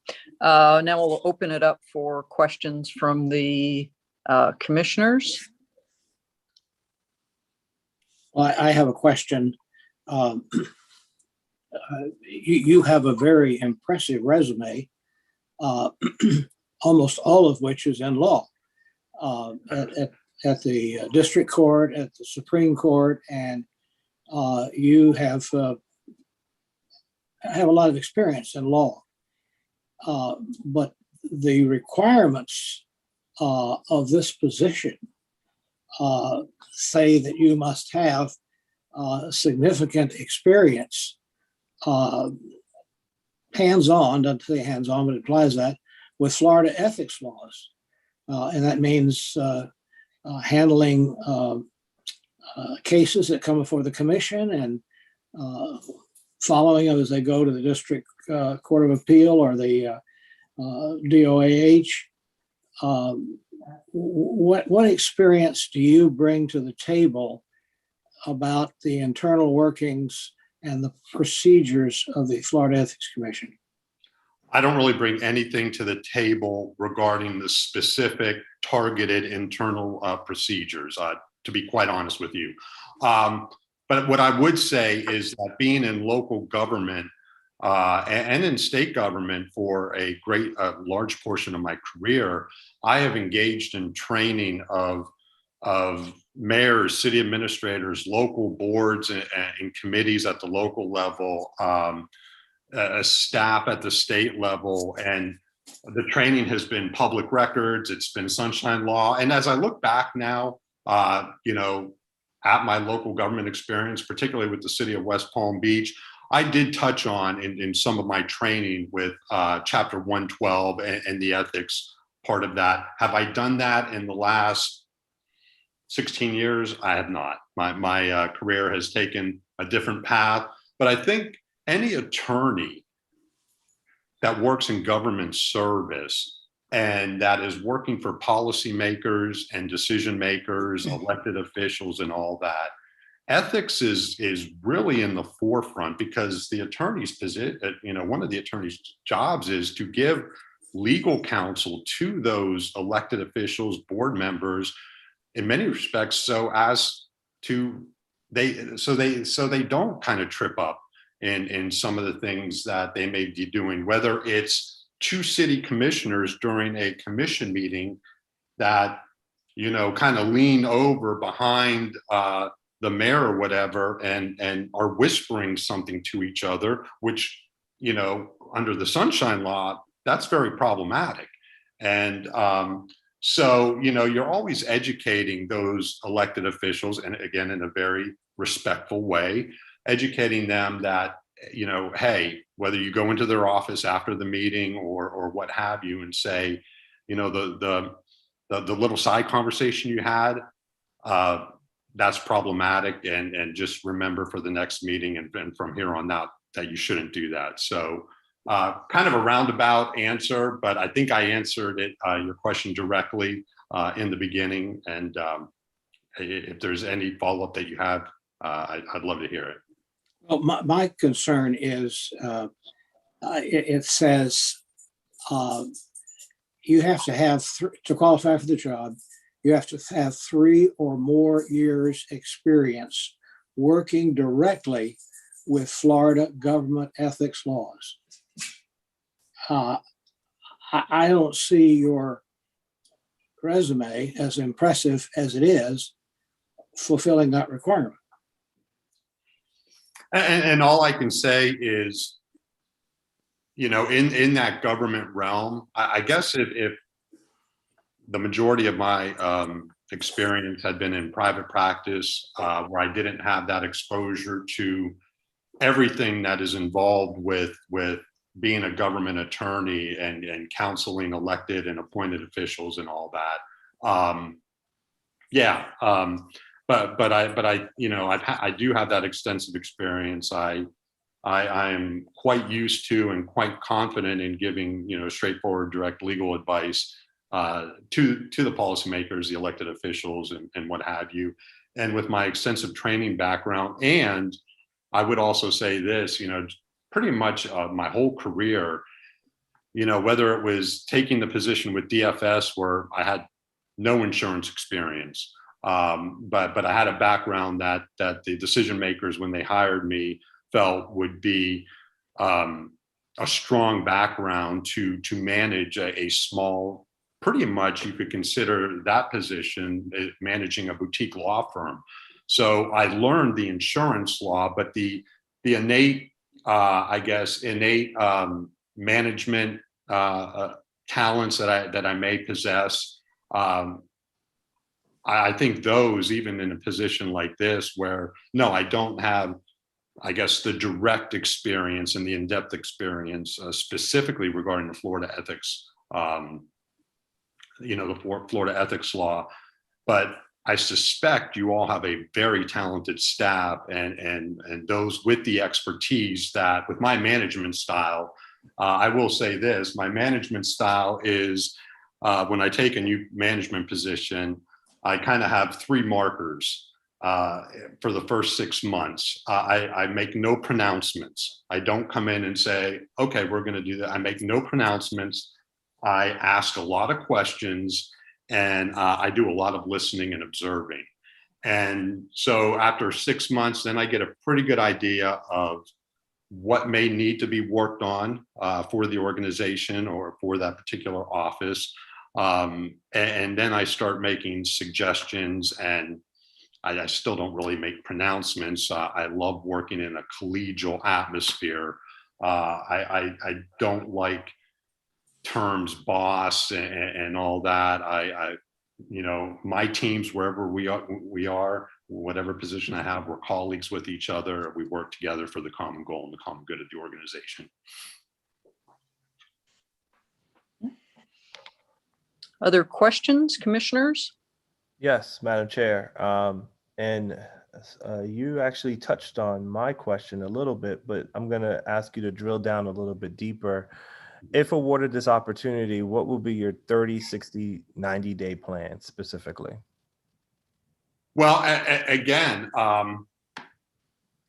Now we'll open it up for questions from the commissioners. Well, I have a question. You have a very impressive resume, almost all of which is in law. At the district court, at the Supreme Court, and you have a lot of experience in law. But the requirements of this position say that you must have significant experience, hands-on, doesn't say hands-on, but it implies that, with Florida ethics laws. And that means handling cases that come before the commission and following them as they go to the district court of appeal or the DOAH. What experience do you bring to the table about the internal workings and the procedures of the Florida Ethics Commission? I don't really bring anything to the table regarding the specific targeted internal procedures, to be quite honest with you. But what I would say is that being in local government and in state government for a large portion of my career, I have engaged in training of mayors, city administrators, local boards and committees at the local level, a staff at the state level, and the training has been public records, it's been sunshine law. And as I look back now, at my local government experience, particularly with the city of West Palm Beach, I did touch on in some of my training with Chapter 112 and the ethics part of that. Have I done that in the last 16 years? I have not. My career has taken a different path, but I think any attorney that works in government service and that is working for policymakers and decision makers, elected officials and all that, ethics is really in the forefront, because the attorney's position, one of the attorney's jobs is to give legal counsel to those elected officials, board members, in many respects, so they don't kind of trip up in some of the things that they may be doing, whether it's two city commissioners during a commission meeting that, kind of lean over behind the mayor or whatever and are whispering something to each other, which, under the sunshine law, that's very problematic. And so, you're always educating those elected officials, and again, in a very respectful way, educating them that, hey, whether you go into their office after the meeting or what have you and say, the little side conversation you had, that's problematic, and just remember for the next meeting and from here on out that you shouldn't do that. So kind of a roundabout answer, but I think I answered your question directly in the beginning. And if there's any follow-up that you have, I'd love to hear it. Well, my concern is it says you have to have, to qualify for the job, you have to have 3 or more years experience working directly with Florida government ethics laws. I don't see your resume, as impressive as it is, fulfilling that requirement. And all I can say is, in that government realm, I guess if the majority of my experience had been in private practice, where I didn't have that exposure to everything that is involved with being a government attorney and counseling elected and appointed officials and all that. But I do have that extensive experience. I am quite used to and quite confident in giving, straightforward, direct legal advice to the policymakers, the elected officials, and what have you. And with my extensive training background, and I would also say this, pretty much my whole career, whether it was taking the position with DFS where I had no insurance experience, but I had a background that the decision makers, when they hired me, felt would be a strong background to manage a small, pretty much you could consider that position managing a boutique law firm. So I learned the insurance law, but the innate, innate management talents that I may possess, I think those, even in a position like this, where no, I don't have, the direct experience and the in-depth experience specifically regarding the Florida ethics, the Florida ethics law, but I suspect you all have a very talented staff and those with the expertise that, with my management style, I will say this, my management style is when I take a new management position, I kind of have 3 markers for the first 6 months. I make no pronouncements. I don't come in and say, okay, we're going to do that. I make no pronouncements. I ask a lot of questions, and I do a lot of listening and observing. And so after 6 months, then I get a pretty good idea of what may need to be worked on for the organization or for that particular office. And then I start making suggestions, and I still don't really make pronouncements. I love working in a collegial atmosphere. I don't like terms boss and all that. My teams, wherever we are, whatever position I have, we're colleagues with each other. We work together for the common goal and the common good of the organization. Other questions, commissioners? Yes, Madam Chair. And you actually touched on my question a little bit, but I'm going to ask you to drill down a little bit deeper. If awarded this opportunity, what will be your 30, 60, 90-day plan specifically? Well, again,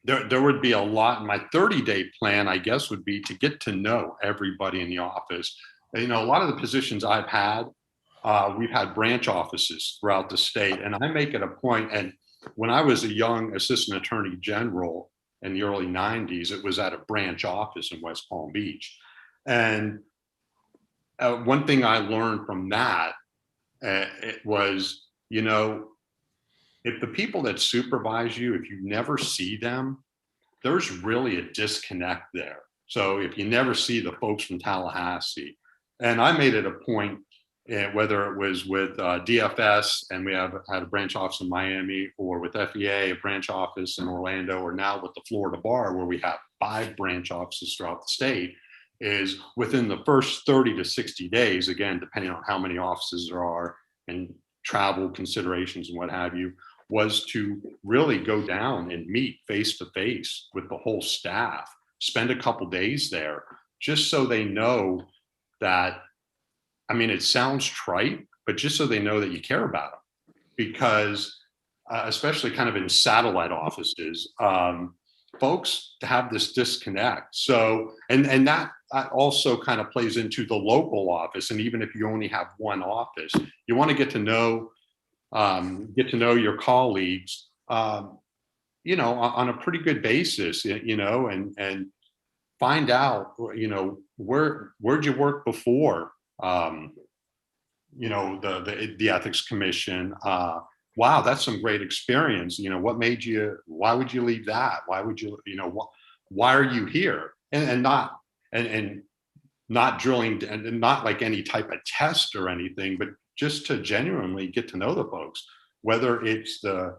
there would be a lot. My 30-day plan, I guess, would be to get to know everybody in the office. A lot of the positions I've had, we've had branch offices throughout the state, and I make it a point. And when I was a young assistant attorney general in the early 90s, it was at a branch office in West Palm Beach. And one thing I learned from that, it was, if the people that supervise you, if you never see them, there's really a disconnect there. So if you never see the folks from Tallahassee, and I made it a point, whether it was with DFS, and we had a branch office in Miami, or with FEA, a branch office in Orlando, or now with the Florida Bar, where we have 5 branch offices throughout the state, is within the first 30 to 60 days, again, depending on how many offices there are and travel considerations and what have you, was to really go down and meet face to face with the whole staff, spend a couple days there, just so they know that, it sounds trite, but just so they know that you care about them. Because especially kind of in satellite offices, folks have this disconnect. So, and that also kind of plays into the local office. And even if you only have one office, you want to get to know your colleagues, on a pretty good basis, and find out, where'd you work before, the Ethics Commission. Wow, that's some great experience. What made you, why would you leave that? Why would you, why are you here? And not drilling, and not like any type of test or anything, but just to genuinely get to know the folks, whether it's the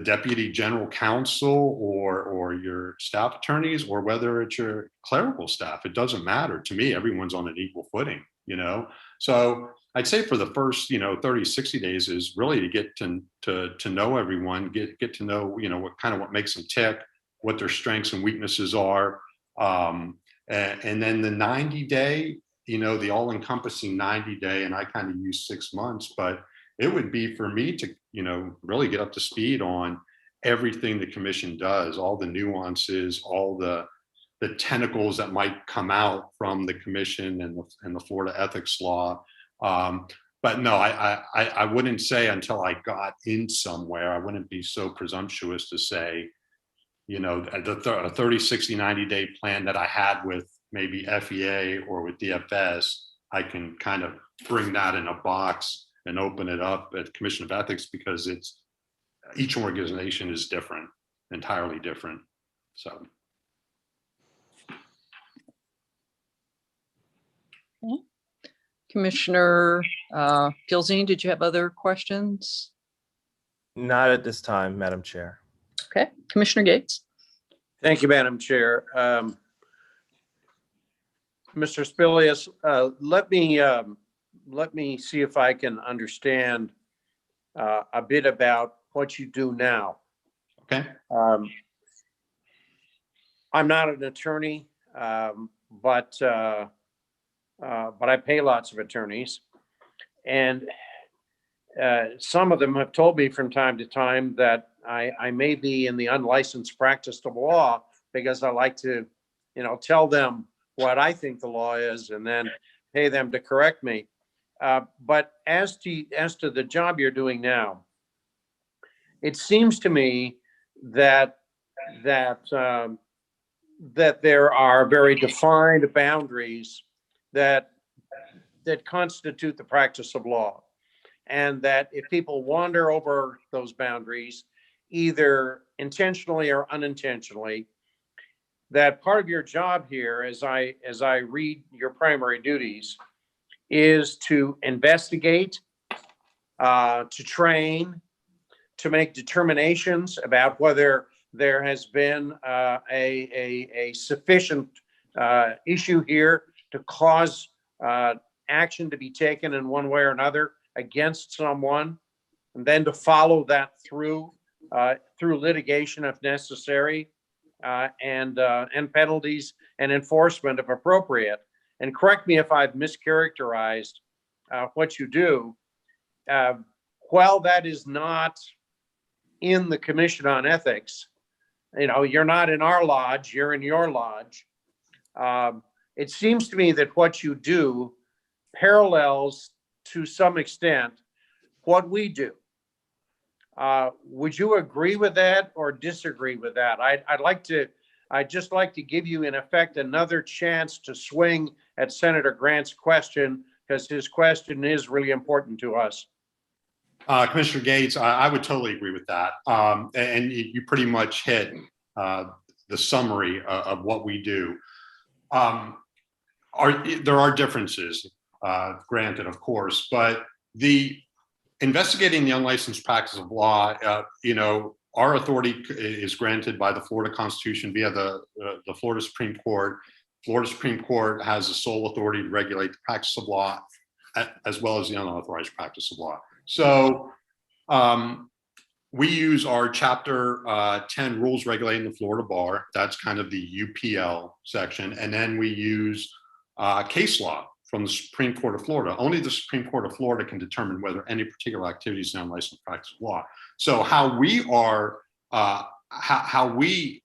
deputy general counsel or your staff attorneys, or whether it's your clerical staff. It doesn't matter to me. Everyone's on an equal footing, So I'd say for the first, 30, 60 days is really to get to know everyone, get to know, what makes them tick, what their strengths and weaknesses are. And then the 90-day, the all-encompassing 90-day, and I kind of use 6 months, but it would be for me to, really get up to speed on everything the commission does, all the nuances, all the the tentacles that might come out from the commission and the Florida ethics law. But no, I wouldn't say until I got in somewhere, I wouldn't be so presumptuous to say, you know, a 30, 60, 90-day plan that I had with maybe FEA or with DFS, I can kind of bring that in a box and open it up at Commission of Ethics, because each organization is different, entirely different. So. Commissioner Gilzine, did you have other questions? Not at this time, Madam Chair. Okay, Commissioner Gates. Thank you, Madam Chair. Mr. Spilius, let me see if I can understand a bit about what you do now. Okay. I'm not an attorney, but I pay lots of attorneys, and some of them have told me from time to time that I may be in the unlicensed practice of law, because I like to, you know, tell them what I think the law is and then pay them to correct me. But as to the job you're doing now, it seems to me that there are very defined boundaries that constitute the practice of law, and that if people wander over those boundaries, either intentionally or unintentionally, that part of your job here, as I read your primary duties, is to investigate, to train, to make determinations about whether there has been a sufficient issue here to cause action to be taken in one way or another against someone, and then to follow that through litigation if necessary, and penalties and enforcement if appropriate. And correct me if I've mischaracterized what you do. While that is not in the Commission on Ethics, you know, you're not in our lodge, you're in your lodge. It seems to me that what you do parallels to some extent what we do. Would you agree with that or disagree with that? I'd just like to give you, in effect, another chance to swing at Senator Grant's question, because his question is really important to us. Commissioner Gates, I would totally agree with that. And you pretty much hit the summary of what we do. There are differences, granted, of course, but the investigating the unlicensed practice of law, you know, our authority is granted by the Florida Constitution via the Florida Supreme Court. Florida Supreme Court has the sole authority to regulate the practice of law, as well as the unauthorized practice of law. So we use our Chapter 10 rules regulating the Florida bar. That's kind of the UPL section. And then we use case law from the Supreme Court of Florida. Only the Supreme Court of Florida can determine whether any particular activity is an unlicensed practice of law. So how we are, how we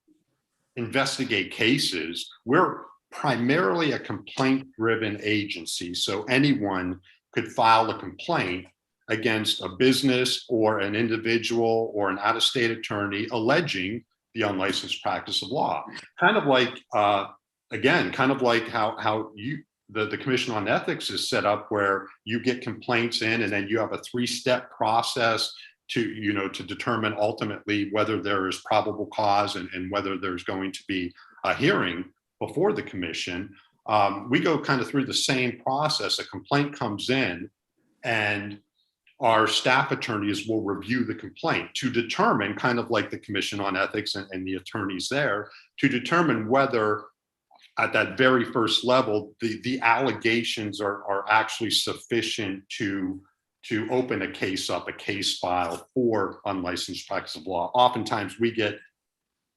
investigate cases, we're primarily a complaint-driven agency. So anyone could file a complaint against a business or an individual or an out-of-state attorney alleging the unlicensed practice of law. Kind of like, again, kind of like how the Commission on Ethics is set up, where you get complaints in and then you have a 3-step process to determine ultimately whether there is probable cause and whether there's going to be a hearing before the commission. We go kind of through the same process. A complaint comes in and our staff attorneys will review the complaint to determine, kind of like the Commission on Ethics and the attorneys there, to determine whether at that very first level, the allegations are actually sufficient to open a case file for unlicensed practice of law. Oftentimes we get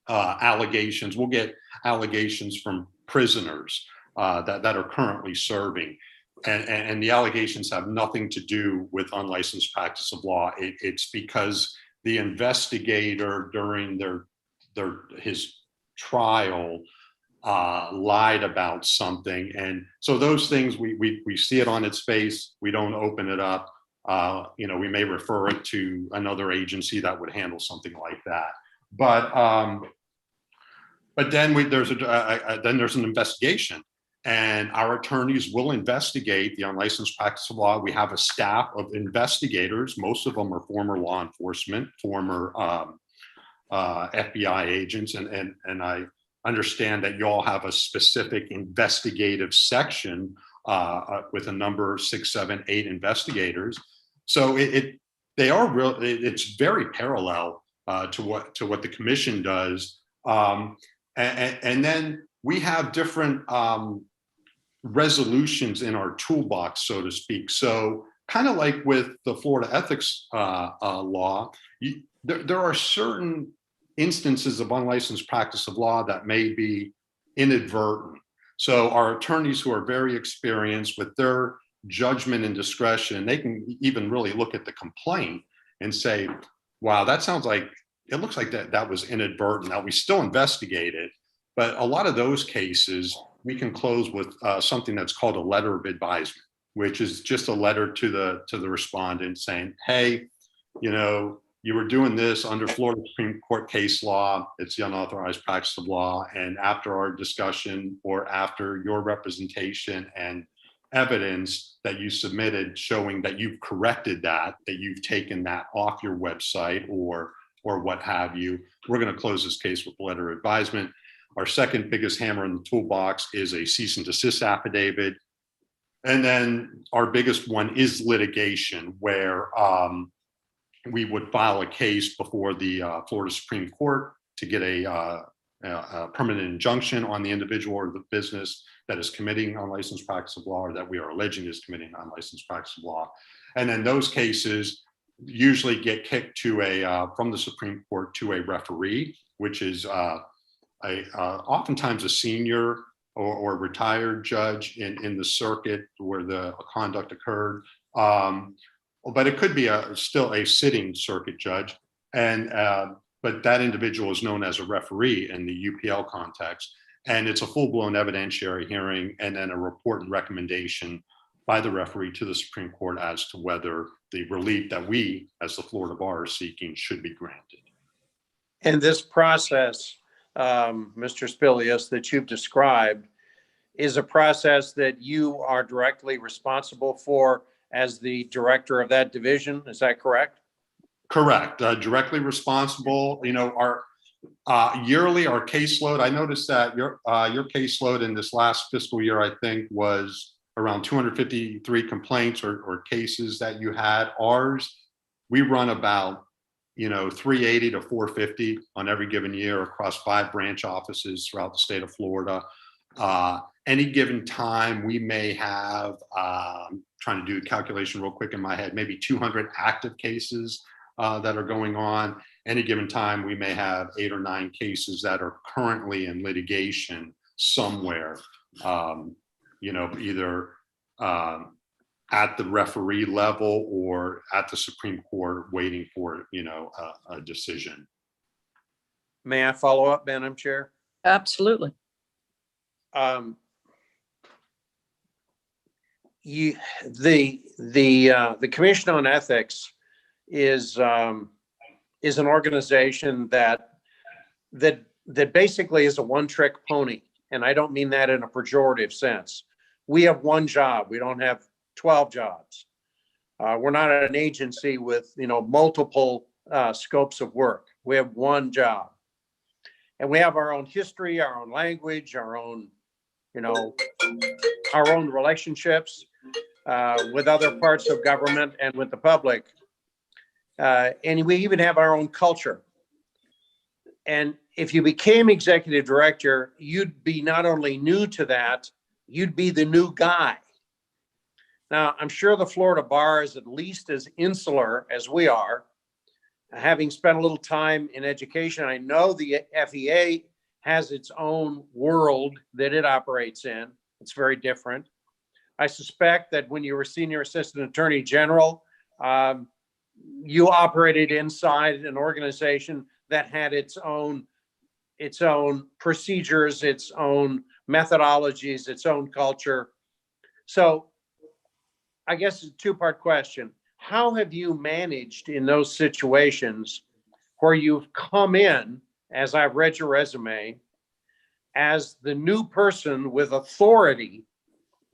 allegations, we'll get allegations from prisoners that are currently serving. And the allegations have nothing to do with unlicensed practice of law. It's because the investigator during his trial lied about something. And so those things, we see it on its face, we don't open it up. We may refer it to another agency that would handle something like that. But then there's an investigation, and our attorneys will investigate the unlicensed practice of law. We have a staff of investigators. Most of them are former law enforcement, former FBI agents, and I understand that you all have a specific investigative section with a number 6, 7, 8 investigators. So it's very parallel to what the commission does. And then we have different resolutions in our toolbox, so to speak. So kind of like with the Florida ethics law, there are certain instances of unlicensed practice of law that may be inadvertent. So our attorneys who are very experienced with their judgment and discretion, they can even really look at the complaint and say, wow, that sounds like, it looks like that was inadvertent. Now, we still investigate it, but a lot of those cases we can close with something that's called a letter of advisement, which is just a letter to the respondent saying, hey, you were doing this under Florida Supreme Court case law. It's the unauthorized practice of law. And after our discussion, or after your representation and evidence that you submitted showing that you've corrected that you've taken that off your website or what have you, we're going to close this case with a letter of advisement. Our second biggest hammer in the toolbox is a cease and desist affidavit. And then our biggest one is litigation, where we would file a case before the Florida Supreme Court to get a permanent injunction on the individual or the business that is committing unlicensed practice of law, or that we are alleging is committing unlicensed practice of law. And then those cases usually get kicked to from the Supreme Court to a referee, which is oftentimes a senior or retired judge in the circuit where the conduct occurred. But it could be still a sitting circuit judge, but that individual is known as a referee in the UPL context, and it's a full-blown evidentiary hearing and then a report and recommendation by the referee to the Supreme Court as to whether the relief that we, as the Florida Bar, are seeking should be granted. And this process, Mr. Spilius, that you've described is a process that you are directly responsible for as the director of that division. Is that correct? Correct. Directly responsible. Our yearly, our caseload, I noticed that your caseload in this last fiscal year, I think, was around 253 complaints or cases that you had. Ours, we run about 380 to 450 on every given year across 5 branch offices throughout the state of Florida. Any given time, we may have, trying to do the calculation real quick in my head, maybe 200 active cases that are going on. Any given time, we may have 8 or 9 cases that are currently in litigation somewhere, either at the referee level or at the Supreme Court waiting for, a decision. May I follow up, Madam Chair? Absolutely. The Commission on Ethics is an organization that basically is a one-trick pony, and I don't mean that in a pejorative sense. We have one job. We don't have 12 jobs. We're not an agency with multiple scopes of work. We have one job, and we have our own history, our own language, our own relationships with other parts of government and with the public. And we even have our own culture. And if you became executive director, you'd be not only new to that, you'd be the new guy. Now, I'm sure the Florida Bar is at least as insular as we are. Having spent a little time in education, I know the FEA has its own world that it operates in. It's very different. I suspect that when you were Senior Assistant Attorney General, you operated inside an organization that had its own its own procedures, its own methodologies, its own culture. So I guess it's a two-part question. How have you managed in those situations where you've come in, as I've read your resume, as the new person with authority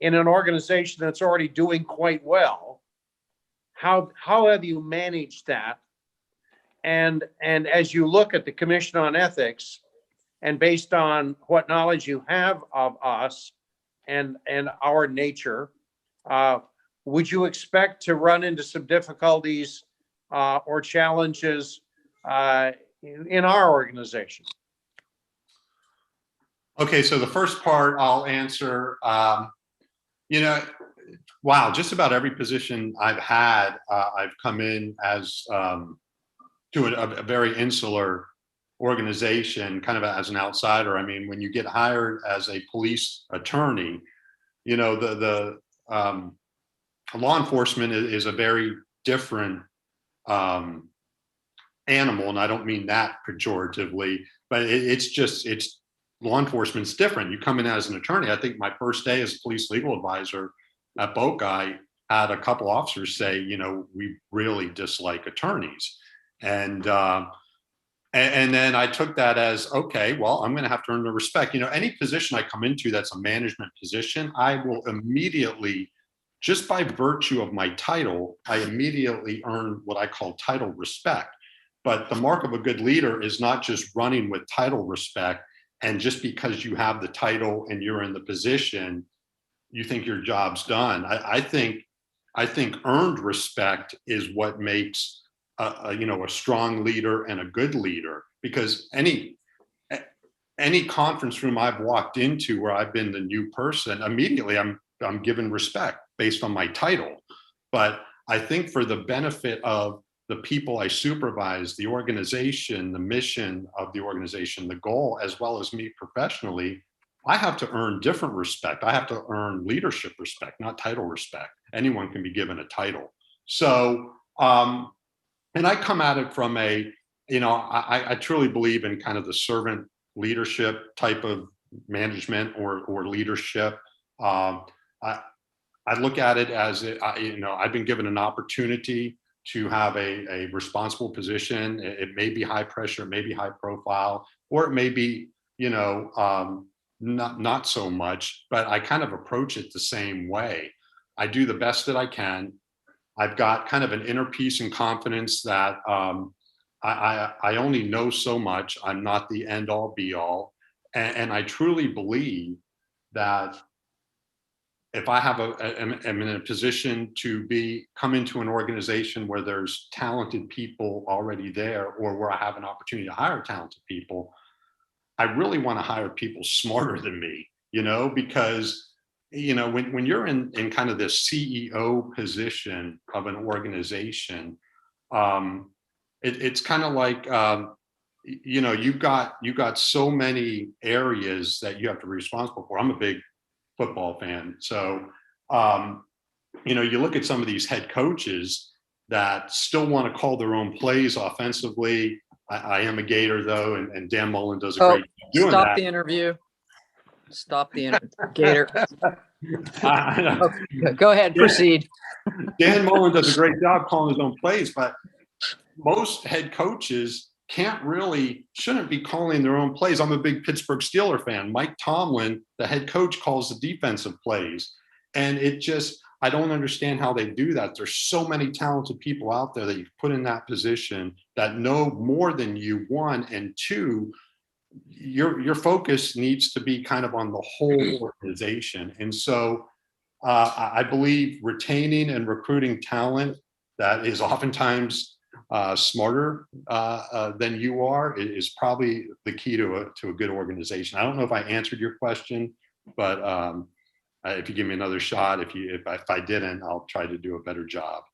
in an organization that's already doing quite well? How have you managed that? And as you look at the Commission on Ethics, and based on what knowledge you have of us and our nature, would you expect to run into some difficulties or challenges in our organization? Okay, so the first part I'll answer. You know, wow, just about every position I've had, I've come in as to a very insular organization, kind of as an outsider. I mean, when you get hired as a police attorney, you know, the law enforcement is a very different animal, and I don't mean that pejoratively, but it's law enforcement's different. You come in as an attorney. I think my first day as a police legal advisor at Boca had a couple officers say, you know, we really dislike attorneys. And then I took that as, okay, well, I'm going to have to earn the respect. You know, any position I come into that's a management position, I will immediately, just by virtue of my title, I immediately earn what I call title respect. But the mark of a good leader is not just running with title respect, and just because you have the title and you're in the position, you think your job's done. I think earned respect is what makes you know, a strong leader and a good leader. Because any conference room I've walked into where I've been the new person, immediately I'm given respect based on my title. But I think for the benefit of the people I supervise, the organization, the mission of the organization, the goal, as well as me professionally, I have to earn different respect. I have to earn leadership respect, not title respect. Anyone can be given a title. So, and I come at it from a, you know, I truly believe in kind of the servant leadership type of management or leadership. I look at it as, you know, I've been given an opportunity to have a responsible position. It may be high pressure, it may be high profile, or it may be, you know, not so much, but I kind of approach it the same way. I do the best that I can. I've got kind of an inner peace and confidence that I only know so much. I'm not the end all be all. And I truly believe that if I have am in a position to come into an organization where there's talented people already there, or where I have an opportunity to hire talented people, I really want to hire people smarter than me, you know, because, you know, when you're in kind of this CEO position of an organization, it's kind of like, you know, you've got so many areas that you have to be responsible for. I'm a big football fan. So, you know, you look at some of these head coaches that still want to call their own plays offensively. I am a Gator though, and Dan Mullen does a great job doing that. Stop the interview. Stop the interview, Gator. Okay, go ahead, proceed. Dan Mullen does a great job calling his own plays, but most head coaches shouldn't be calling their own plays. I'm a big Pittsburgh Steelers fan. Mike Tomlin, the head coach, calls the defensive plays. And I don't understand how they do that. There's so many talented people out there that you've put in that position that know more than you, one, and two, your focus needs to be kind of on the whole organization. And so I believe retaining and recruiting talent that is oftentimes smarter than you are is probably the key to a good organization. I don't know if I answered your question, but if you give me another shot, if I didn't, I'll try to do a better job.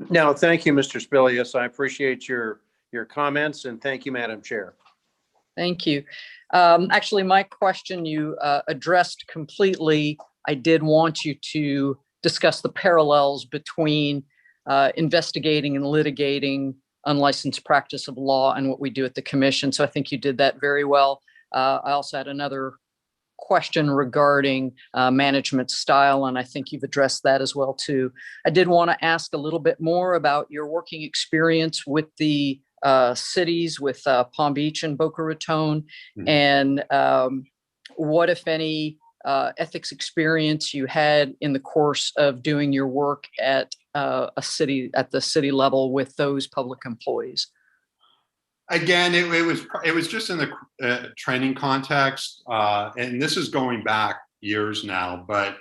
No, thank you, Mr. Spilius. I appreciate your comments, and thank you, Madam Chair. Thank you. Actually, my question you addressed completely. I did want you to discuss the parallels between investigating and litigating unlicensed practice of law and what we do at the commission. So I think you did that very well. I also had another question regarding management style, and I think you've addressed that as well too. I did want to ask a little bit more about your working experience with the cities, with Palm Beach and Boca Raton, and what, if any, ethics experience you had in the course of doing your work at the city level with those public employees. Again, it was just in the training context, and this is going back years now, but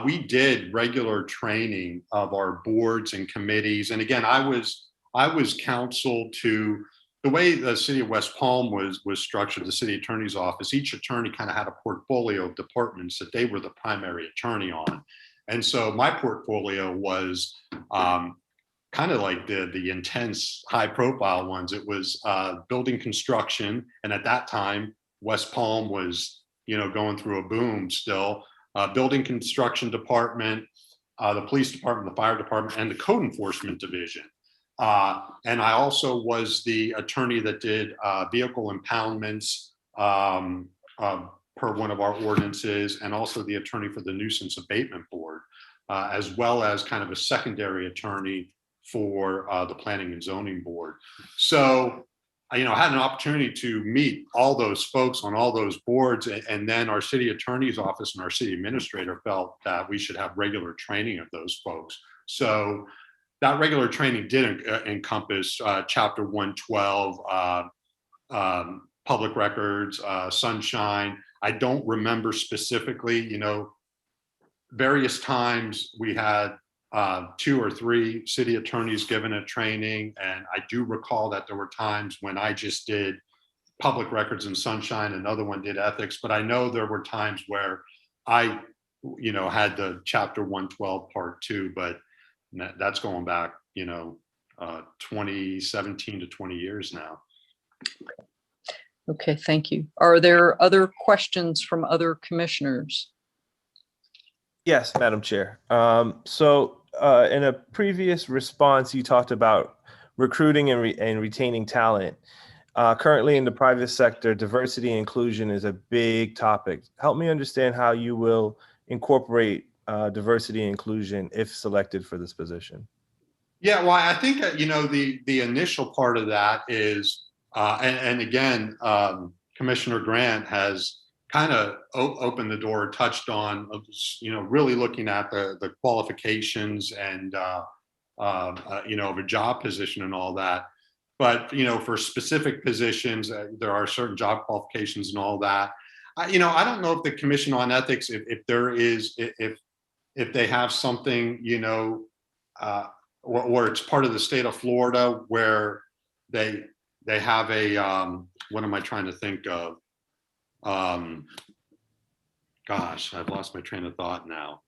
we did regular training of our boards and committees. And again, I was counsel to the way the city of West Palm was structured, the city attorney's office. Each attorney kind of had a portfolio of departments that they were the primary attorney on. And so my portfolio was kind of like the intense high profile ones. It was building construction. And at that time, West Palm was, going through a boom still. Building construction department, the police department, the fire department, and the code enforcement division. And I also was the attorney that did vehicle impoundments per one of our ordinances, and also the attorney for the nuisance abatement board, as well as kind of a secondary attorney for the planning and zoning board. So, I had an opportunity to meet all those folks on all those boards, and then our city attorney's office and our city administrator felt that we should have regular training of those folks. So that regular training did encompass Chapter 112, public records, sunshine. I don't remember specifically, various times we had 2 or 3 city attorneys given a training. And I do recall that there were times when I just did public records and sunshine, another one did ethics, but I know there were times where I, had the Chapter 112 part 2, but that's going back, 2017 to 20 years now. Okay, thank you. Are there other questions from other commissioners? Yes, Madam Chair. In a previous response, you talked about recruiting and retaining talent. Currently in the private sector, diversity and inclusion is a big topic. Help me understand how you will incorporate diversity and inclusion if selected for this position. Yeah, well, I think, the initial part of that is, and again, Commissioner Grant has kind of opened the door, touched on, really looking at the qualifications and, of a job position and all that. But, for specific positions, there are certain job qualifications and all that. I don't know if the Commission on Ethics, if they have something, or it's part of the state of Florida where they have a, what am I trying to think of? Gosh, I've lost my train of thought now.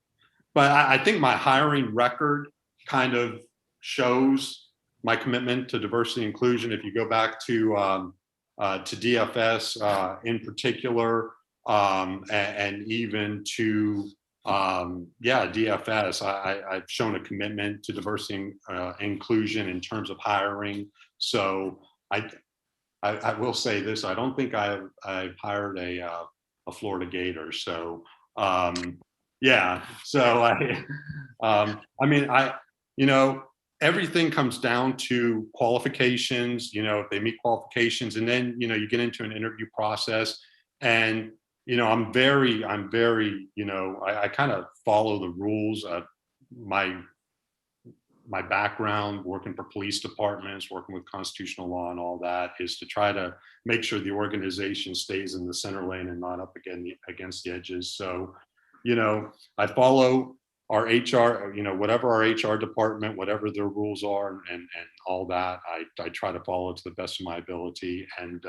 But I think my hiring record kind of shows my commitment to diversity and inclusion. If you go back to DFS in particular, and even to DFS, I've shown a commitment to diversity and inclusion in terms of hiring. So I will say this: I don't think I've hired a Florida Gator. So everything comes down to qualifications. If they meet qualifications, and then you get into an interview process, and I'm very, I kind of follow the rules. My background working for police departments, working with constitutional law and all that, is to try to make sure the organization stays in the center lane and not up against the edges. So, I follow our HR, whatever our HR department, whatever their rules are and all that, I try to follow to the best of my ability, and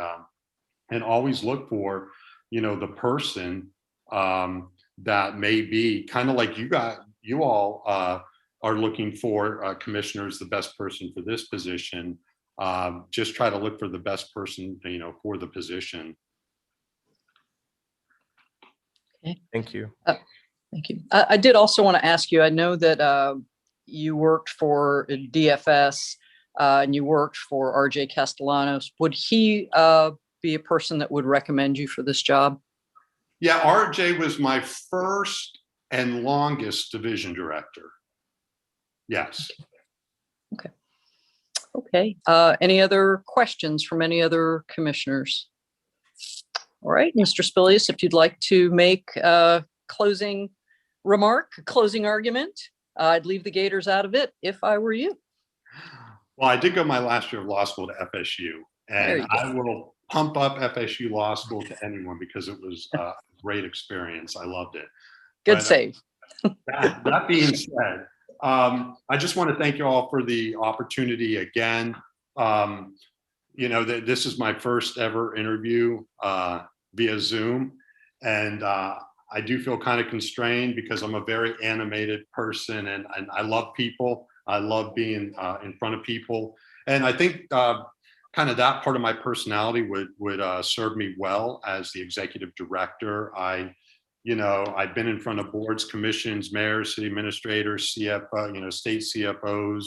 always look for, the person that may be kind of like you all are looking for, commissioners, the best person for this position. Just try to look for the best person, for the position. Okay. Thank you. Thank you. I did also want to ask you, I know that you worked for DFS and you worked for RJ Castellanos, would he be a person that would recommend you for this job? Yeah, RJ was my first and longest division director. Yes. Okay. Any other questions from any other commissioners? All right, Mr. Spilius, if you'd like to make a closing remark, closing argument, I'd leave the Gators out of it if I were you. Well, I did go my last year of law school to FSU, There and you go. I will pump up FSU Law School to anyone because it was a great experience. I loved it. Good But, save. that being said, I just want to thank you all for the opportunity again. You know, this is my first ever interview via Zoom, and I do feel kind of constrained because I'm a very animated person, and I love people. I love being in front of people, and I think kind of that part of my personality would serve me well as the executive director. You know, I've been in front of boards, commissions, mayors, city administrators, CFO, you know, state CFOs,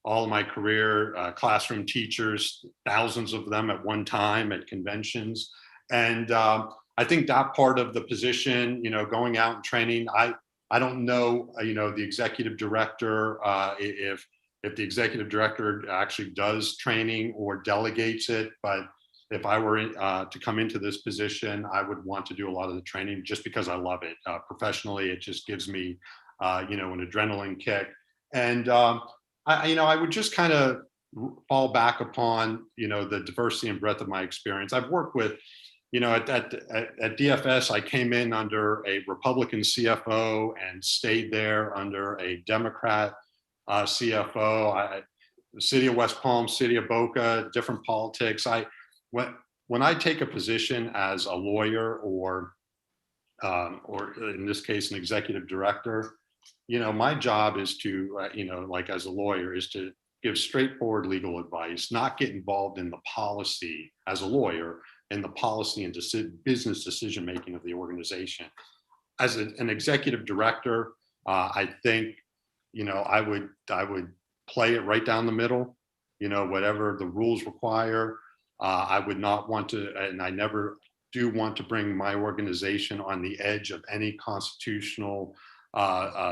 all of my career, classroom teachers, thousands of them at one time at conventions. And I think that part of the position, you know, going out and training, I don't know, you know, the executive director, if the executive director actually does training or delegates it, but if I were to come into this position, I would want to do a lot of the training just because I love it. Professionally, it just gives me, you know, an adrenaline kick. And, you know, I would just kind of fall back upon, you know, the diversity and breadth of my experience. I've worked with, you know, at DFS, I came in under a Republican CFO and stayed there under a Democrat CFO. The city of West Palm, city of Boca, different politics. When I take a position as a lawyer or in this case, an executive director, you know, my job is to, you know, like as a lawyer, is to give straightforward legal advice, not get involved in the policy as a lawyer in the policy and business decision making of the organization. As an executive director, I think, you know, I would play it right down the middle, you know, whatever the rules require. I would not want to, and I never do want to bring my organization on the edge of any constitutional,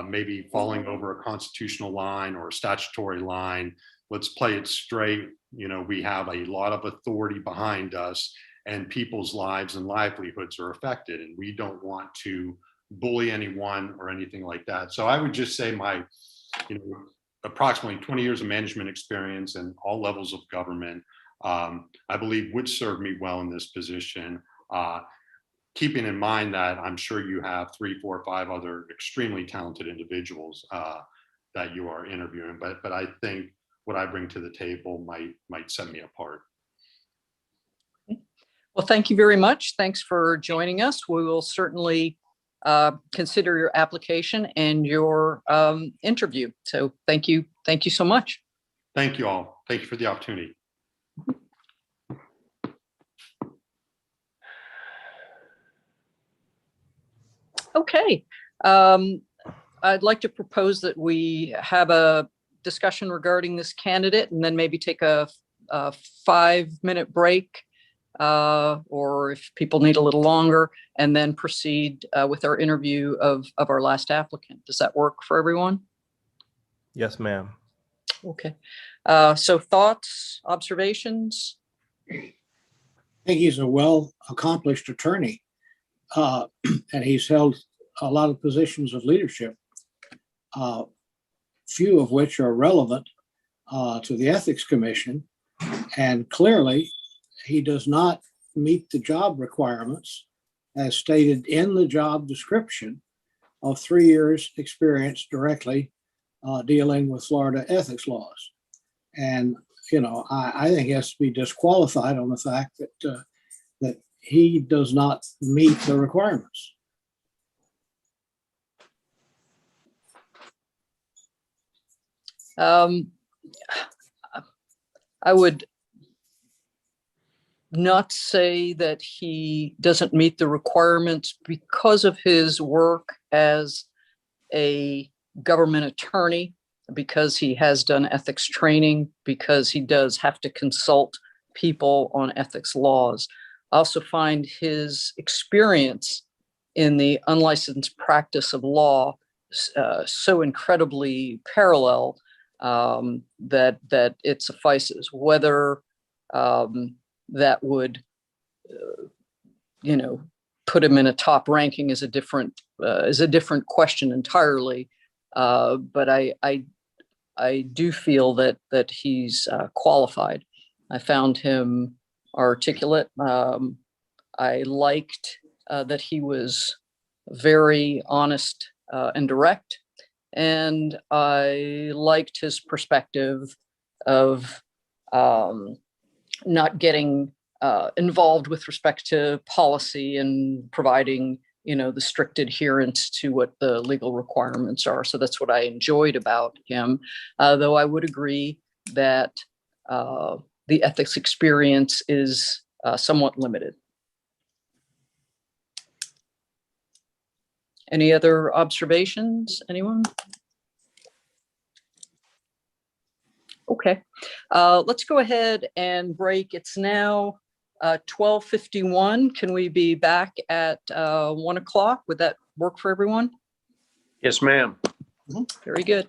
maybe falling over a constitutional line or a statutory line. Let's play it straight. You know, we have a lot of authority behind us, and people's lives and livelihoods are affected, and we don't want to bully anyone or anything like that. So I would just say my, you know, approximately 20 years of management experience in all levels of government, I believe would serve me well in this position, keeping in mind that I'm sure you have 3, 4, 5 other extremely talented individuals that you are interviewing, but I think what I bring to the table might set me apart. Well, thank you very much. Thanks for joining us. We will certainly consider your application and your interview. So thank you. Thank you so much. Thank you all. Thank you for the opportunity. Okay. I'd like to propose that we have a discussion regarding this candidate and then maybe take a 5-minute break, or if people need a little longer, and then proceed with our interview of our last applicant. Does that work for everyone? Yes, ma'am. Okay. So thoughts, observations? I think he's a well-accomplished attorney, and he's held a lot of positions of leadership, few of which are relevant to the Ethics Commission. And clearly, he does not meet the job requirements as stated in the job description of 3 years experience directly dealing with Florida ethics laws. And, you know, I think he has to be disqualified on the fact that that he does not meet the requirements. I would not say that he doesn't meet the requirements because of his work as a government attorney. because he has done ethics training, because he does have to consult people on ethics laws. I also find his experience in the unlicensed practice of law so incredibly parallel that it suffices. Whether that would, put him in a top ranking is a different question entirely. But I do feel that he's qualified. I found him articulate. I liked that he was very honest and direct, and I liked his perspective of not getting involved with respect to policy and providing the strict adherence to what the legal requirements are. So that's what I enjoyed about him, though I would agree that the ethics experience is somewhat limited. Any other observations, anyone? Okay, let's go ahead and break. It's now 12:51. Can we be back at 1 o'clock? Would that work for everyone? Yes, ma'am. Very good.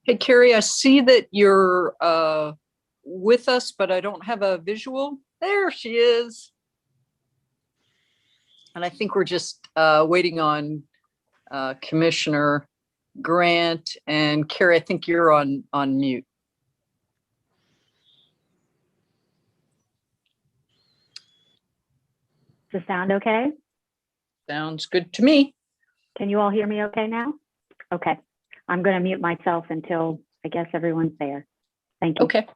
Hey, Carrie, I see that you're with us, but I don't have a visual. There she is. And I think we're just waiting on Commissioner Grant and Carrie. I think you're on mute. Does it sound okay? Sounds good to me. Can you all hear me okay now? Okay. I'm going to mute myself until I guess everyone's there. Thank you. Okay.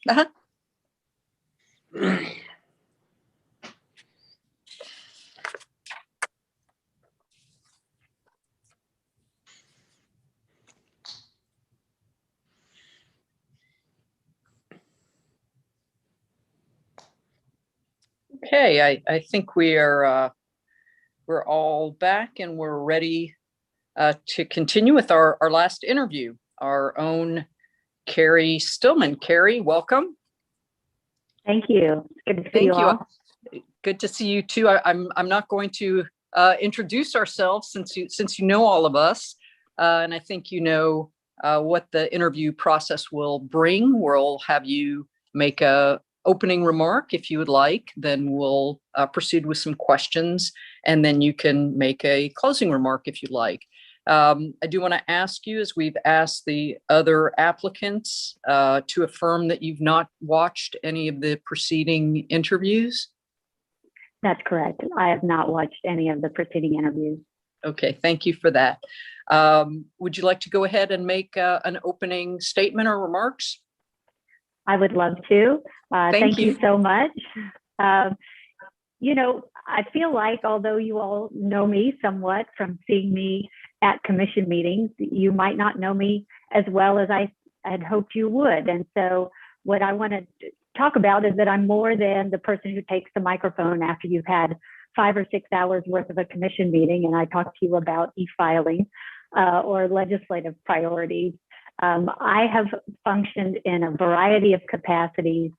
Uh-huh. Okay, I think we're all back and we're ready to continue with our last interview, our own Carrie Stillman. Carrie, welcome. Thank you. Good to see Thank you you. all. Good to see you too. I'm not going to introduce ourselves since you know all of us, and I think you know what the interview process will bring. We'll have you make a opening remark if you would like, then we'll proceed with some questions, and then you can make a closing remark if you'd like. I do want to ask you, as we've asked the other applicants, to affirm that you've not watched any of the preceding interviews. That's correct. I have not watched any of the preceding interviews. Okay, thank you for that. Would you like to go ahead and make an opening statement or remarks? I would love to. Thank you you so much. You know, I feel like although you all know me somewhat from seeing me at commission meetings, you might not know me as well as I had hoped you would. And so what I want to talk about is that I'm more than the person who takes the microphone after you've had 5 or 6 hours worth of a commission meeting and I talk to you about e-filing or legislative priorities. I have functioned in a variety of capacities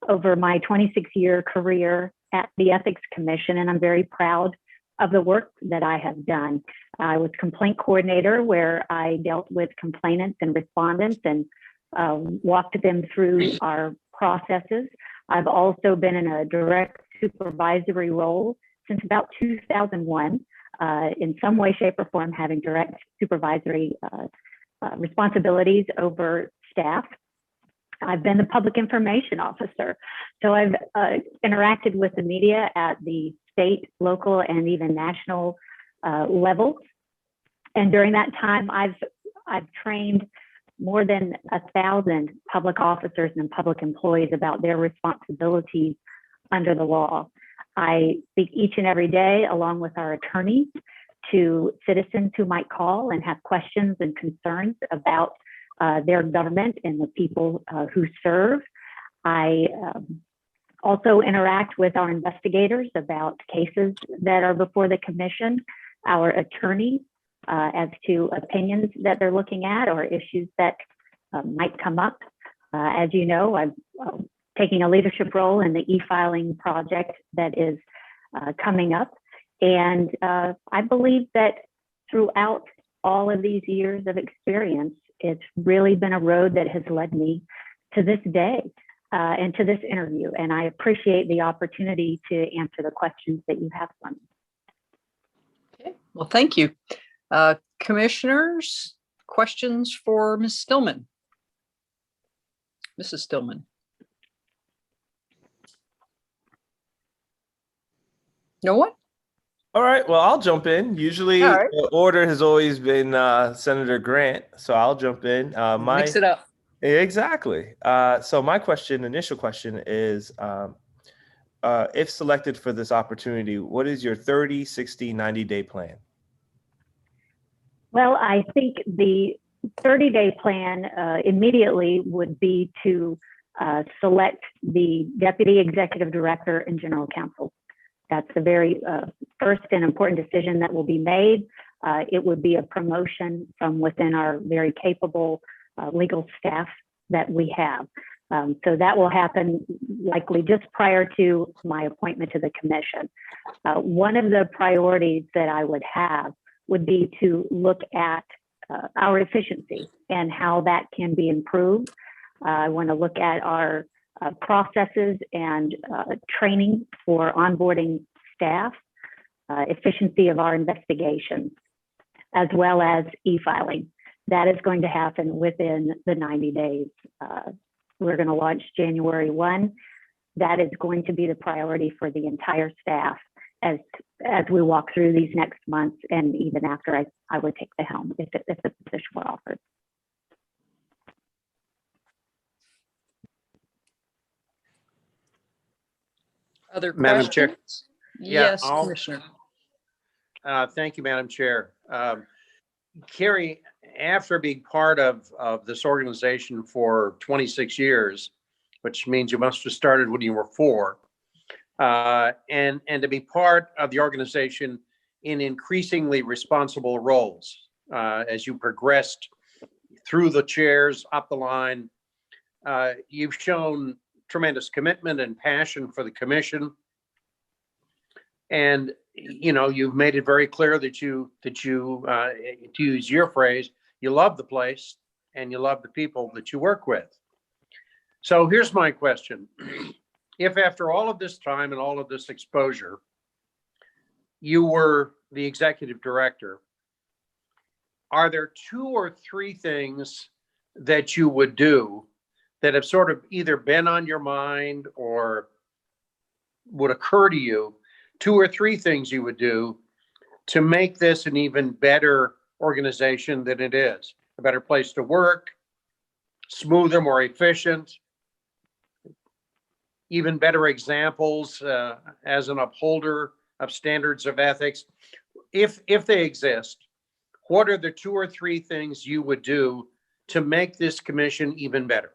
over my 26-year career at the Ethics Commission, and I'm very proud of the work that I have done. I was complaint coordinator, where I dealt with complainants and respondents and walked them through our processes. I've also been in a direct supervisory role since about 2001, in some way, shape, or form, having direct supervisory responsibilities over staff. I've been the public information officer. So I've interacted with the media at the state, local, and even national levels. And during that time, I've trained more than 1,000 public officers and public employees about their responsibilities under the law. I speak each and every day, along with our attorneys, to citizens who might call and have questions and concerns about their government and the people who serve. I also interact with our investigators about cases that are before the commission, our attorneys as to opinions that they're looking at or issues that might come up. As you know, I'm taking a leadership role in the e-filing project that is coming up. And I believe that throughout all of these years of experience, it's really been a road that has led me to this day and to this interview. And I appreciate the opportunity to answer the questions that you have for me. Okay, well, thank you. Commissioners, questions for Ms. Stillman? Mrs. Stillman. No one? All right, well, I'll jump in. Usually All right. the order has always been Senator Grant, so I'll jump in. Mix it up. Exactly. So my initial question is, if selected for this opportunity, what is your 30, 60, 90-day plan? Well, I think the 30-day plan immediately would be to select the Deputy Executive Director and General Counsel. That's the very first and important decision that will be made. It would be a promotion from within our very capable legal staff that we have. So that will happen likely just prior to my appointment to the commission. One of the priorities that I would have would be to look at our efficiency and how that can be improved. I want to look at our processes and training for onboarding staff, efficiency of our investigations, as well as e-filing. That is going to happen within the 90 days. We're going to launch January 1. That is going to be the priority for the entire staff as we walk through these next months, and even after I would take the helm if the position were offered. Other Madam questions? Chair. Yes, I'll- Commissioner. Thank you, Madam Chair. Carrie, after being part of this organization for 26 years, which means you must have started when you were 4, and to be part of the organization in increasingly responsible roles as you progressed through the chairs, up the line, you've shown tremendous commitment and passion for the commission. And, you know, you've made it very clear that you, to use your phrase, you love the place and you love the people that you work with. So here's my question. If after all of this time and all of this exposure, you were the executive director, are there 2 or 3 things that you would do that have sort of either been on your mind or would occur to you, 2 or 3 things you would do to make this an even better organization than it is? A better place to work, smoother, more efficient, even better examples as an upholder of standards of ethics. If they exist, what are the 2 or 3 things you would do to make this commission even better?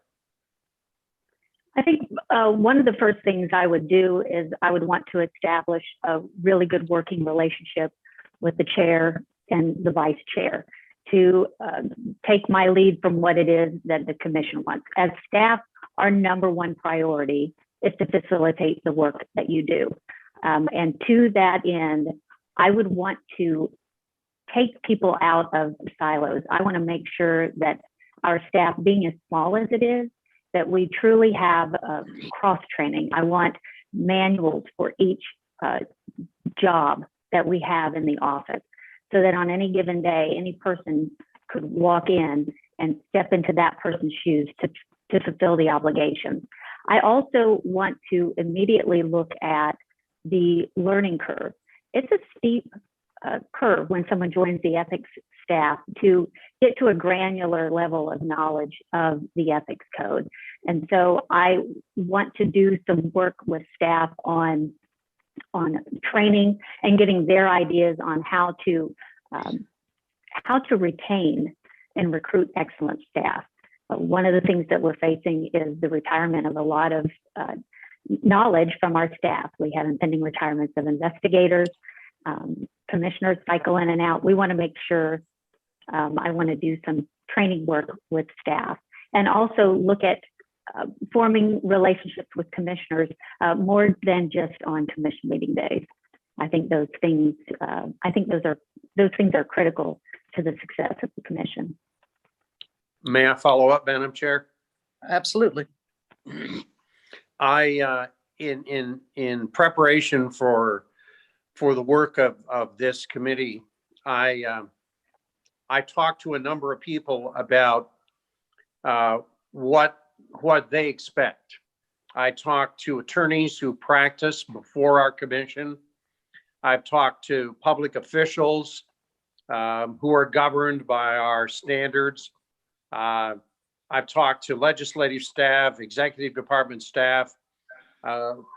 I think one of the first things I would do is I would want to establish a really good working relationship with the chair and the vice chair to take my lead from what it is that the commission wants. As staff, our number one priority is to facilitate the work that you do. And to that end, I would want to take people out of silos. I want to make sure that our staff, being as small as it is, that we truly have cross-training. I want manuals for each job that we have in the office, so that on any given day, any person could walk in and step into that person's shoes to fulfill the obligations. I also want to immediately look at the learning curve. It's a steep curve when someone joins the ethics staff to get to a granular level of knowledge of the ethics code. And so I want to do some work with staff on training and getting their ideas on how to retain and recruit excellent staff. One of the things that we're facing is the retirement of a lot of knowledge from our staff. We have impending retirements of investigators, commissioners cycle in and out. We want to make sure, I want to do some training work with staff and also look at forming relationships with commissioners more than just on commission meeting days. I think those things, those things are critical to the success of the commission. May I follow up, Madam Chair? Absolutely. I, in preparation for the work of this committee, I talked to a number of people about what they expect. I talked to attorneys who practice before our commission. I've talked to public officials who are governed by our standards. I've talked to legislative staff, executive department staff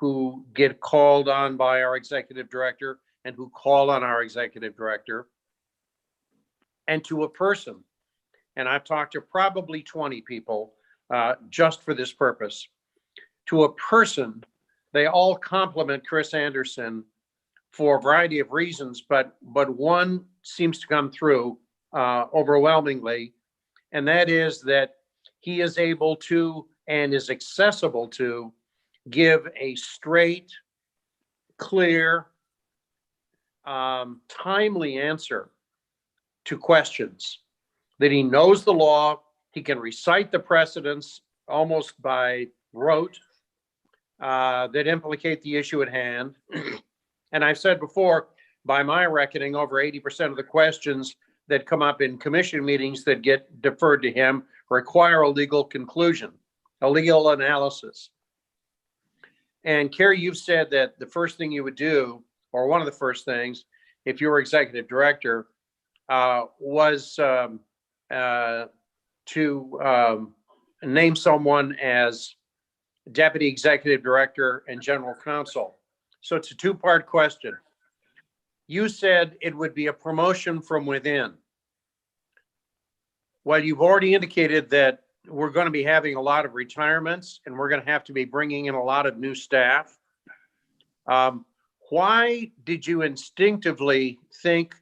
who get called on by our executive director and who call on our executive director, and to a person. And I've talked to probably 20 people just for this purpose. To a person, they all compliment Chris Anderson for a variety of reasons, but one seems to come through overwhelmingly, and that is that he is able to and is accessible to give a straight, clear, timely answer to questions, that he knows the law, he can recite the precedents almost by rote that implicate the issue at hand. And I've said before, by my reckoning, over 80% of the questions that come up in commission meetings that get deferred to him require a legal conclusion, a legal analysis. And Carrie, you've said that the first thing you would do, or one of the first things, if you were executive director, was to name someone as deputy executive director and general counsel. So it's a two-part question. You said it would be a promotion from within. Well, you've already indicated that we're going to be having a lot of retirements and we're going to have to be bringing in a lot of new staff. Why did you instinctively think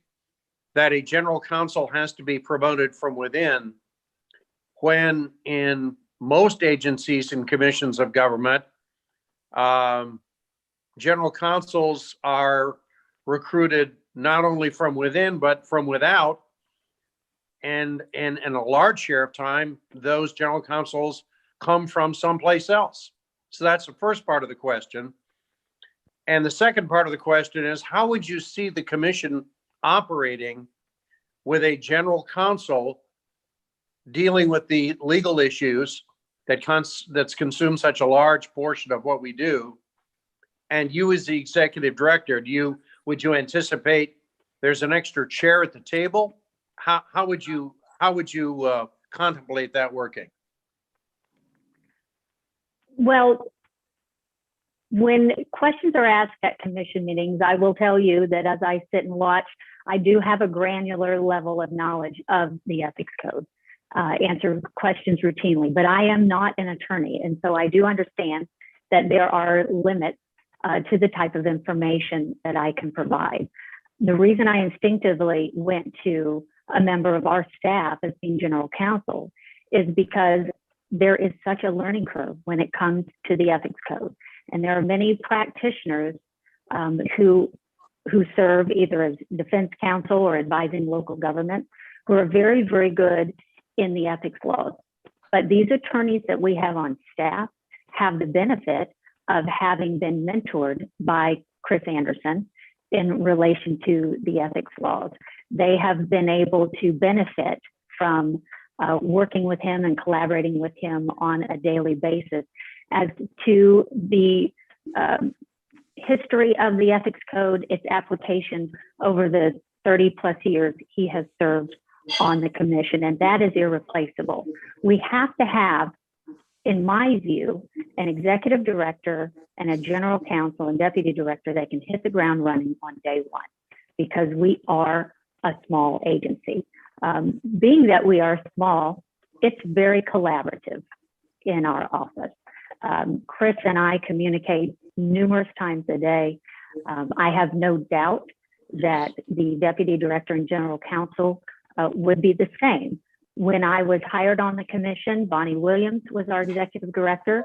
that a general counsel has to be promoted from within when in most agencies and commissions of government, general counsels are recruited not only from within, but from without? And in a large share of time, those general counsels come from someplace else. So that's the first part of the question. And the second part of the question is, how would you see the commission operating with a general counsel dealing with the legal issues that's consumed such a large portion of what we do? And you as the executive director, would you anticipate there's an extra chair at the table? How would you contemplate that working? Well, when questions are asked at commission meetings, I will tell you that as I sit and watch, I do have a granular level of knowledge of the ethics code, answer questions routinely, but I am not an attorney. And so I do understand that there are limits to the type of information that I can provide. The reason I instinctively went to a member of our staff as being general counsel is because there is such a learning curve when it comes to the ethics code. And there are many practitioners who serve either as defense counsel or advising local government who are very, very good in the ethics laws. But these attorneys that we have on staff have the benefit of having been mentored by Chris Anderson in relation to the ethics laws. They have been able to benefit from working with him and collaborating with him on a daily basis. As to the history of the ethics code, its application over the 30 plus years he has served on the commission, and that is irreplaceable. We have to have, in my view, an executive director and a general counsel and deputy director that can hit the ground running on day one, because we are a small agency. Being that we are small, it's very collaborative in our office. Chris and I communicate numerous times a day. I have no doubt that the deputy director and general counsel would be the same. When I was hired on the commission, Bonnie Williams was our executive director.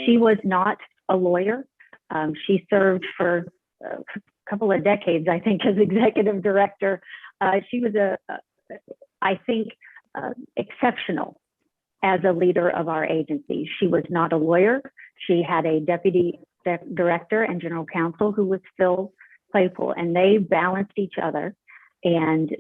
She was not a lawyer. She served for a couple of decades, I think, as executive director. She was I think, exceptional as a leader of our agency. She was not a lawyer. She had a deputy director and general counsel who was Phil Claypool, and they balanced each other. And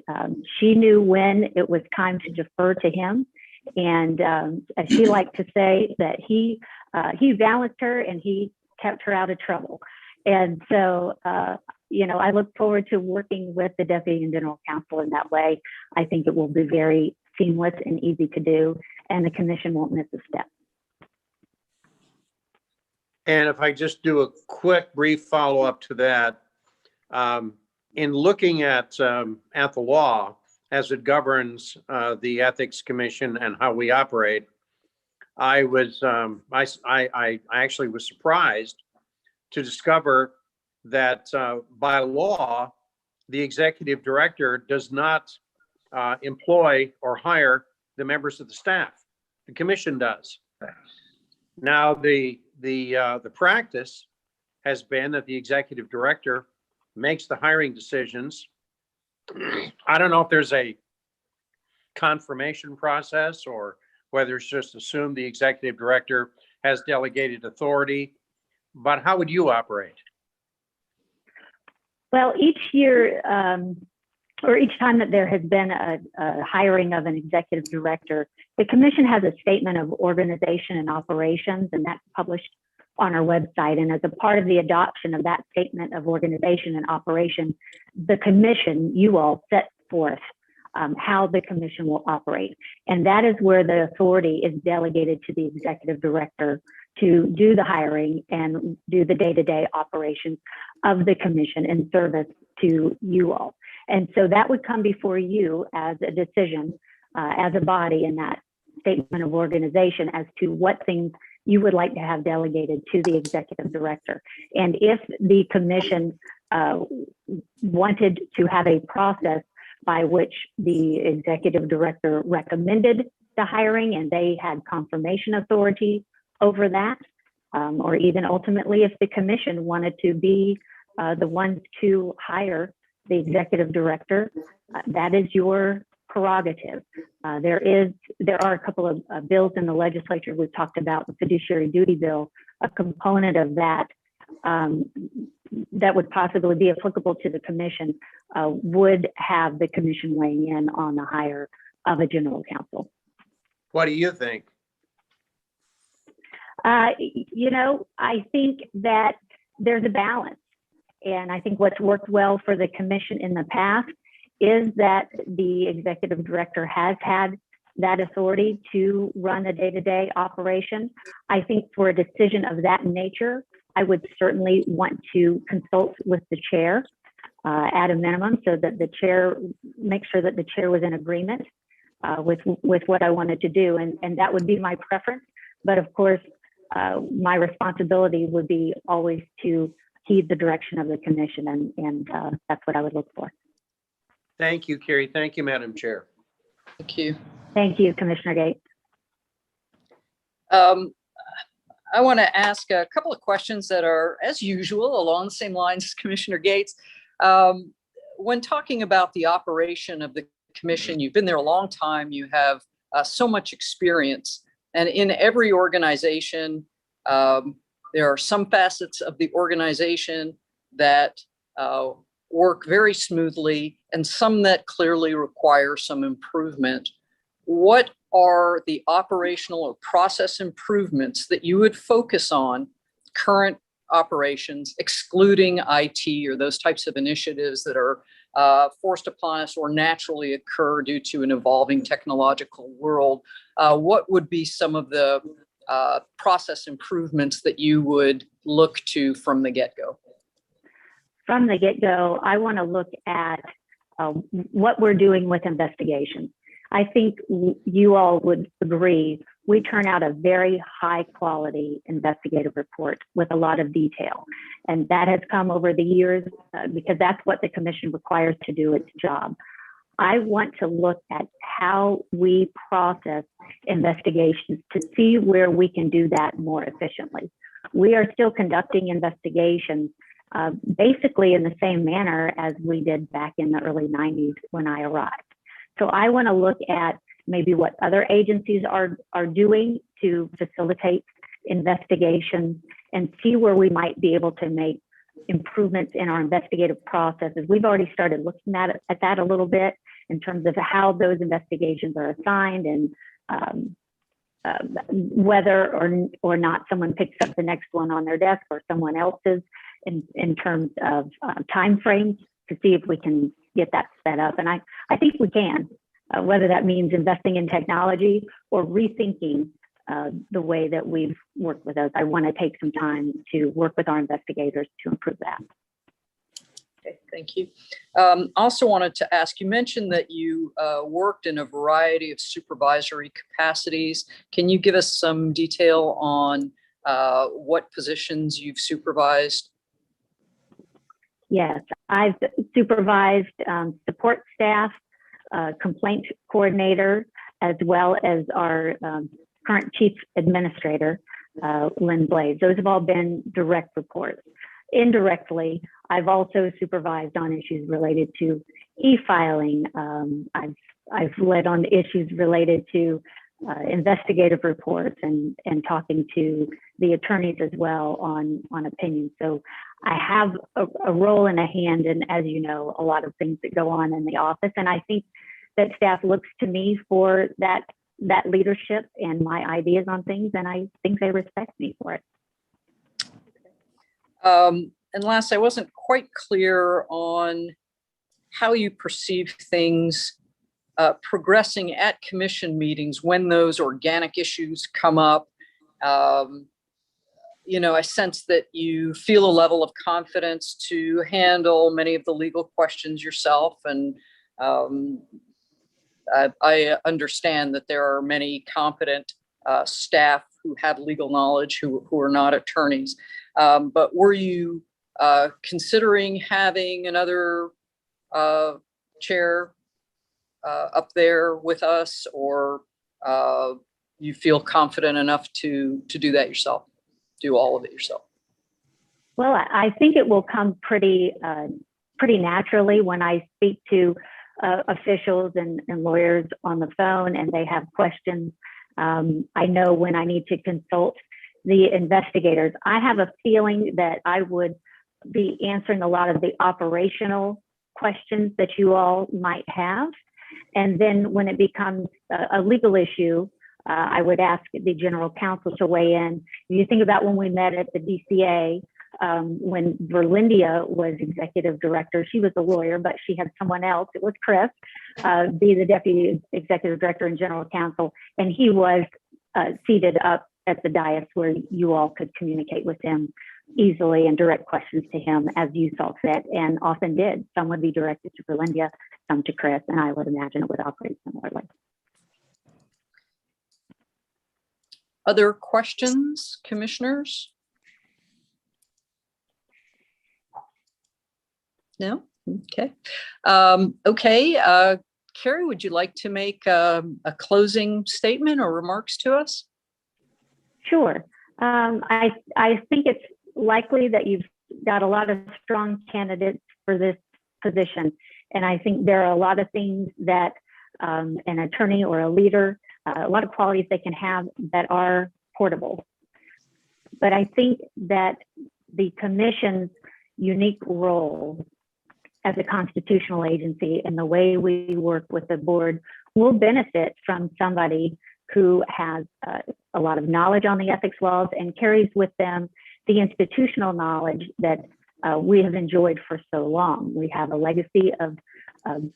she knew when it was time to defer to him. And as she liked to say, that he balanced her and he kept her out of trouble. And so, I look forward to working with the deputy and general counsel in that way. I think it will be very seamless and easy to do, and the commission won't miss a step. And if I just do a quick, brief follow-up to that, in looking at the law as it governs the Ethics Commission and how we operate, I actually was surprised to discover that by law, the executive director does not employ or hire the members of the staff. The commission does. Now, the practice has been that the executive director makes the hiring decisions. I don't know if there's a confirmation process or whether it's just assumed the executive director has delegated authority, but how would you operate? Well, each year, or each time that there has been a hiring of an executive director, the commission has a statement of organization and operations, and that's published on our website. And as a part of the adoption of that statement of organization and operation, the commission, you all, set forth how the commission will operate. And that is where the authority is delegated to the executive director to do the hiring and do the day-to-day operations of the commission in service to you all. And so that would come before you as a decision, as a body in that statement of organization as to what things you would like to have delegated to the executive director. And if the commission wanted to have a process by which the executive director recommended the hiring and they had confirmation authority over that, or even ultimately if the commission wanted to be the ones to hire the executive director, that is your prerogative. There are a couple of bills in the legislature. We've talked about the fiduciary duty bill. A component of that that would possibly be applicable to the commission would have the commission weighing in on the hire of a general counsel. What do you think? I think that there's a balance. And I think what's worked well for the commission in the past is that the executive director has had that authority to run the day-to-day operation. I think for a decision of that nature, I would certainly want to consult with the chair at a minimum, so that the chair, make sure that the chair was in agreement with what I wanted to do. And that would be my preference. But of course, my responsibility would be always to heed the direction of the commission, and that's what I would look for. Thank you, Carrie. Thank you, Madam Chair. Thank you. Thank you, Commissioner Gates. I want to ask a couple of questions that are, as usual, along the same lines as Commissioner Gates. When talking about the operation of the commission, you've been there a long time. You have so much experience. And in every organization, there are some facets of the organization that work very smoothly and some that clearly require some improvement. What are the operational or process improvements that you would focus on current operations, excluding IT or those types of initiatives that are forced upon us or naturally occur due to an evolving technological world? What would be some of the process improvements that you would look to from the get-go? From the get-go, I want to look at what we're doing with investigations. I think you all would agree, we turn out a very high quality investigative report with a lot of detail. And that has come over the years because that's what the commission requires to do its job. I want to look at how we process investigations to see where we can do that more efficiently. We are still conducting investigations basically in the same manner as we did back in the early 90s when I arrived. So I want to look at maybe what other agencies are doing to facilitate investigations and see where we might be able to make improvements in our investigative processes. We've already started looking at that a little bit in terms of how those investigations are assigned and whether or not someone picks up the next one on their desk or someone else's in terms of timeframes to see if we can get that set up. And I think we can, whether that means investing in technology or rethinking the way that we've worked with those. I want to take some time to work with our investigators to improve that. Okay, thank you. Also wanted to ask, you mentioned that you worked in a variety of supervisory capacities. Can you give us some detail on what positions you've supervised? Yes, I've supervised support staff, complaint coordinator, as well as our current chief administrator, Lynn Blaze. Those have all been direct reports. Indirectly, I've also supervised on issues related to e-filing. I've led on issues related to investigative reports and talking to the attorneys as well on opinions. So I have a role and a hand in, as you know, a lot of things that go on in the office. And I think that staff looks to me for that leadership and my ideas on things, and I think they respect me for it. And last, I wasn't quite clear on how you perceive things progressing at commission meetings when those organic issues come up. You know, I sense that you feel a level of confidence to handle many of the legal questions yourself. And I understand that there are many competent staff who have legal knowledge who are not attorneys. But were you considering having another chair up there with us, or you feel confident enough to do that yourself, do all of it yourself? Well, I think it will come pretty naturally when I speak to officials and lawyers on the phone and they have questions. I know when I need to consult the investigators. I have a feeling that I would be answering a lot of the operational questions that you all might have. And then when it becomes a legal issue, I would ask the general counsel to weigh in. You think about when we met at the DCA, when Verlindia was executive director, she was a lawyer, but she had someone else, it was Chris, be the deputy executive director and general counsel. And he was seated up at the dais where you all could communicate with him easily and direct questions to him as you saw fit, and often did. Some would be directed to Berlinda, some to Chris, and I would imagine it would operate similarly. Other questions, commissioners? No? Okay. Okay. Carrie, would you like to make a closing statement or remarks to us? Sure. I think it's likely that you've got a lot of strong candidates for this position. And I think there are a lot of things that an attorney or a leader, a lot of qualities they can have that are portable. But I think that the commission's unique role as a constitutional agency and the way we work with the board will benefit from somebody who has a lot of knowledge on the ethics laws and carries with them the institutional knowledge that we have enjoyed for so long. We have a legacy of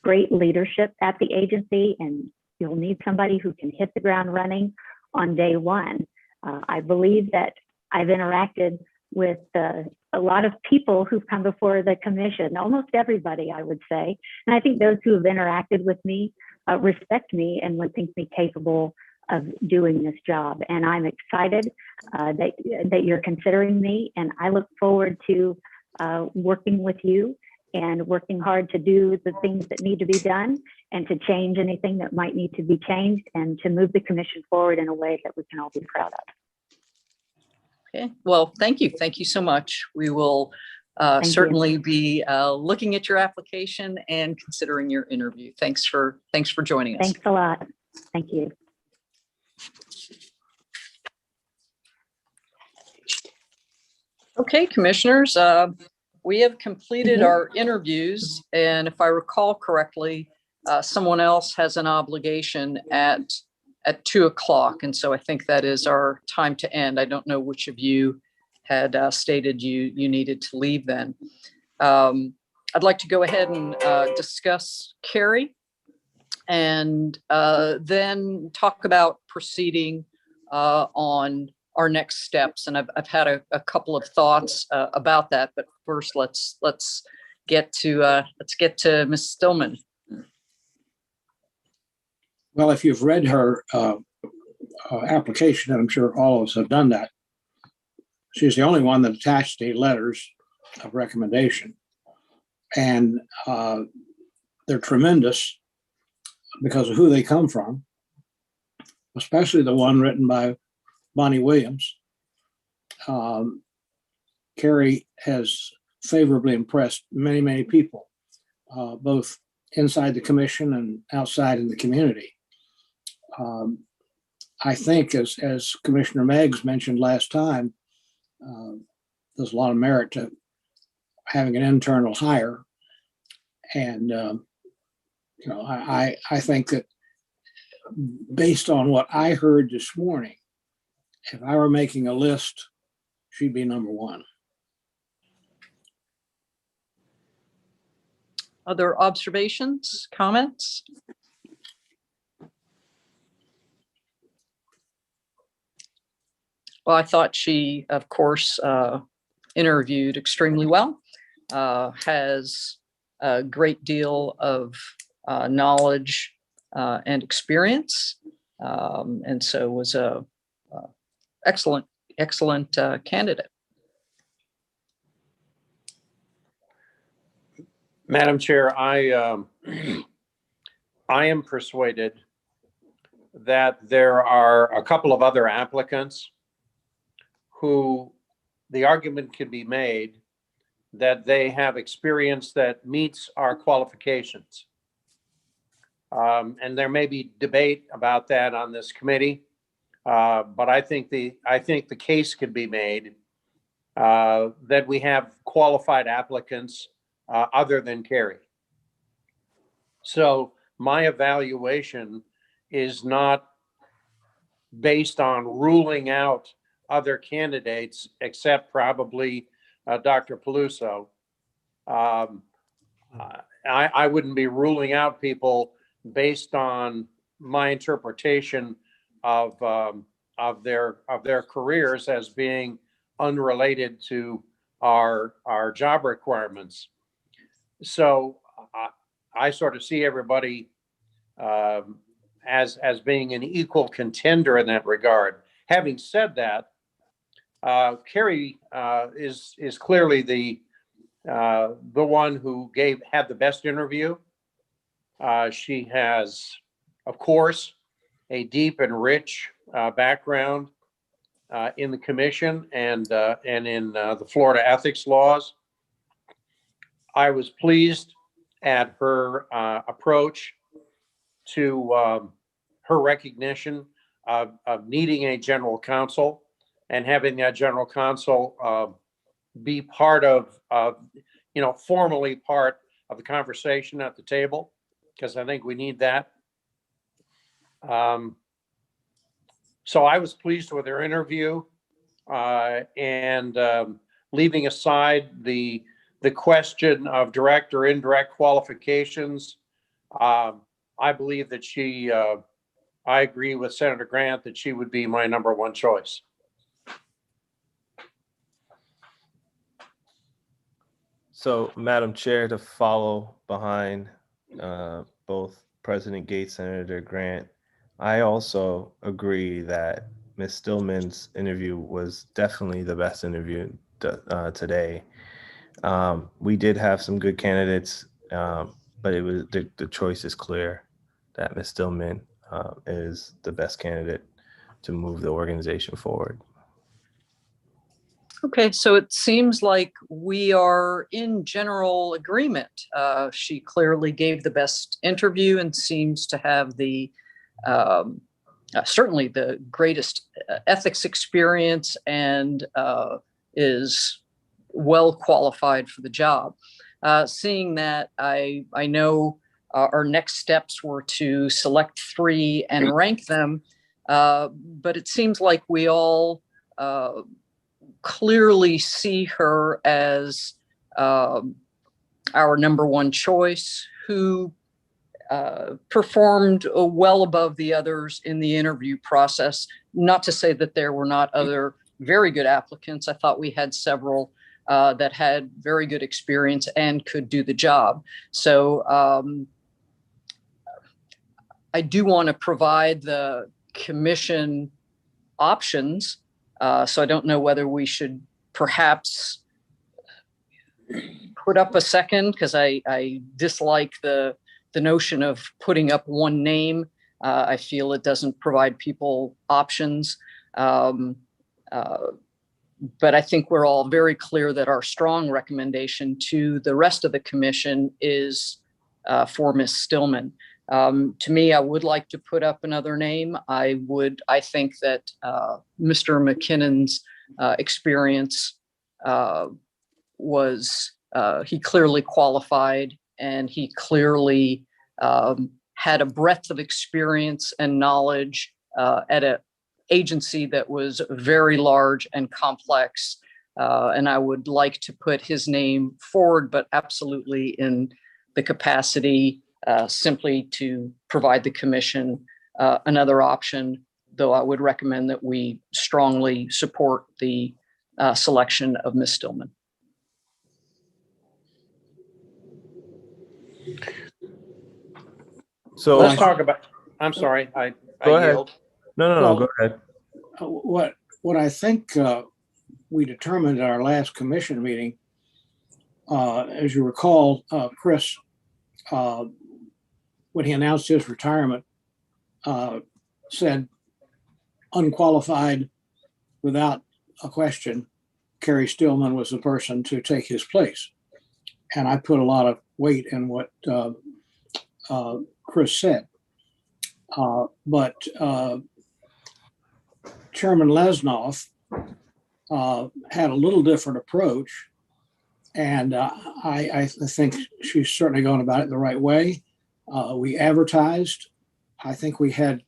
great leadership at the agency, and you'll need somebody who can hit the ground running on day one. I believe that I've interacted with a lot of people who've come before the commission, almost everybody, I would say. And I think those who have interacted with me respect me and would think me capable of doing this job. And I'm excited that you're considering me, and I look forward to working with you and working hard to do the things that need to be done and to change anything that might need to be changed and to move the commission forward in a way that we can all be proud of. Okay, well, thank you. Thank you so much. We will certainly be looking at your application and considering your interview. Thanks for joining us. Thanks a lot. Thank you. Okay, commissioners, we have completed our interviews, and if I recall correctly, someone else has an obligation at 2 o'clock, and so I think that is our time to end. I don't know which of you had stated you needed to leave then. I'd like to go ahead and discuss Carrie and then talk about proceeding on our next steps. And I've had a couple of thoughts about that, but first let's get to Ms. Stillman. Well, if you've read her application, and I'm sure all of us have done that, she's the only one that attached the letters of recommendation. And they're tremendous because of who they come from, especially the one written by Bonnie Williams. Carrie has favorably impressed many, many people, both inside the commission and outside in the community. I think, as Commissioner Meggs mentioned last time, there's a lot of merit to having an internal hire. And, I think that based on what I heard this morning, if I were making a list, she'd be number one. Other observations, comments? Well, I thought she, of course, interviewed extremely well, has a great deal of knowledge and experience, and so was a excellent candidate. Madam Chair, I am persuaded that there are a couple of other applicants who the argument can be made that they have experience that meets our qualifications. And there may be debate about that on this committee, but I think the case could be made that we have qualified applicants other than Carrie. So my evaluation is not based on ruling out other candidates, except probably Dr. Peluso. I wouldn't be ruling out people based on my interpretation of their careers as being unrelated to our job requirements. So I sort of see everybody as being an equal contender in that regard. Having said that, Carrie is clearly the one who had the best interview. She has, of course, a deep and rich background in the commission and in the Florida ethics laws. I was pleased at her approach to her recognition of needing a general counsel and having that general counsel be part of, formally part of the conversation at the table, because I think we need that. So I was pleased with her interview, and leaving aside the question of direct or indirect qualifications, I believe that I agree with Senator Grant that she would be my number one choice. So, Madam Chair, to follow behind both President Gates, Senator Grant, I also agree that Ms. Stillman's interview was definitely the best interview today. We did have some good candidates, but it was the choice is clear that Ms. Stillman is the best candidate to move the organization forward. Okay, so it seems like we are in general agreement. She clearly gave the best interview and seems to have the certainly the greatest ethics experience and is well qualified for the job. Seeing that, I know our next steps were to select 3 and rank them, but it seems like we all clearly see her as our number one choice, who performed well above the others in the interview process. Not to say that there were not other very good applicants. I thought we had several that had very good experience and could do the job. So I do want to provide the commission options. So I don't know whether we should perhaps put up a second, because I dislike the notion of putting up one name. I feel it doesn't provide people options. But I think we're all very clear that our strong recommendation to the rest of the commission is for Ms. Stillman. To me, I would like to put up another name. I think that Mr. McKinnon's experience was, he clearly qualified, and he clearly had a breadth of experience and knowledge at an agency that was very large and complex. And I would like to put his name forward, but absolutely in the capacity simply to provide the commission another option, though I would recommend that we strongly support the selection of Ms. Stillman. So let's talk about, I'm sorry, I yield. No, go ahead. What I think we determined at our last commission meeting, as you recall, Chris, when he announced his retirement, said unqualified, without a question, Carrie Stillman was the person to take his place. And I put a lot of weight in what Chris said. But Chairman Lesnoff had a little different approach, and I think she's certainly going about it the right way. We advertised. I think we had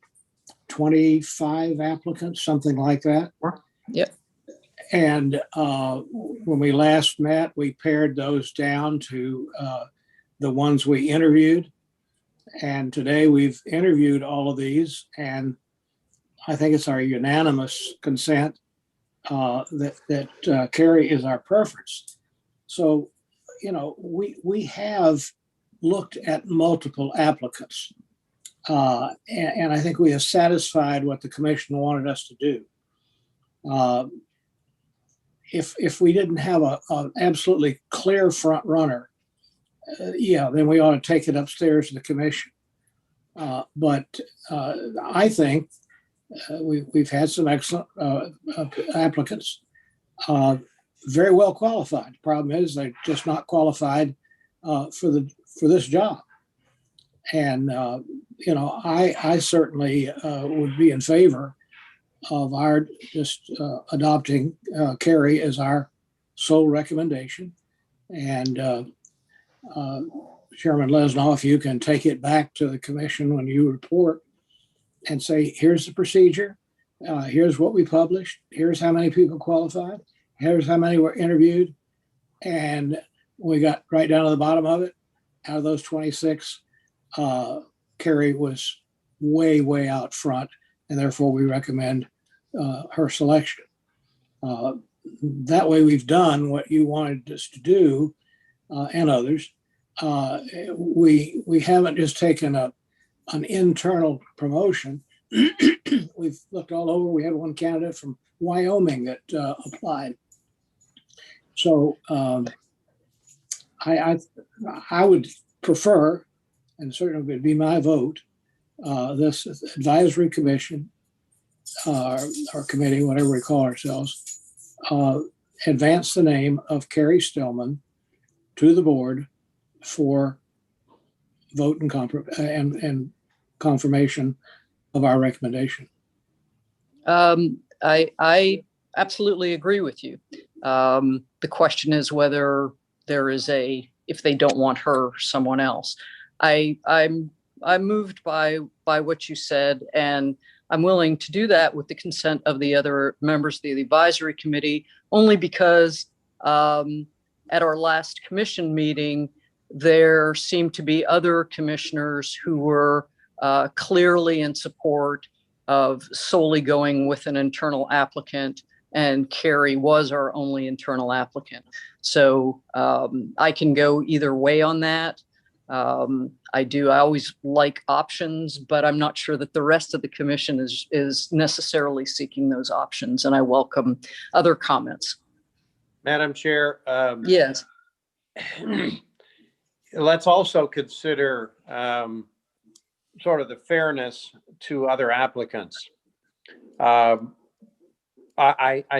25 applicants, something like that. Yep. And when we last met, we pared those down to the ones we interviewed. And today we've interviewed all of these, and I think it's our unanimous consent that Carrie is our preference. So, we have looked at multiple applicants. And I think we have satisfied what the commission wanted us to do. If we didn't have an absolutely clear front runner, then we ought to take it upstairs to the commission. But I think we've had some excellent applicants, very well qualified. The problem is they're just not qualified for this job. And I certainly would be in favor of our just adopting Carrie as our sole recommendation. And Chairman Lesnoff, if you can take it back to the commission when you report and say, here's the procedure, here's what we published, here's how many people qualified, here's how many were interviewed. And we got right down to the bottom of it. Out of those 26, Carrie was way, way out front, and therefore we recommend her selection. That way we've done what you wanted us to do, and others. We haven't just taken an internal promotion. We've looked all over. We had one candidate from Wyoming that applied. So I would prefer, and certainly would be my vote, this advisory commission or committee, whatever we call ourselves, advance the name of Carrie Stillman to the board for vote and confirmation of our recommendation. I absolutely agree with you. The question is whether there is if they don't want her, someone else. I'm moved by what you said, and I'm willing to do that with the consent of the other members of the advisory committee, only because at our last commission meeting, there seemed to be other commissioners who were clearly in support of solely going with an internal applicant, and Carrie was our only internal applicant. So I can go either way on that. I always like options, but I'm not sure that the rest of the commission is necessarily seeking those options, and I welcome other comments. Madam Chair. Yes. Let's also consider sort of the fairness to other applicants. I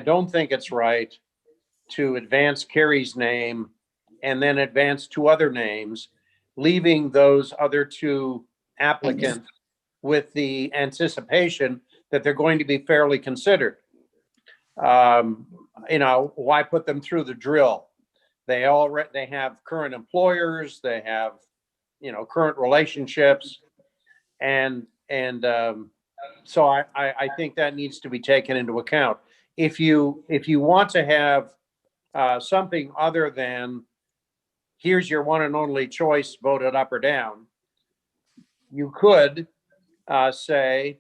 don't think it's right to advance Carrie's name and then advance two other names, leaving those other two applicants with the anticipation that they're going to be fairly considered. Why put them through the drill? They have current employers, they have, current relationships. And so I think that needs to be taken into account. If you want to have something other than here's your one and only choice, voted up or down, you could say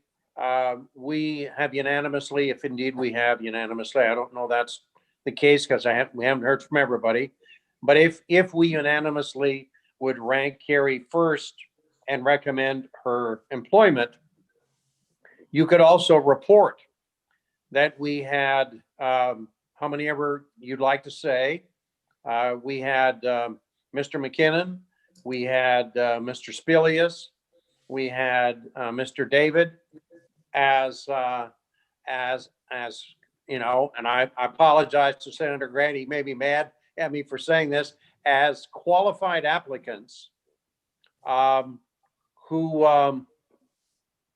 we have unanimously, if indeed we have unanimously. I don't know that's the case because we haven't heard from everybody. But if we unanimously would rank Carrie first and recommend her employment, you could also report that we had how many ever you'd like to say. We had Mr. McKinnon, we had Mr. Spilius, we had Mr. David as and I apologize to Senator Grant, he may be mad at me for saying this, as qualified applicants who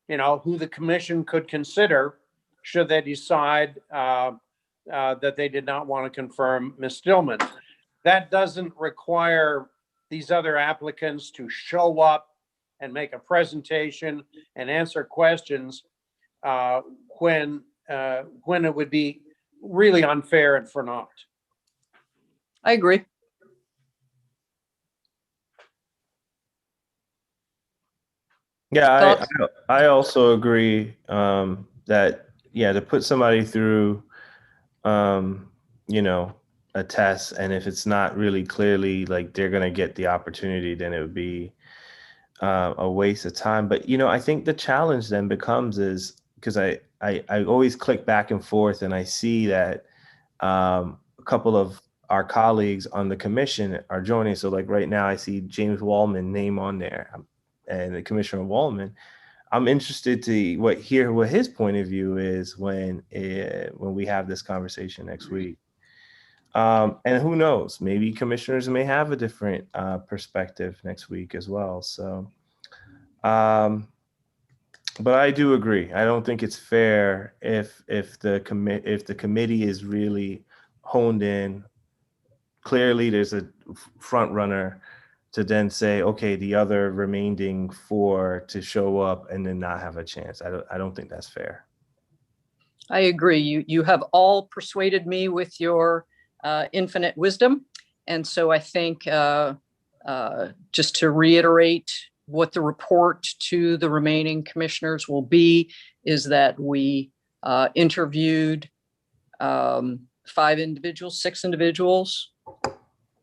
the commission could consider should they decide that they did not want to confirm Ms. Stillman. That doesn't require these other applicants to show up and make a presentation and answer questions when it would be really unfair and for naught. I agree. Yeah, I also agree that, to put somebody through you know, a test, and if it's not really clearly like they're going to get the opportunity, then it would be a waste of time. But, you know, I think the challenge then becomes is because I always click back and forth and I see that a couple of our colleagues on the commission are joining. So like right now I see James Wallman name on there, and Commissioner Wallman. I'm interested to hear what his point of view is when we have this conversation next week. And who knows, maybe commissioners may have a different perspective next week as well. So, but I do agree. I don't think it's fair if the committee is really honed in. Clearly, there's a front runner to then say, okay, the other remaining 4 to show up and then not have a chance. I don't think that's fair. I agree. You have all persuaded me with your infinite wisdom. And so I think just to reiterate what the report to the remaining commissioners will be is that we interviewed 5 individuals, 6 individuals,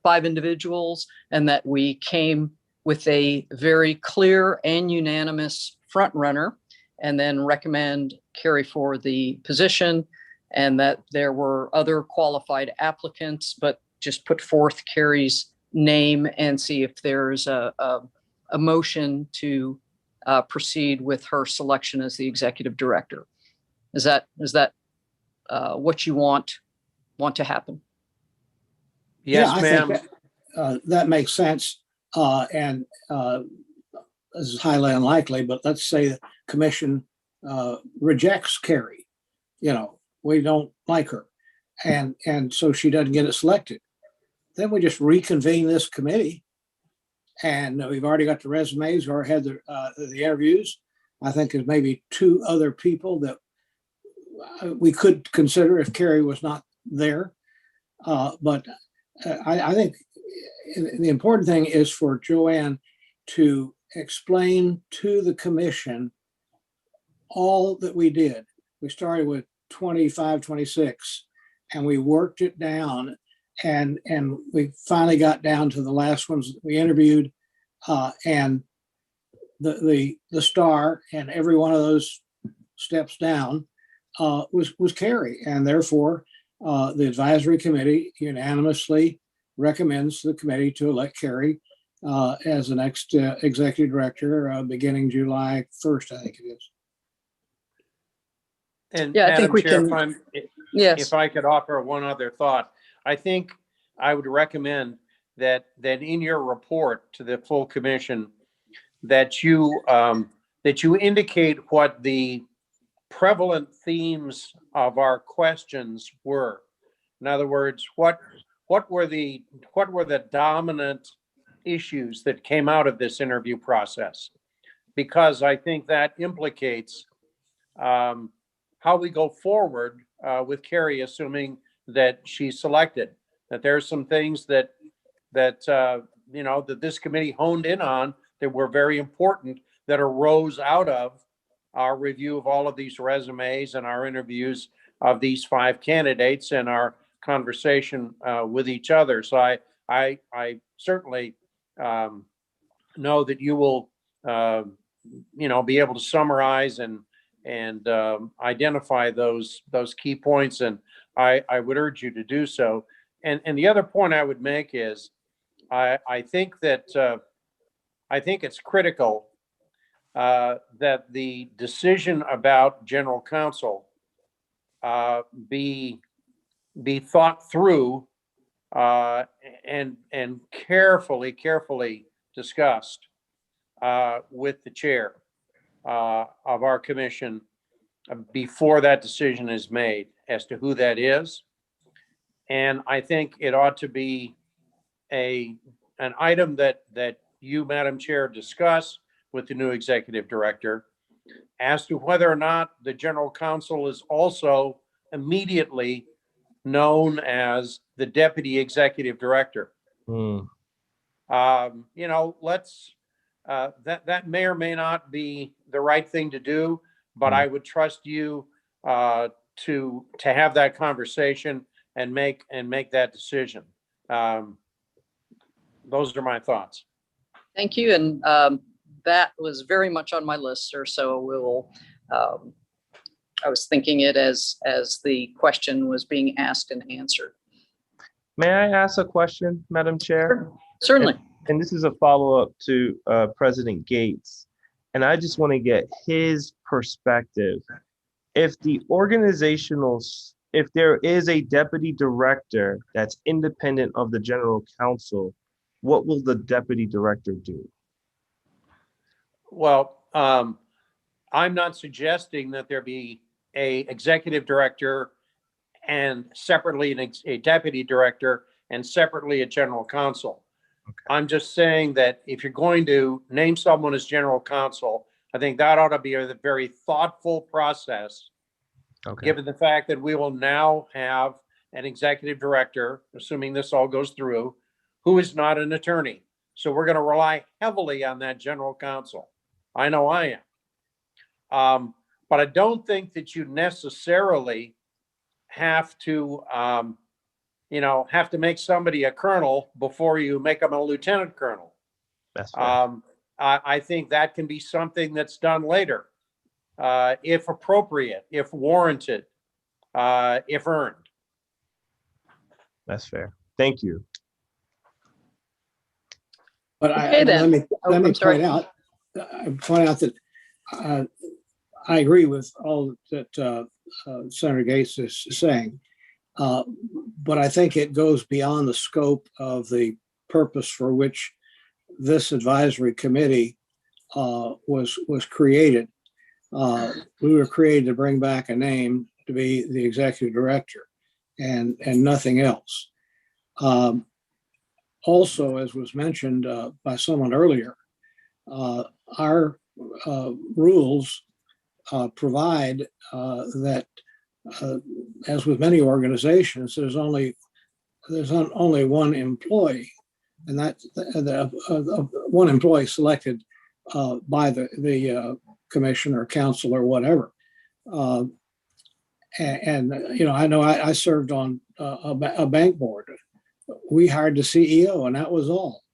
5 individuals, and that we came with a very clear and unanimous front runner, and then recommend Carrie for the position, and that there were other qualified applicants, but just put forth Carrie's name and see if there's a motion to proceed with her selection as the executive director. Is that what you want to happen? Yes, Yeah, I ma'am. think that makes sense. And this is highly unlikely, but let's say the commission rejects Carrie. You know, we don't like her. And so she doesn't get it selected. Then we just reconvene this committee. And we've already got the resumes or had the interviews. I think there's maybe 2 other people that we could consider if Carrie was not there. But I think the important thing is for Joanne to explain to the commission all that we did. We started with 25, 26, and we worked it down, and we finally got down to the last ones we interviewed, and the star and every one of those steps down was Carrie, and therefore the advisory committee unanimously recommends the committee to elect Carrie as the next executive director beginning July 1st, I think it is. And Yeah, I think Madam we Chair, can. Yes. if I could offer one other thought, I think I would recommend that in your report to the full commission, that you indicate what the prevalent themes of our questions were. In other words, what were the dominant issues that came out of this interview process? Because I think that implicates how we go forward with Carrie, assuming that she's selected. That there's some things that this committee honed in on that were very important, that arose out of our review of all of these resumes and our interviews of these 5 candidates and our conversation with each other. So I certainly know that you will be able to summarize and identify those key points, and I would urge you to do so. And the other point I would make is I think it's critical that the decision about general counsel be thought through and carefully discussed with the chair of our commission before that decision is made as to who that is. And I think it ought to be an item that you, Madam Chair, discuss with the new executive director as to whether or not the general counsel is also immediately known as the deputy executive director. That may or may not be the right thing to do, but I would trust you to have that conversation and make that decision. Those are my thoughts. Thank you. And that was very much on my list, sir. So we'll, I was thinking it as the question was being asked and answered. May I ask a question, Madam Chair? Certainly. And this is a follow-up to President Gates. And I just want to get his perspective. If the if there is a deputy director that's independent of the general counsel, what will the deputy director do? Well, I'm not suggesting that there be a executive director and separately a deputy director and separately a general counsel. Okay. I'm just saying that if you're going to name someone as general counsel, I think that ought to be a very thoughtful process. Okay. Given the fact that we will now have an executive director, assuming this all goes through, who is not an attorney. So we're going to rely heavily on that general counsel. I know I am. But I don't think that you necessarily have to, have to make somebody a colonel before you make them a lieutenant colonel. That's right. I think that can be something that's done later, if appropriate, if warranted, if earned. That's fair. Thank you. But okay, let me point out that I agree with all that Senator Gates is saying, but I think it goes beyond the scope of the purpose for which this advisory committee was created. We were created to bring back a name to be the executive director and nothing else. Also, as was mentioned by someone earlier, our rules provide that, as with many organizations, there's only one employee, and that one employee selected by the commission or council or whatever. And I know I served on a bank board. We hired the CEO, and that was all.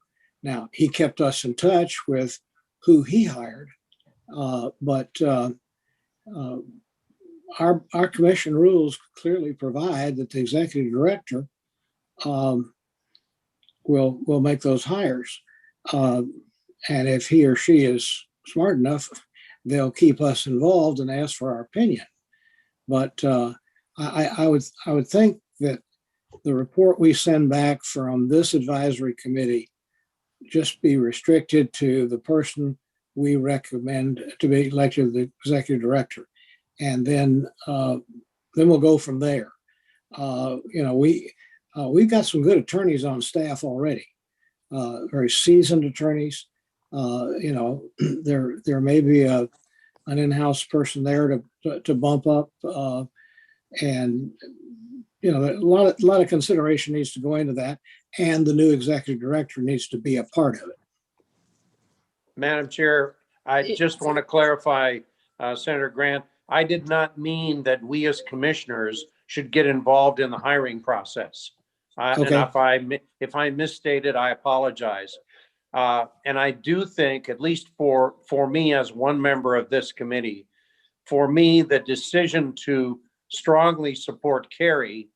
Now, he kept us in touch with who he hired, but our commission rules clearly provide that the executive director will make those hires, and if he or she is smart enough, they'll keep us involved and ask for our opinion. But I would think that the report we send back from this advisory committee just be restricted to the person we recommend to be elected the executive director, and then we'll go from there. We've got some good attorneys on staff already, very seasoned attorneys. There may be an in-house person there to bump up, and a lot of consideration needs to go into that, and the new executive director needs to be a part of it. Madam Chair, I just want to clarify, Senator Grant, I did not mean that we as commissioners should get involved in the hiring process. Okay. And if I misstated, I apologize. And I do think, at least for me as one member of this committee, for me, the decision to strongly support Carrie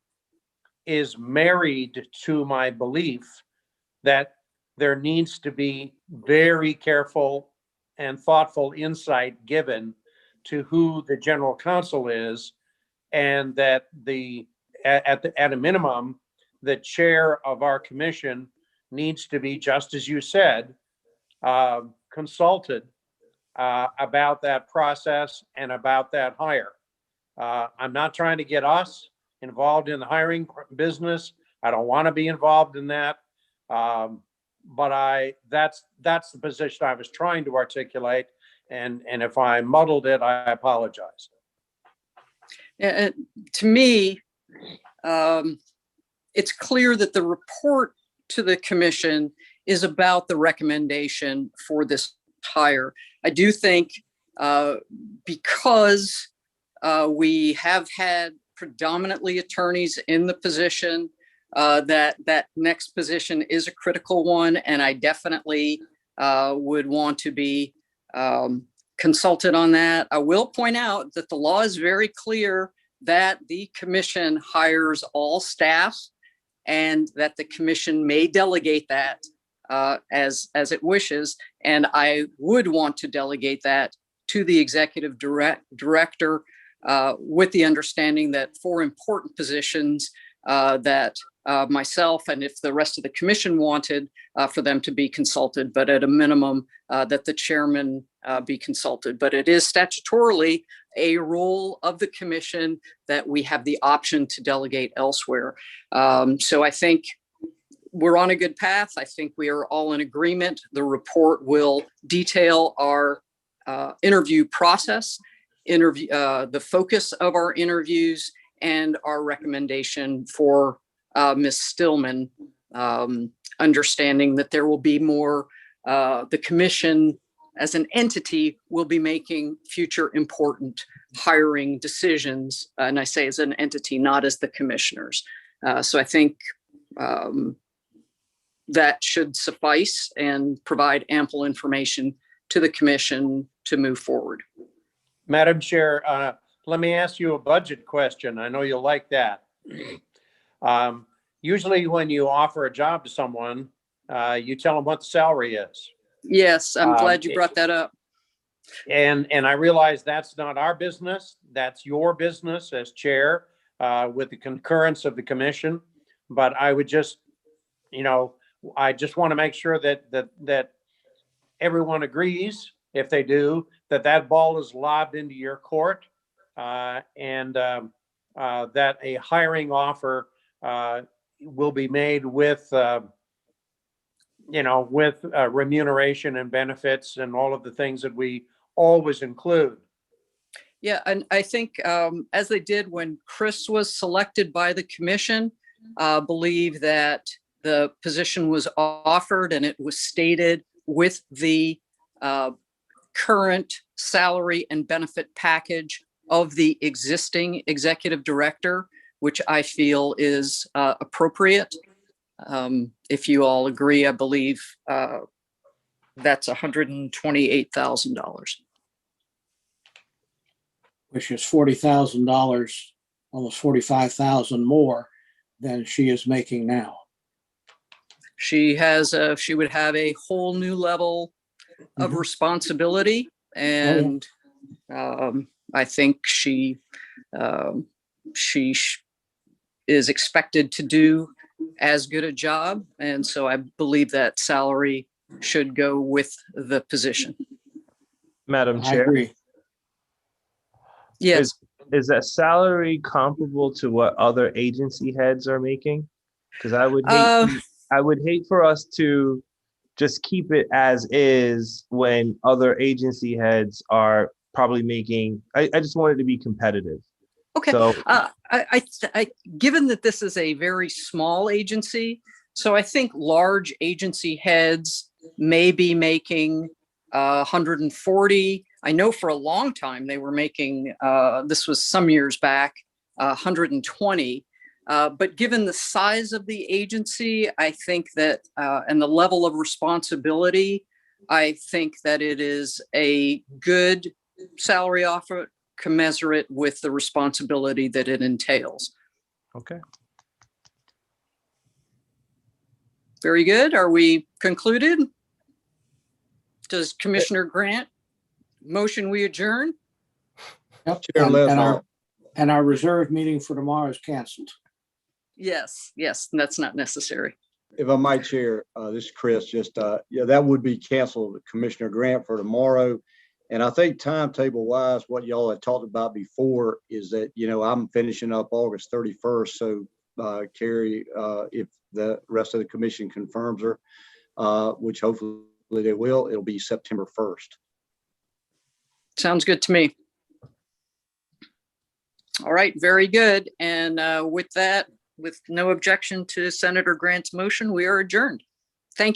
is married to my belief that there needs to be very careful and thoughtful insight given to who the general counsel is, and that at a minimum, the chair of our commission needs to be, just as you said, consulted about that process and about that hire. I'm not trying to get us involved in the hiring business. I don't want to be involved in that. But that's the position I was trying to articulate. And if I muddled it, I apologize. To me, it's clear that the report to the commission is about the recommendation for this hire. I do think because We have had predominantly attorneys in the position. That next position is a critical one, and I definitely would want to be consulted on that. I will point out that the law is very clear that the commission hires all staff, and that the commission may delegate that as it wishes. And I would want to delegate that to the executive director with the understanding that for important positions that myself and if the rest of the commission wanted for them to be consulted, but at a minimum that the chairman be consulted. But it is statutorily a role of the commission that we have the option to delegate elsewhere. So I think we're on a good path. I think we are all in agreement. The report will detail our interview process, the focus of our interviews, and our recommendation for Ms. Stillman, understanding that there will be more, the commission as an entity will be making future important hiring decisions. And I say as an entity, not as the commissioners. So I think that should suffice and provide ample information to the commission to move forward. Madam Chair, let me ask you a budget question. I know you'll like that. Usually when you offer a job to someone, you tell them what the salary is. Yes, I'm glad you brought that up. And I realize that's not our business. That's your business as chair with the concurrence of the commission. But I would just, I just want to make sure that everyone agrees, if they do, that ball is lobbed into your court and that a hiring offer will be made with remuneration and benefits and all of the things that we always include. Yeah, and I think as they did when Chris was selected by the commission, believe that the position was offered and it was stated with the current salary and benefit package of the existing executive director, which I feel is appropriate. If you all agree, I believe that's $128,000. Which is $40,000, almost $45,000 more than she is making now. She would have a whole new level of responsibility, and I think she is expected to do as good a job, and so I believe that salary should go with the position. Madam I Chair, agree. Yes. is that salary comparable to what other agency heads are making? Because I would hate for us to just keep it as is when other agency heads are probably making. I just wanted to be competitive. Okay. So I given that this is a very small agency, so I think large agency heads may be making 140. I know for a long time they were making, this was some years back, 120. But given the size of the agency, I think that, and the level of responsibility, I think that it is a good salary offer commensurate with the responsibility that it entails. okay. Very good. Are we concluded? Does Commissioner Grant motion we adjourn? Yep. Chair And Levnar. our reserve meeting for tomorrow is canceled. Yes, that's not necessary. If I might, Chair, this is Chris, that would be canceled, Commissioner Grant, for tomorrow. And I think timetable wise, what y'all had talked about before is that, I'm finishing up August 31st. So Carrie, if the rest of the commission confirms her, which hopefully they will, it'll be September 1st. Sounds good to me. All right, very good. And with that, with no objection to Senator Grant's motion, we are adjourned. Thank you.